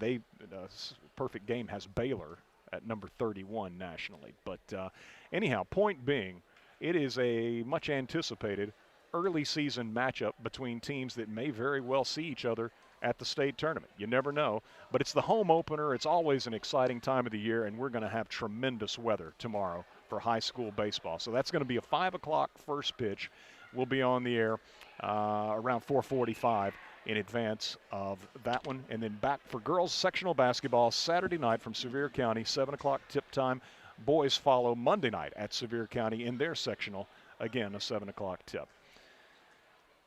Perfect Game has Baylor at number 31 nationally. But anyhow, point being, it is a much anticipated early season matchup between teams that may very well see each other at the state tournament. You never know, but it's the home opener. It's always an exciting time of the year, and we're going to have tremendous weather tomorrow for high school baseball. So that's going to be a 5 o'clock first pitch. We'll be on the air around 4:45 in advance of that one. And then back for girls sectional basketball Saturday night from Sevier County, 7 o'clock tip time. Boys follow Monday night at Sevier County in their sectional, again a 7 o'clock tip.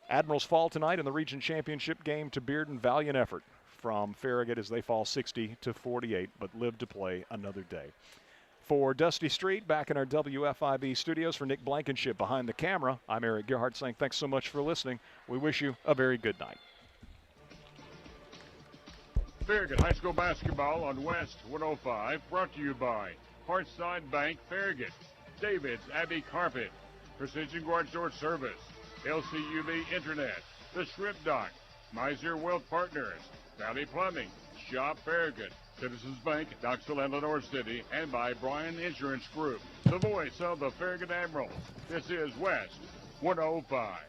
Admirals fall tonight in the region championship game to Bearden. Valiant effort from Farragut as they fall 60-48, but live to play another day. For Dusty Street, back in our WFIB studios, for Nick Blankenship behind the camera, I'm Eric Gerhardt saying thanks so much for listening. We wish you a very good night.
Farragut High School basketball on West 105, brought to you by Hearthside Bank Farragut, David's Abbey Carpet, Precision Garage Door Service, LCUV Internet, The Shrimp Dock, Miser Wealth Partners, Valley Plumbing, Shop Farragut, Citizens Bank, Knoxville and Lenore City, and by Bryan Insurance Group, the voice of the Farragut Admirals. This is West 105.